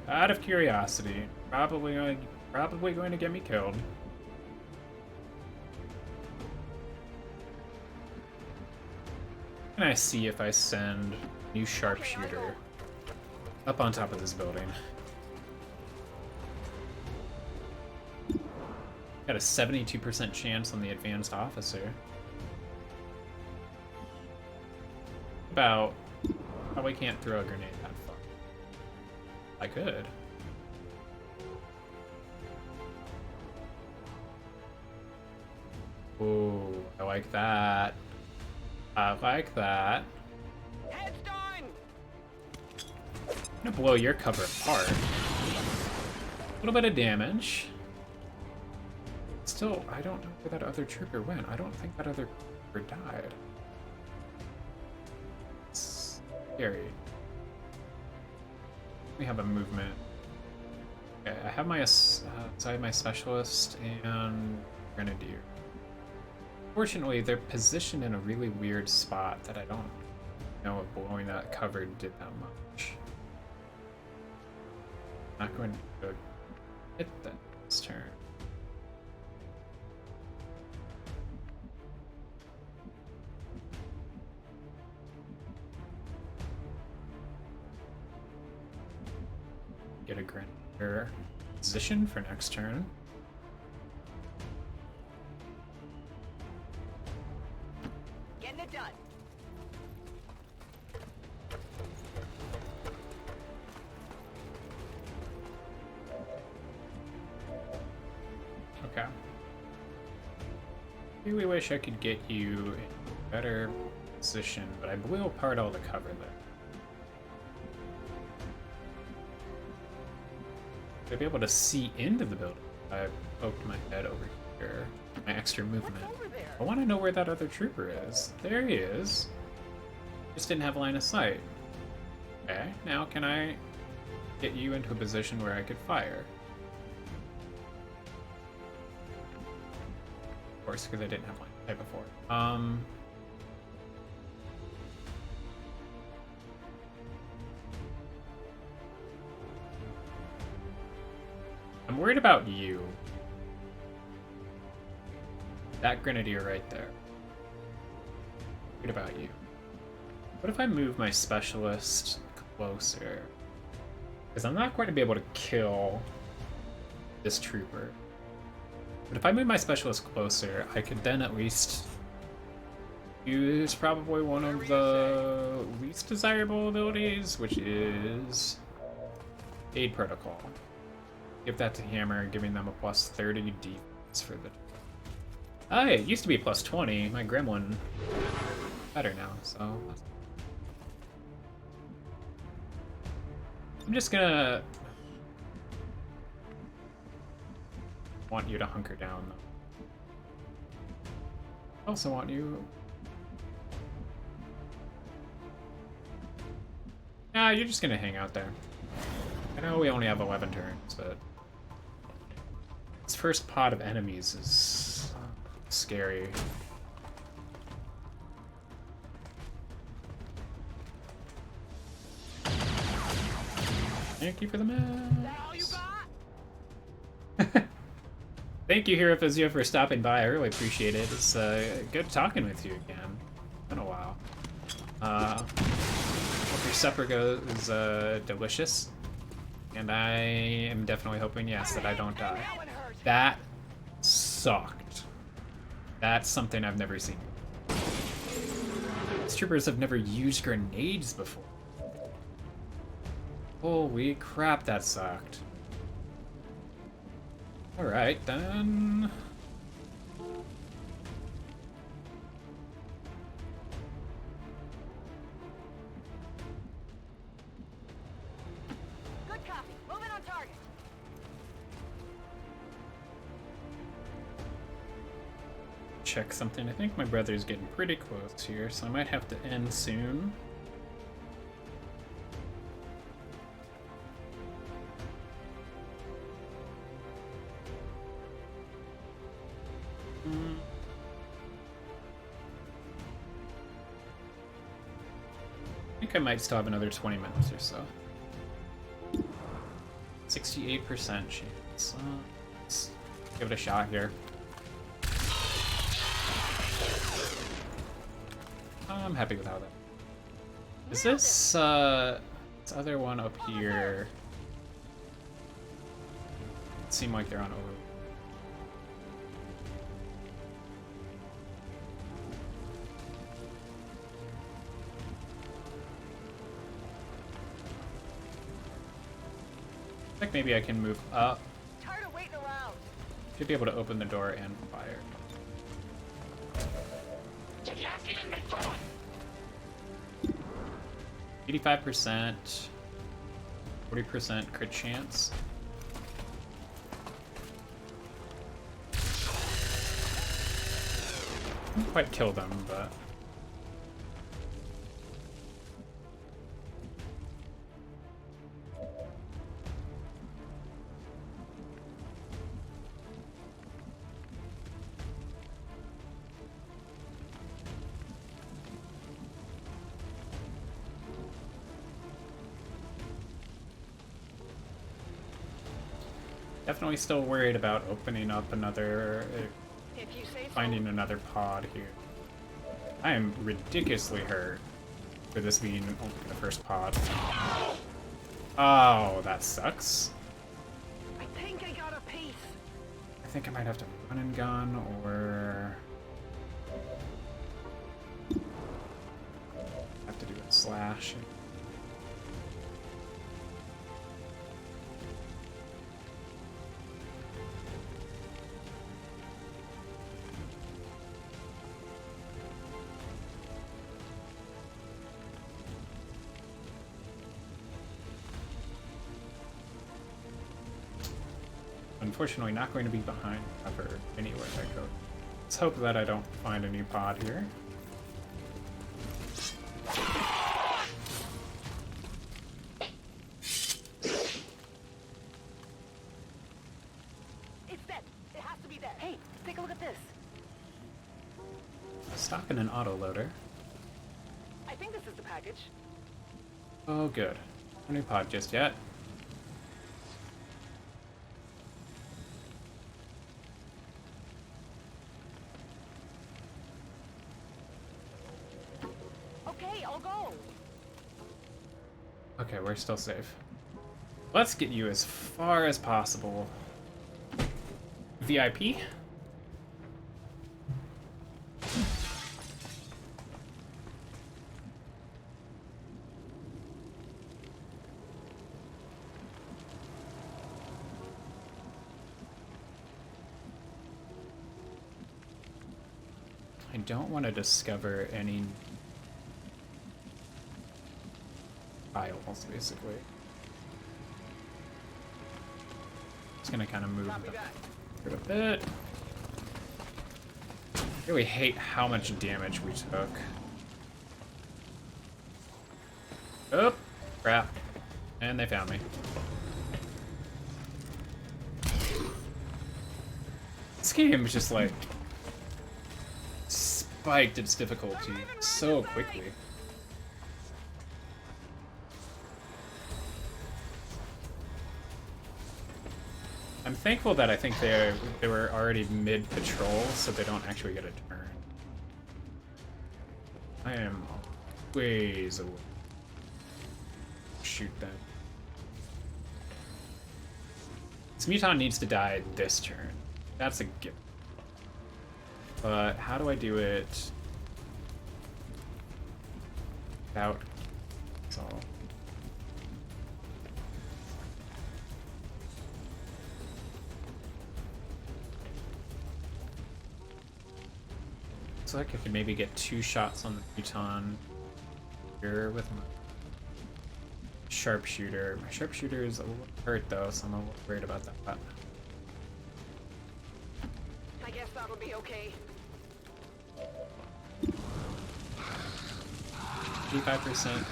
Out of curiosity, probably going to get me killed. Can I see if I send new sharpshooter up on top of this building? Got a 72% chance on the advanced officer. About probably can't throw a grenade that far. I could. Ooh, I like that. I like that. Heads done. I'm gonna blow your cover apart. A little bit of damage. Still, I don't know where that other trooper went. I don't think that other trooper died. It's scary. We have a movement. Okay, I have my so I have my specialist and grenadier. Fortunately, they're positioned in a really weird spot that I don't know if blowing that cover did that much. Not going to hit that this turn. Get a grenadier position for next turn. Getting it done. Okay. Really wish I could get you in a better position, but I blew apart all the cover there. I'd be able to see into the building. I poked my head over here. My extra movement. What's over there? I want to know where that other trooper is. There he is. Just didn't have line of sight. Okay, now can I get you into a position where I could fire? Of course, because I didn't have line of sight before. I'm worried about you. That grenadier right there. Worried about you. What if I move my specialist closer? Because I'm not going to be able to kill this trooper. But if I move my specialist closer, I could then at least use probably one of the least desirable abilities, which is Aid Protocol. Give that to Hammer, giving them a plus 30 defense for the... Ah, it used to be plus 20. My Gremlin better now, so... I'm just gonna... want you to hunker down, though. I also want you... Nah, you're just gonna hang out there. I know we only have 11 turns, but... This first pod of enemies is... scary. Thank you for the maps. Thank you, Hero Physio, for stopping by. I really appreciate it. It's good talking with you again. It's been a while. Hope your supper goes delicious. And I am definitely hoping, yes, that I don't die. That sucked. That's something I've never seen. These troopers have never used grenades before. Holy crap, that sucked. Alright, then... Good copy. Moving on target. Check something. I think my brother's getting pretty close here, so I might have to end soon. I think I might still have another 20 minutes or so. 68% chance. Let's give it a shot here. I'm happy with how that. Is this other one up here? It seemed like they're on over. I think maybe I can move up. Tired of waiting around. Should be able to open the door and fire. 85%, 40% crit chance. Didn't quite kill them, but... Definitely still worried about opening up another, If you say so. finding another pod here. I am ridiculously hurt for this being only the first pod. Oh, that sucks. I think I got a piece. I think I might have to run and gun or have to do a slash. Unfortunately, not going to be behind cover anywhere I go. Let's hope that I don't find a new pod here. It's dead. It has to be dead. Hey, take a look at this. Stock in an autoloader. I think this is the package. Oh, good. No new pod just yet. Okay, I'll go. Okay, we're still safe. Let's get you as far as possible. VIP? I don't want to discover any files, basically. Just gonna kind of move. Copy that. through a bit. I really hate how much damage we took. Oh, crap. And they found me. This game is just like spiked its difficulty so quickly. I'm thankful that I think they were already mid-patrol, so they don't actually get a turn. I am ways away. Shoot them. This Muton needs to die this turn. That's a gift. But how do I do it without all? Looks like I could maybe get 2 shots on the Muton here with my sharpshooter. My sharpshooter is a little hurt though, so I'm a little worried about that. I guess that'll be okay. 85%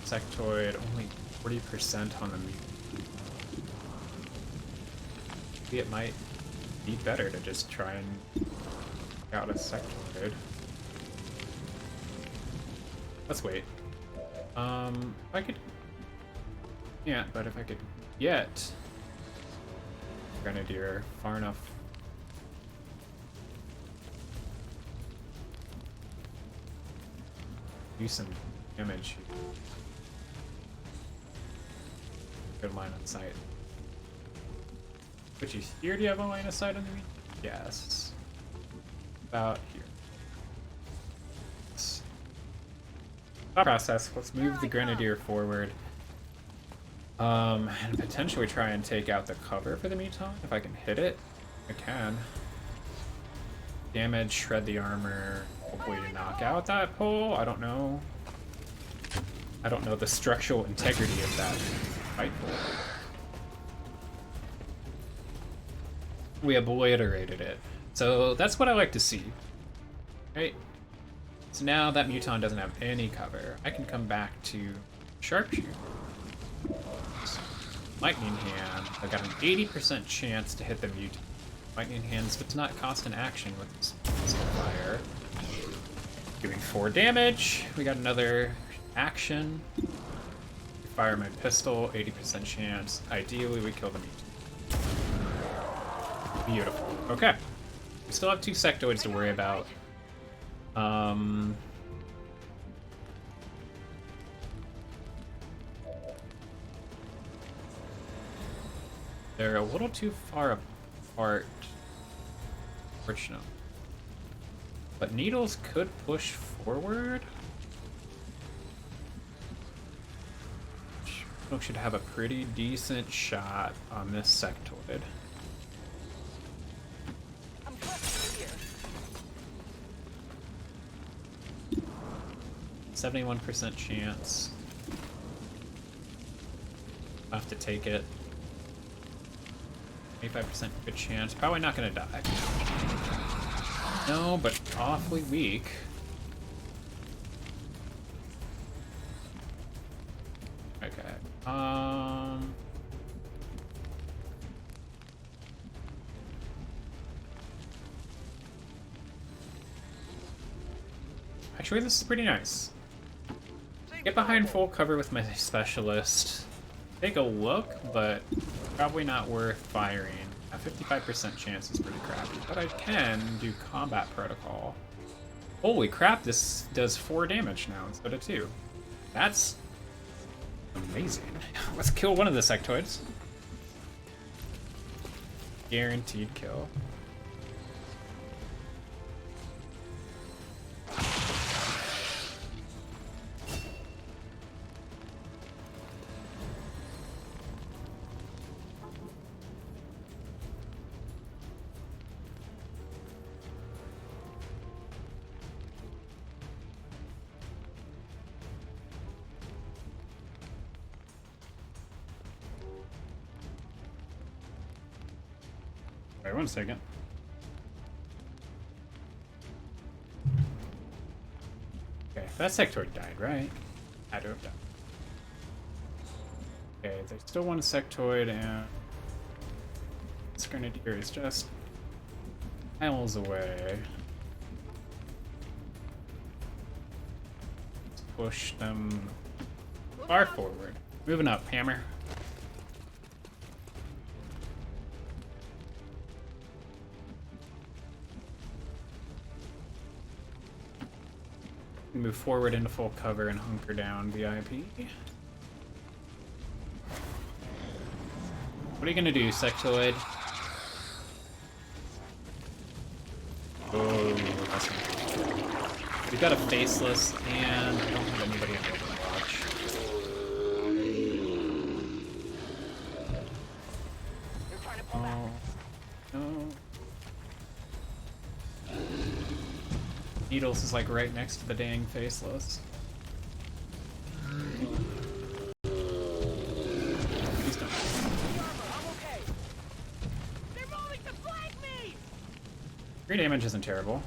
sectoid, only 40% on the Muton. Maybe it might be better to just try and out a sectoid. Let's wait. If I could... Yeah, but if I could get Grenadier far enough... do some damage. Good line of sight. Which is here, do you have a line of sight on the Muton? Yes. About here. Thought process. Let's move the Grenadier forward. And potentially try and take out the cover for the Muton. If I can hit it, I can. Damage, shred the armor, hopefully to knock out that pole. I don't know. I don't know the structural integrity of that fight pole. We obliterated it. So that's what I like to see. Right? So now that Muton doesn't have any cover, I can come back to Sharpshooter. Lightning Hand. I've got an 80% chance to hit the Muton. Lightning Hands does not cost an action with this pistol fire. Doing 4 damage. We got another action. Fire my pistol, 80% chance. Ideally, we kill the Muton. Beautiful. Okay. We still have 2 sectoids to worry about. They're a little too far apart, fortunately. But needles could push forward. We should have a pretty decent shot on this sectoid. 71% chance. I'll have to take it. 85% good chance. Probably not gonna die. No, but awfully weak. Okay. Actually, this is pretty nice. Get behind full cover with my specialist. Take a look, but probably not worth firing. A 55% chance is pretty crappy, but I can do combat protocol. Holy crap, this does 4 damage now instead of 2. That's amazing. Let's kill one of the sectoids. Guaranteed kill. Wait 1 second. Okay, that sectoid died, right? Had to have died. Okay, they still want a sectoid, and this grenadier is just miles away. Let's push them far forward. Moving up, hammer. Move forward into full cover and hunker down, VIP. What are you gonna do, sectoid? Oh, that's not. We've got a faceless, and I don't have anybody on Overwatch. They're trying to pull back. Oh, no. Needles is like right next to the dang faceless. He's done. I'm okay. They're moving to flank me! 3 damage isn't terrible.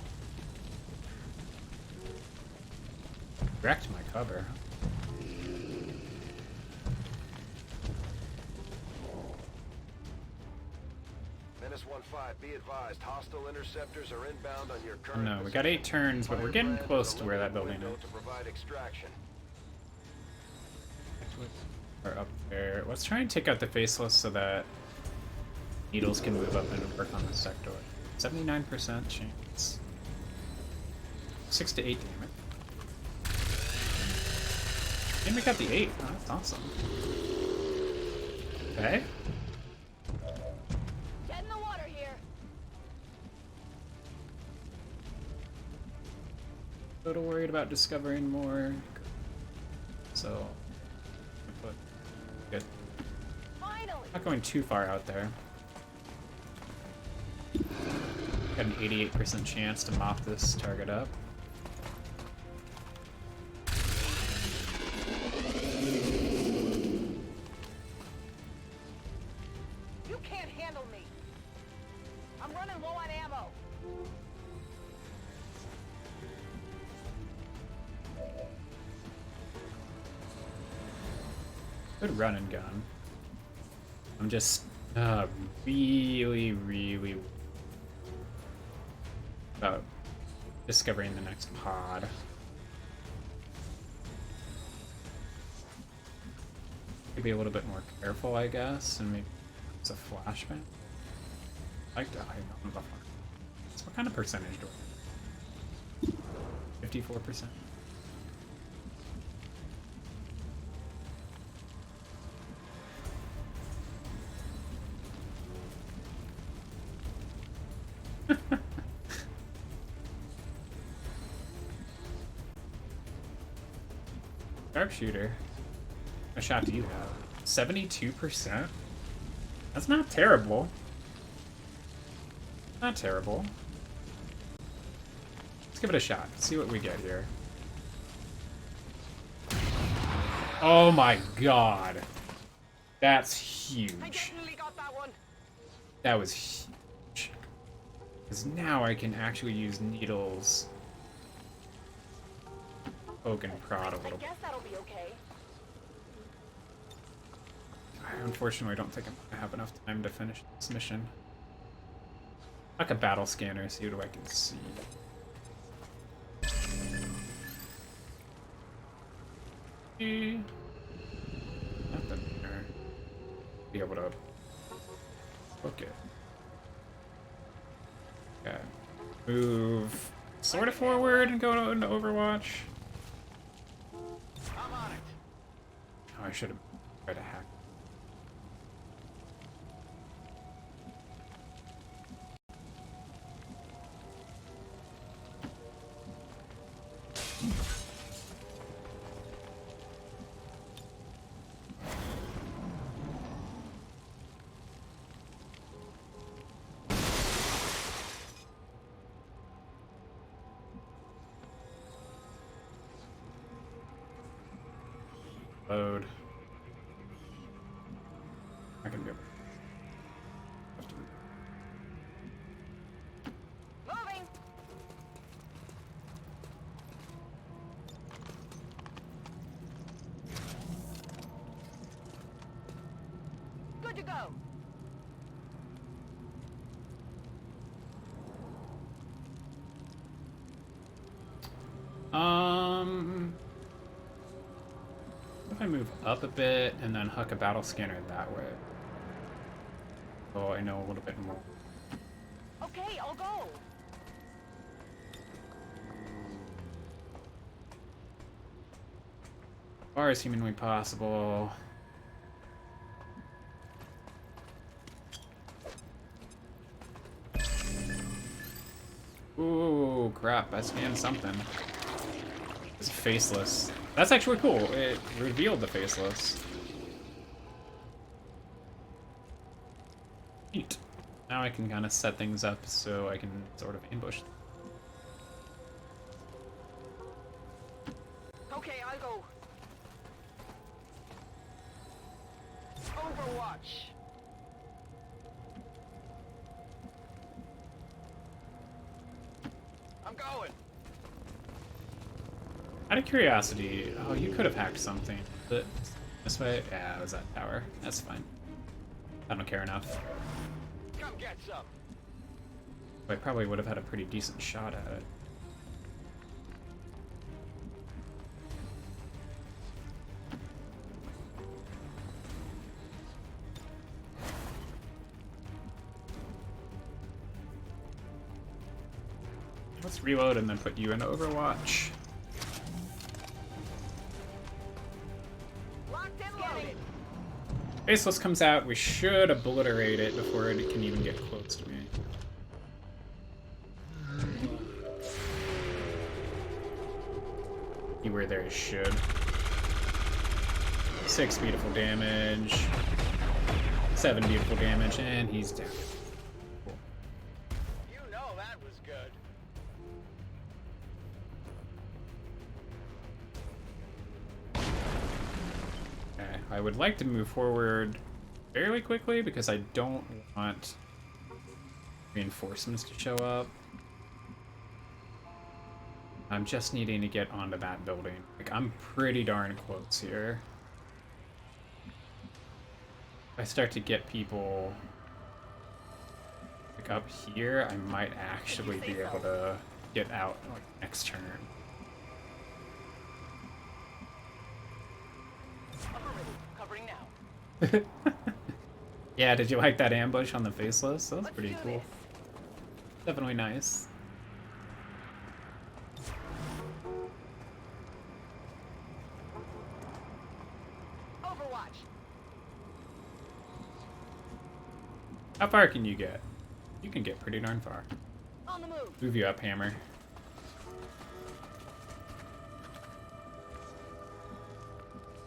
Wrecked my cover. Menace 1-5, be advised, hostile interceptors are inbound on your Oh current no, we got 8 turns, but we're getting close to where that building is. to provide extraction. Or up there. Let's try and take out the faceless so that needles can move up and work on the sector. 79% chance. 6 to 8 damage. And we got the 8. Oh, that's awesome. Okay. Get in the water here. A little worried about discovering more. So, good. Finally. Not going too far out there. Got an 88% chance to mop this target up. You can't handle me. I'm running low on ammo. Good run and gun. I'm just really about discovering the next pod. Maybe a little bit more careful, I guess, and maybe it's a flashbang. I like to hide on the buffer. So what kind of percentage do I 54%. Sharpshooter. What shot do you have? 72%? That's not terrible. Not terrible. Let's give it a shot. See what we get here. Oh my god. That's I huge. definitely got that one. That was huge. Because now I can actually use needles. Poke and prod a I little. guess that'll be okay. I unfortunately don't think I'm gonna have enough time to finish this mission. Like a battle scanner, see what I can see. Nothing there. Be able to book it. Okay. Move sort of forward and go into Overwatch. I'm on it. Oh, I should have tried to hack. Load. I can go. Have to good to go. If I move up a bit and then huck a battle scanner that way. Oh, I know a little bit more. Okay, I'll go. As far as humanly possible. Ooh, crap, I scanned something. It's faceless. That's actually cool. It revealed the faceless. Neat. Now I can kind of set things up so I can sort of ambush. Okay, I'll go. Overwatch. I'm going. Out of curiosity, oh, you could have hacked something. But this way? Yeah, it was that tower. That's fine. I don't care enough. Come get some. I probably would have had a pretty decent shot at it. Let's reload and then put you into Overwatch. Locked and loaded. Faceless comes out, we should obliterate it before it can even get close to me. You were there, should. 6 beautiful damage. 7 beautiful damage, and he's down. Cool. You know that was good. Okay, I would like to move forward fairly quickly because I don't want reinforcements to show up. I'm just needing to get onto that building. Like, I'm pretty darn close here. If I start to get people like up here, I might actually be able to get out like next turn. Covering now. Yeah, did you like that ambush on the faceless? That was Let's pretty do cool. this. Definitely nice. Overwatch. How far can you get? You can get pretty darn far. On the move. Move you up, Hammer.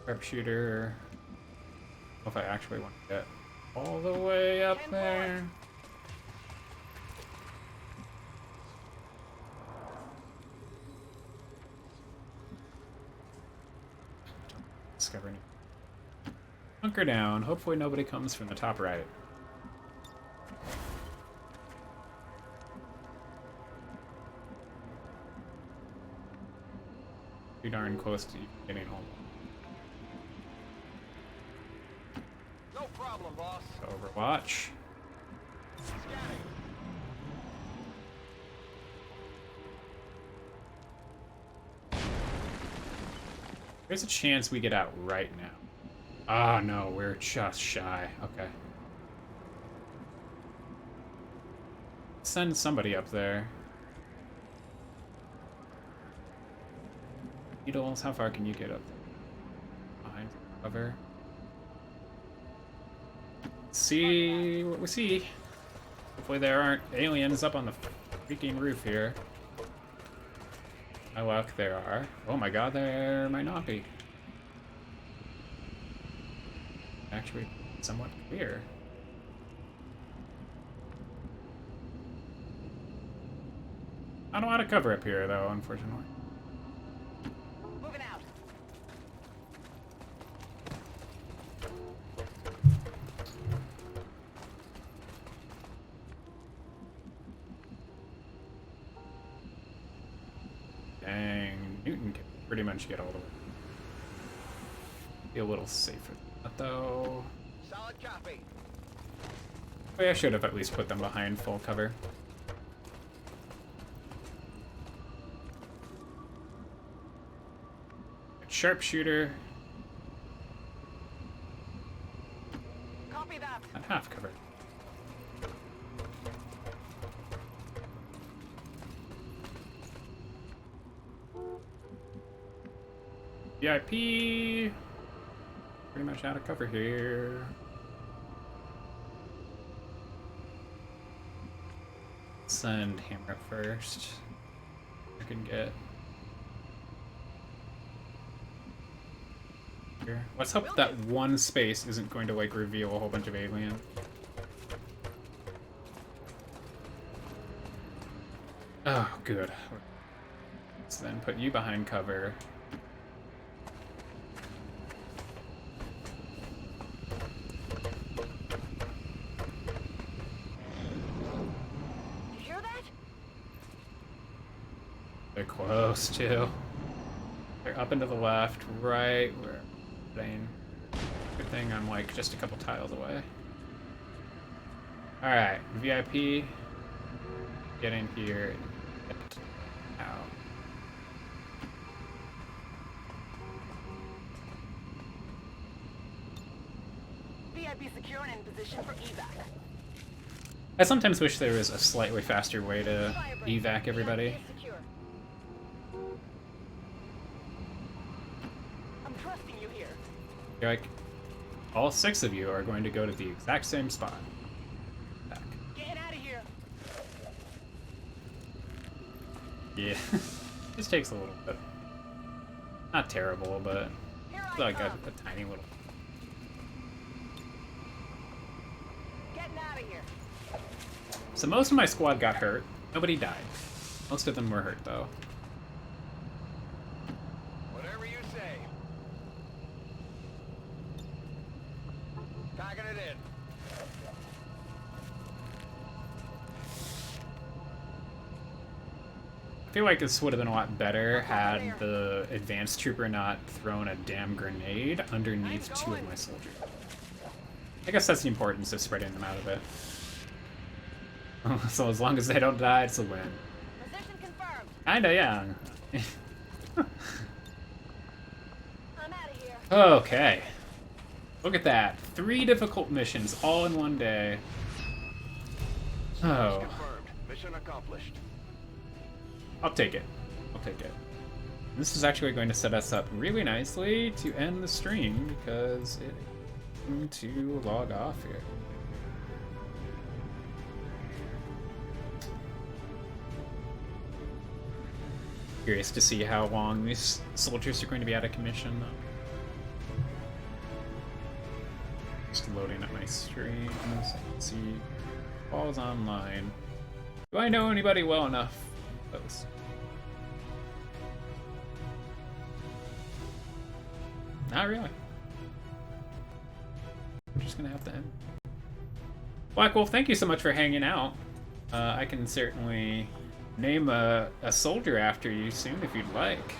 Sharpshooter. If I actually want to get all the way up there. Discover new. Hunker down. Hopefully nobody comes from the top right. Pretty darn close to getting home. No problem, boss. Overwatch. Scanning. There's a chance we get out right now. Ah, no, we're just shy. Okay. Send somebody up there. Needles, how far can you get up there? Behind cover. See what we see. Hopefully there aren't aliens up on the freaking roof here. My luck, there are. Oh my god, there might not be. Actually, somewhat clear. I don't want to cover up here, though, unfortunately. Moving out. Dang, Newton can pretty much get all the way. Be a little safer than that, though. Solid copy. I should have at least put them behind full cover. Sharpshooter. Copy that. Not half cover. VIP. Pretty much out of cover here. Send hammer up first. I can get. Here. Let's hope that one space isn't going to like reveal a whole bunch of alien. Oh, good. Let's then put you behind cover. You hear that? They're close too. They're up and to the left, right where Zane. Good thing I'm like just a couple tiles away. Alright, VIP. Get in here and get out. VIP secure and in position for evac. I sometimes wish there was a slightly faster way to evac everybody. VIP secure. I'm trusting you here. You're like, all 6 of you are going to go to the exact same spot. Back. Getting out of here. Yeah. This takes a little bit. Not terrible, but Here it's I like a come. tiny little. Getting out of here. So most of my squad got hurt. Nobody died. Most of them were hurt, though. Whatever you say. Packing it in. I feel like this would have been a lot better had the advanced trooper not thrown a damn grenade underneath 2 of my soldiers. I guess that's the importance of spreading them out a bit. So as long as they don't die, it's a win. Position confirmed. Kinda, yeah. I'm out of here. Okay. Look at that. 3 difficult missions all in one day. Oh. Confirmed. Mission accomplished. I'll take it. I'll take it. This is actually going to set us up really nicely to end the stream because it is going to log off here. Curious to see how long these soldiers are going to be out of commission. Just loading up my stream so I can see falls online. Do I know anybody well enough? Those. Not really. I'm just gonna have to end. Black Wolf, thank you so much for hanging out. I can certainly name a soldier after you soon if you'd like.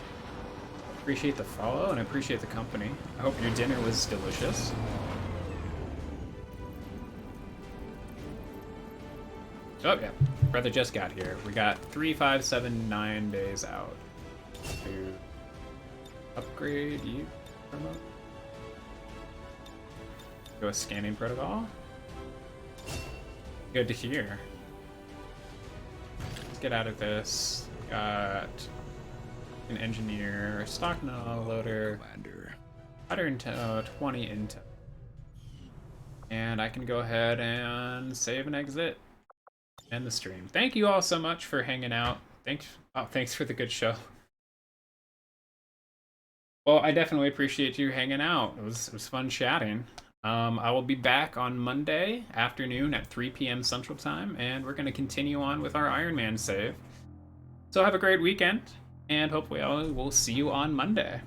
Appreciate the follow and I appreciate the company. I hope your dinner was delicious. Oh yeah, brother just got here. We got 3, 5, 7, 9 days out to upgrade you. Promote. Go with scanning protocol. Good to hear. Let's get out of this. Got an engineer, stock loader, 120 intel. And I can go ahead and save and exit. End the stream. Thank you all so much for hanging out. Thanks for the good show. Well, I definitely appreciate you hanging out. It was fun chatting. I will be back on Monday afternoon at 3 p.m. Central Time, and we're going to continue on with our Ironman save. So have a great weekend, and hopefully I will see you on Monday.